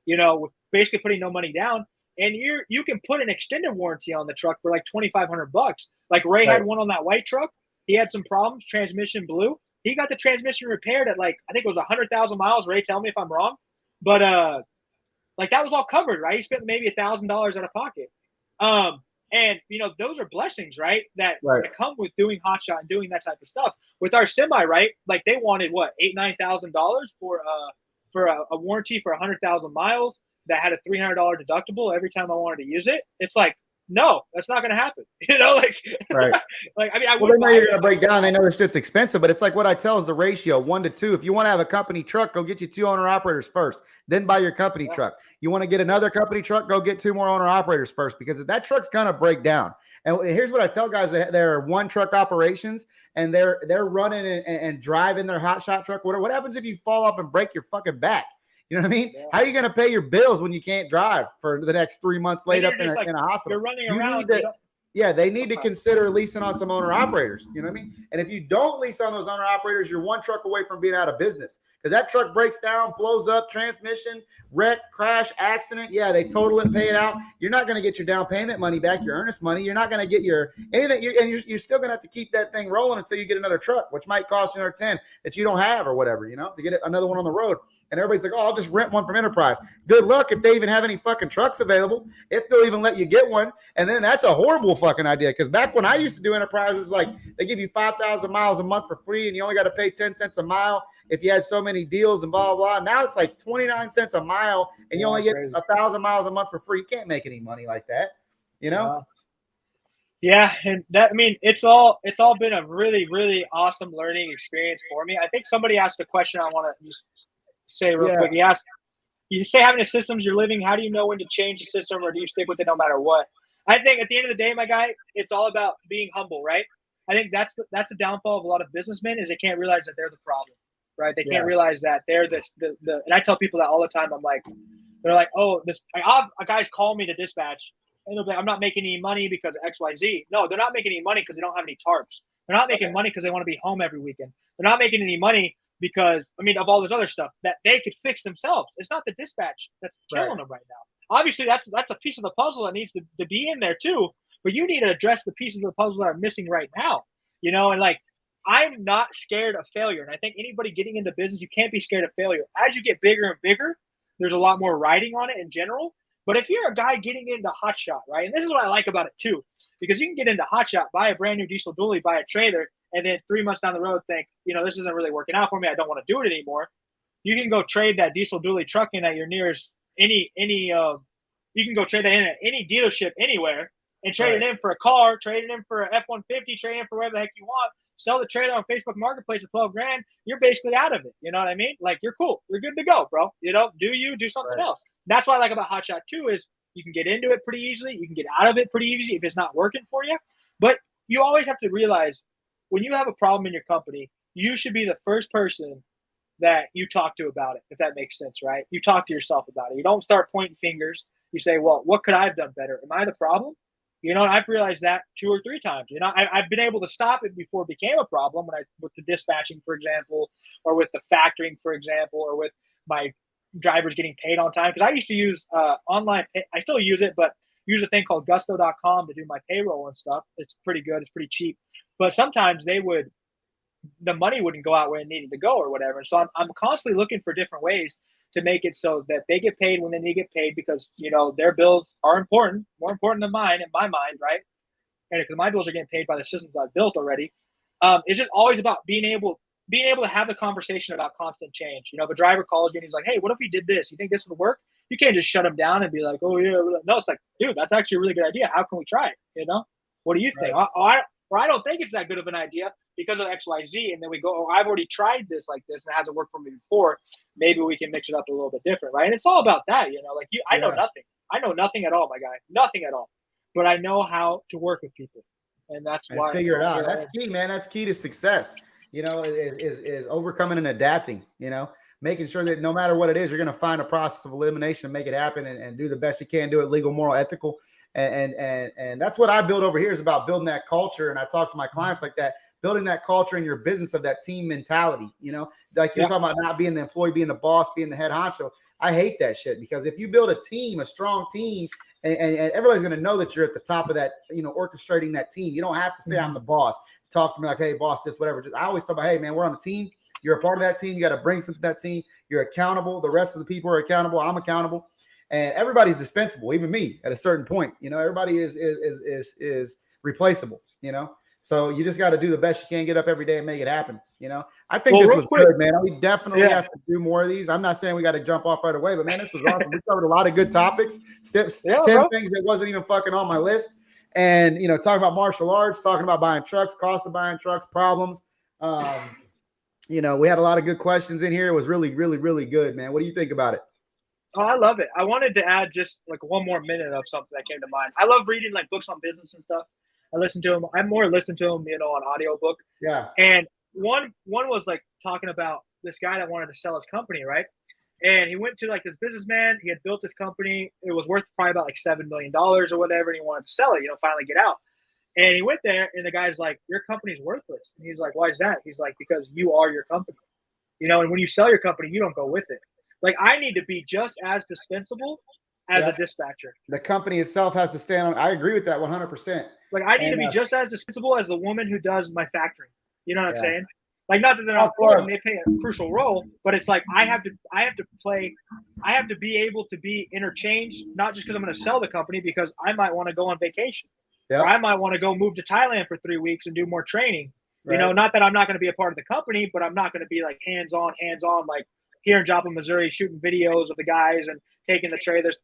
you know, with basically putting no money down. And you can put an extended warranty on the truck for like $2,500. Like Ray had one on that white truck. He had some problems. Transmission blew. He got the transmission repaired at like, I think it was 100,000 miles. Ray, tell me if I'm wrong. But like that was all covered, right? He spent maybe $1,000 out of pocket. And you know, those are blessings, right? That come with doing Hotshot and doing that type of stuff. With our semi, right? Like they wanted what, $8,000-9,000 for a warranty for 100,000 miles that had a $300 deductible every time I wanted to use it. It's like, no, that's not going to happen. You know, like, like I mean, they know you're going to break down. They know this shit's expensive, but it's like what I tell is the ratio 1 to 2. If you want to have a company truck, go get you 2 owner operators first, then buy your company truck. You want to get another company truck, go get 2 more owner operators first, because that truck's going to break down. And here's what I tell guys: that there are 1 truck operations and they're running and driving their Hotshot truck. What happens if you fall off and break your fucking back? You know what I mean? Yeah. How are you going to pay your bills when you can't drive for the next 3 months laid up in a hospital? You're running around. They need to consider leasing on some owner operators. You know what I mean? And if you don't lease on those owner operators, you're 1 truck away from being out of business, because that truck breaks down, blows up, transmission, wreck, crash, accident. Yeah, they total it, pay it out. You're not going to get your down payment money back, your earnest money. You're not going to get your anything. You're still going to have to keep that thing rolling until you get another truck, which might cost you another 10 that you don't have or whatever, you know, to get another one on the road. And everybody's like, oh, I'll just rent one from Enterprise. Good luck if they even have any fucking trucks available, if they'll even let you get one. And then that's a horrible fucking idea, because back when I used to do Enterprise, it was like they give you 5,000 miles a month for free, and you only got to pay 10 cents a mile if you had so many deals and blah, blah, blah. Now it's like 29 cents a mile, and you only get 1,000 miles a month for free. You can't make any money like that, you know? Yeah, and that, I mean, it's all been a really, really awesome learning experience for me. I think somebody asked a question I want to just say real quick. He asked, you say having the systems you're living, how do you know when to change the system, or do you stick with it no matter what? I think at the end of the day, my guy, it's all about being humble, right? I think that's the downfall of a lot of businessmen, is they can't realize that they're the problem, right? They can't realize that they're the and I tell people that all the time. I'm like, they're like, oh, guys call me to dispatch, and they'll be like, I'm not making any money because of XYZ. No, they're not making any money because they don't have any tarps. They're not making money because they want to be home every weekend. They're not making any money because, I mean, of all this other stuff that they could fix themselves. It's not the dispatch that's killing them right now. Obviously, that's a piece of the puzzle that needs to be in there too. But you need to address the pieces of the puzzle that are missing right now. You know, and like, I'm not scared of failure. And I think anybody getting into business, you can't be scared of failure. As you get bigger and bigger, there's a lot more riding on it in general. But if you're a guy getting into Hotshot, right, and this is what I like about it too, because you can get into Hotshot, buy a brand new diesel dually, buy a trailer, and then 3 months down the road think, you know, this isn't really working out for me. I don't want to do it anymore. You can go trade that diesel dually truck in at your nearest you can go trade that in at any dealership anywhere and trade it in for a car, trade it in for an F-150, trade it in for whatever the heck you want. Sell the trailer on Facebook Marketplace for 12 grand. You're basically out of it. You know what I mean? Like, you're cool. You're good to go, bro. You know, do something else. That's what I like about Hotshot too, is you can get into it pretty easily. You can get out of it pretty easy if it's not working for you. But you always have to realize, when you have a problem in your company, you should be the first person that you talk to about it, if that makes sense, right? You talk to yourself about it. You don't start pointing fingers. You say, well, what could I have done better? Am I the problem? You know, and I've realized that 2 or 3 times. You know, I've been able to stop it before it became a problem with the dispatching, for example, or with the factoring, for example, or with my drivers getting paid on time. Because I used to use online, I still use it, but use a thing called gusto.com to do my payroll and stuff. It's pretty good. It's pretty cheap. But sometimes the money wouldn't go out where it needed to go or whatever. So I'm constantly looking for different ways to make it so that they get paid when they need to get paid, because, you know, their bills are important, more important than mine in my mind, right? And because my bills are getting paid by the systems I've built already. It's just always about being able to have the conversation about constant change. You know, if a driver calls you and he's like, hey, what if we did this? You think this would work? You can't just shut him down and be like, oh yeah. No, it's like, dude, that's actually a really good idea. How can we try it? You know, what do you think? Right. Or I don't think it's that good of an idea because of XYZ. And then we go, oh, I've already tried this like this and it hasn't worked for me before. Maybe we can mix it up a little bit different, right? And it's all about that, you know, like I know nothing. I know nothing at all, my guy. Nothing at all. But I know how to work with people. And that's why. Figure it out. That's key, man. That's key to success. You know, is overcoming and adapting, you know, making sure that no matter what it is, you're going to find a process of elimination and make it happen and do the best you can, do it legal, moral, ethical. And that's what I build over here, is about building that culture. And I talk to my clients like that, building that culture in your business of that team mentality, you know, like you're talking about not being the employee, being the boss, being the head honcho. I hate that shit, because if you build a team, a strong team, and everybody's going to know that you're at the top of that, you know, orchestrating that team. You don't have to say I'm the boss. Talk to me like, hey, boss, this, whatever. I always talk about, hey, man, we're on a team. You're a part of that team. You got to bring something to that team. You're accountable. The rest of the people are accountable. I'm accountable. And everybody's dispensable, even me at a certain point. You know, everybody is replaceable, you know. So you just got to do the best you can, get up every day and make it happen. You know, I think this was good, man. We definitely have to do more of these. I'm not saying we got to jump off right away, but man, this was awesome. We covered a lot of good topics, 10 things that wasn't even fucking on my list. And, you know, talking about martial arts, talking about buying trucks, cost of buying trucks, problems. You know, we had a lot of good questions in here. It was really, really, really good, man. What do you think about it? Oh, I love it. I wanted to add just like one more minute of something that came to mind. I love reading like books on business and stuff. I listen to them. I more listen to them, you know, on audiobook. Yeah. And one was like talking about this guy that wanted to sell his company, right? And he went to like this businessman. He had built his company. It was worth probably about like $7 million or whatever. And he wanted to sell it, you know, finally get out. And he went there, and the guy's like, your company's worthless. And he's like, why is that? He's like, because you are your company. You know, and when you sell your company, you don't go with it. Like, I need to be just as dispensable as a dispatcher. The company itself has to stand on. I agree with that 100%. Like, I need to be just as dispensable as the woman who does my factoring. You know what I'm saying? Like, not that they're not important, they play a crucial role, but it's like I have to be able to be interchanged, not just because I'm going to sell the company, because I might want to go on vacation. Yep. Or I might want to go move to Thailand for 3 weeks and do more training. Right. You know, not that I'm not going to be a part of the company, but I'm not going to be like hands-on, like here in Joplin, Missouri, shooting videos of the guys and taking the trailers,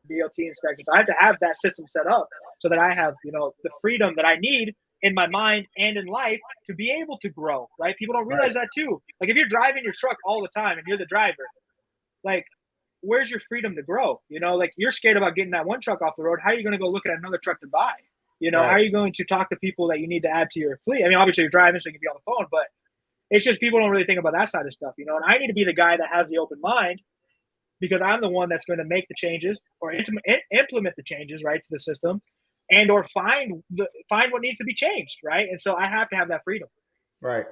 DOT inspections. I have to have that system set up so that I have, you know, the freedom that I need in my mind and in life to be able to grow, right? People don't realize that too. Like, if you're driving your truck all the time and you're the driver, like, where's your freedom to grow? You know, like, you're scared about getting that one truck off the road. How are you going to go look at another truck to buy? You know, how are you going to talk to people that you need to add to your fleet? I mean, obviously you're driving, so you can be on the phone, but it's just people don't really think about that side of stuff, you know? And I need to be the guy that has the open mind, because I'm the one that's going to make the changes or implement the changes, right, to the system, and or find what needs to be changed, right? And so I have to have that freedom. Right.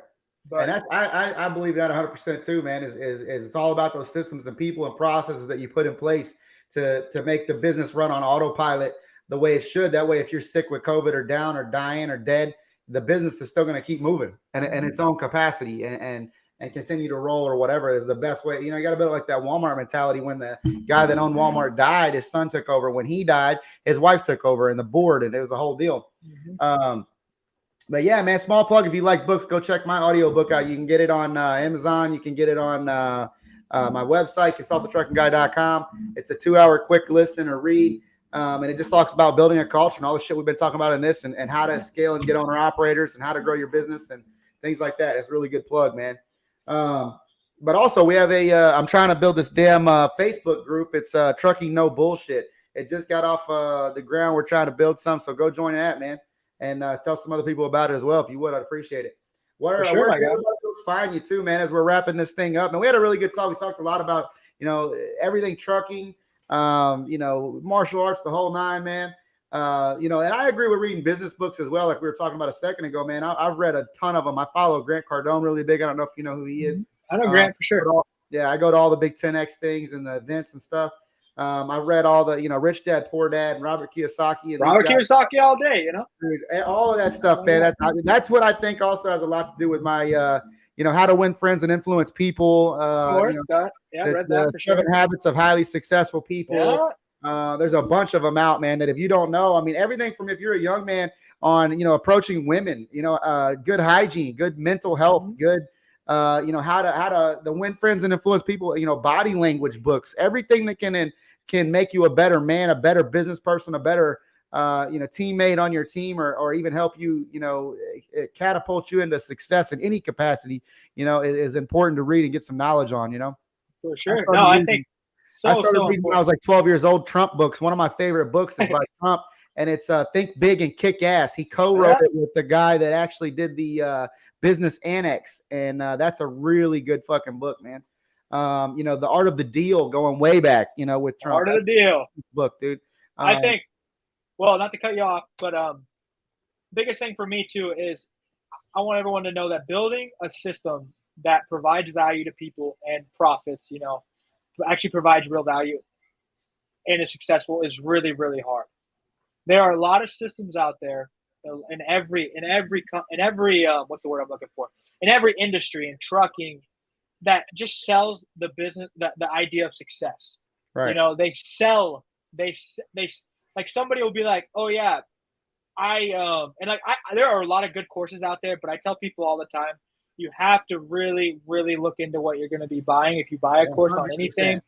But, and that's I believe that 100% too, man. Is it's all about those systems and people and processes that you put in place to make the business run on autopilot the way it should. That way, if you're sick with COVID or down or dying or dead, the business is still going to keep moving and its own capacity and continue to roll or whatever is the best way. You know, you got to build like that Walmart mentality. When the guy that owned Walmart died, his son took over. When he died, his wife took over and the board, and it was a whole deal. Mm-hmm. But yeah, man, small plug. If you like books, go check my audiobook out. You can get it on Amazon. You can get it on my website, consultthetruckingguy.com. It's a 2-hour quick listen or read. And it just talks about building a culture and all the shit we've been talking about in this, and how to scale and get owner operators and how to grow your business and things like that. It's a really good plug, man. But also we have I'm trying to build this damn Facebook group. It's Trucking No Bullshit. It just got off the ground. We're trying to build some. So go join that, man. And tell some other people about it as well. If you would, I'd appreciate it. Where can those folks find you too, man, as we're wrapping this thing up. And we had a really good talk. We talked a lot about, everything trucking, martial arts, the whole nine, man. And I agree with reading business books as well. Like we were talking about a second ago, man. I've read a ton of them. I follow Grant Cardone really big. I don't know if you know who he is. I know Grant for sure. I go to all the big 10X things and the events and stuff. I read all the, Rich Dad, Poor Dad, and Robert Kiyosaki. And Robert Kiyosaki all day, Dude, all of that stuff, man. That's what I think also has a lot to do with my, how to win friends and influence people. Read that for 7 Habits of Highly Successful People. Yeah. There's a bunch of them out, man, that if you don't know, I mean, everything from if you're a young man on, approaching women, good hygiene, good mental health, good, how to win friends and influence people, body language books, everything that can make you a better man, a better business person, a better, teammate on your team, or even help you, catapult you into success in any capacity, is important to read and get some knowledge on, For sure. I think I started reading when I was like 12 years old, Trump books. One of my favorite books is by Trump, and it's Think Big and Kick Ass. He co-wrote it with the guy that actually did the Business Annex, and that's a really good fucking book, man. The Art of the Deal, going way back, with Trump. Art of the Deal book, dude. I think, well, not to cut you off, but biggest thing for me too is I want everyone to know that building a system that provides value to people and profits, actually provides real value and is successful is really, really hard. There are a lot of systems out there in every what's the word I'm looking for? In every industry, in trucking, that just sells the business, the idea of success. Right. They like somebody will be like, oh yeah, there are a lot of good courses out there, but I tell people all the time, you have to really, really look into what you're going to be buying. If you buy a course 100%. On anything,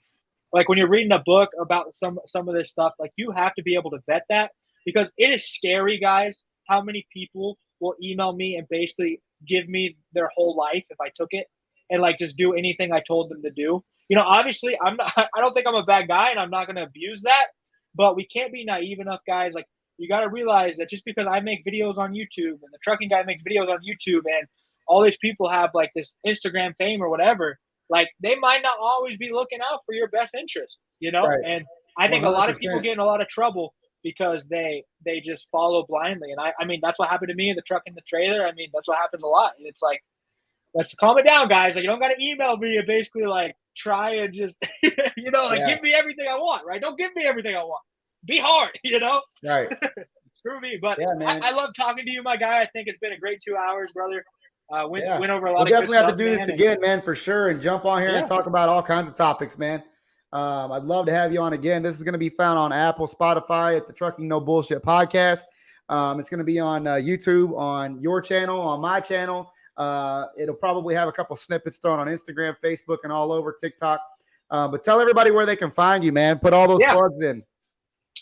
like when you're reading a book about some of this stuff, like you have to be able to vet that, because it is scary, guys, how many people will email me and basically give me their whole life if I took it and like just do anything I told them to do. Obviously I don't think I'm a bad guy and I'm not going to abuse that, but we can't be naive enough, guys. Like you got to realize that just because I make videos on YouTube and the trucking guy makes videos on YouTube and all these people have like this Instagram fame or whatever, like they might not always be looking out for your best interest, Right. And I think 100%. A lot of people get in a lot of trouble because they just follow blindly. And I mean, that's what happened to me in the truck and the trailer. I mean, that's what happens a lot. And it's like, let's calm it down, guys. Like you don't got to email me and basically like try and just, give me everything I want, right? Don't give me everything I want. Be hard, Right. Screw me. But yeah, I love talking to you, my guy. I think it's been a great 2 hours, brother. Went over a lot of good stuff. Definitely have to do this again, man, for sure, and jump on here and talk about all kinds of topics, man. I'd love to have you on again. This is going to be found on Apple, Spotify at the Trucking No Bullshit podcast. It's going to be on YouTube, on your channel, on my channel. It'll probably have a couple snippets thrown on Instagram, Facebook, and all over TikTok. But tell everybody where they can find you, man. Put all those plugs in.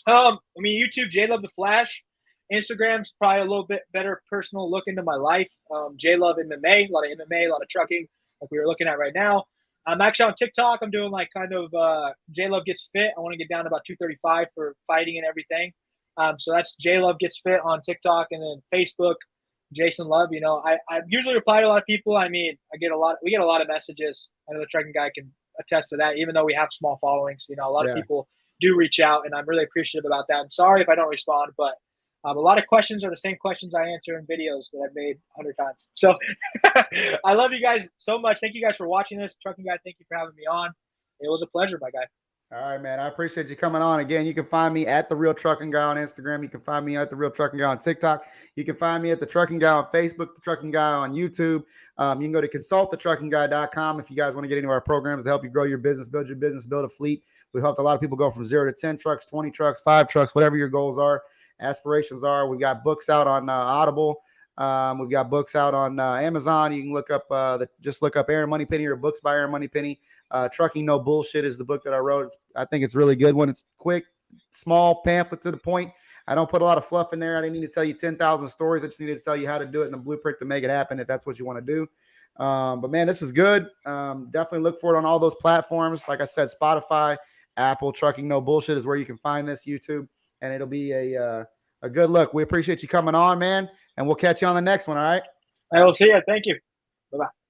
YouTube, J-Love the Flash. Instagram's probably a little bit better personal look into my life. J-Love MMA, a lot of MMA, a lot of trucking, like we were looking at right now. I'm actually on TikTok. I'm doing like kind of J-Love Gets Fit. I want to get down to about 235 for fighting and everything. So that's J-Love Gets Fit on TikTok, and then Facebook, Jason Love. I usually reply to a lot of people. I mean, we get a lot of messages. I know the trucking guy can attest to that, even though we have small followings. A lot of people do reach out, and I'm really appreciative about that. I'm sorry if I don't respond, but a lot of questions are the same questions I answer in videos that I've made 100 times. So I love you guys so much. Thank you guys for watching this. Trucking guy, thank you for having me on. It was a pleasure, my guy. All right, man. I appreciate you coming on. Again, you can find me at The Real Trucking Guy on Instagram. You can find me at The Real Trucking Guy on TikTok. You can find me at The Trucking Guy on Facebook, The Trucking Guy on YouTube. You can go to consultthetruckingguy.com if you guys want to get into our programs to help you grow your business, build a fleet. We've helped a lot of people go from 0 to 10 trucks, 20 trucks, 5 trucks, whatever your goals are. Aspirations are. We've got books out on Audible. We've got books out on Amazon. You can look up just look up Aaron Moneypenny or books by Aaron Moneypenny. Trucking No Bullshit is the book that I wrote. I think it's a really good one. It's quick, small pamphlet to the point. I don't put a lot of fluff in there. I didn't need to tell you 10,000 stories. I just needed to tell you how to do it in the blueprint to make it happen if that's what you want to do. But man, this is good. Definitely look for it on all those platforms. Like I said, Spotify, Apple. Trucking No Bullshit is where you can find this. YouTube. And it'll be a good look. We appreciate you coming on, man. And we'll catch you on the next one, all right? I will see you. Thank you. Bye-bye.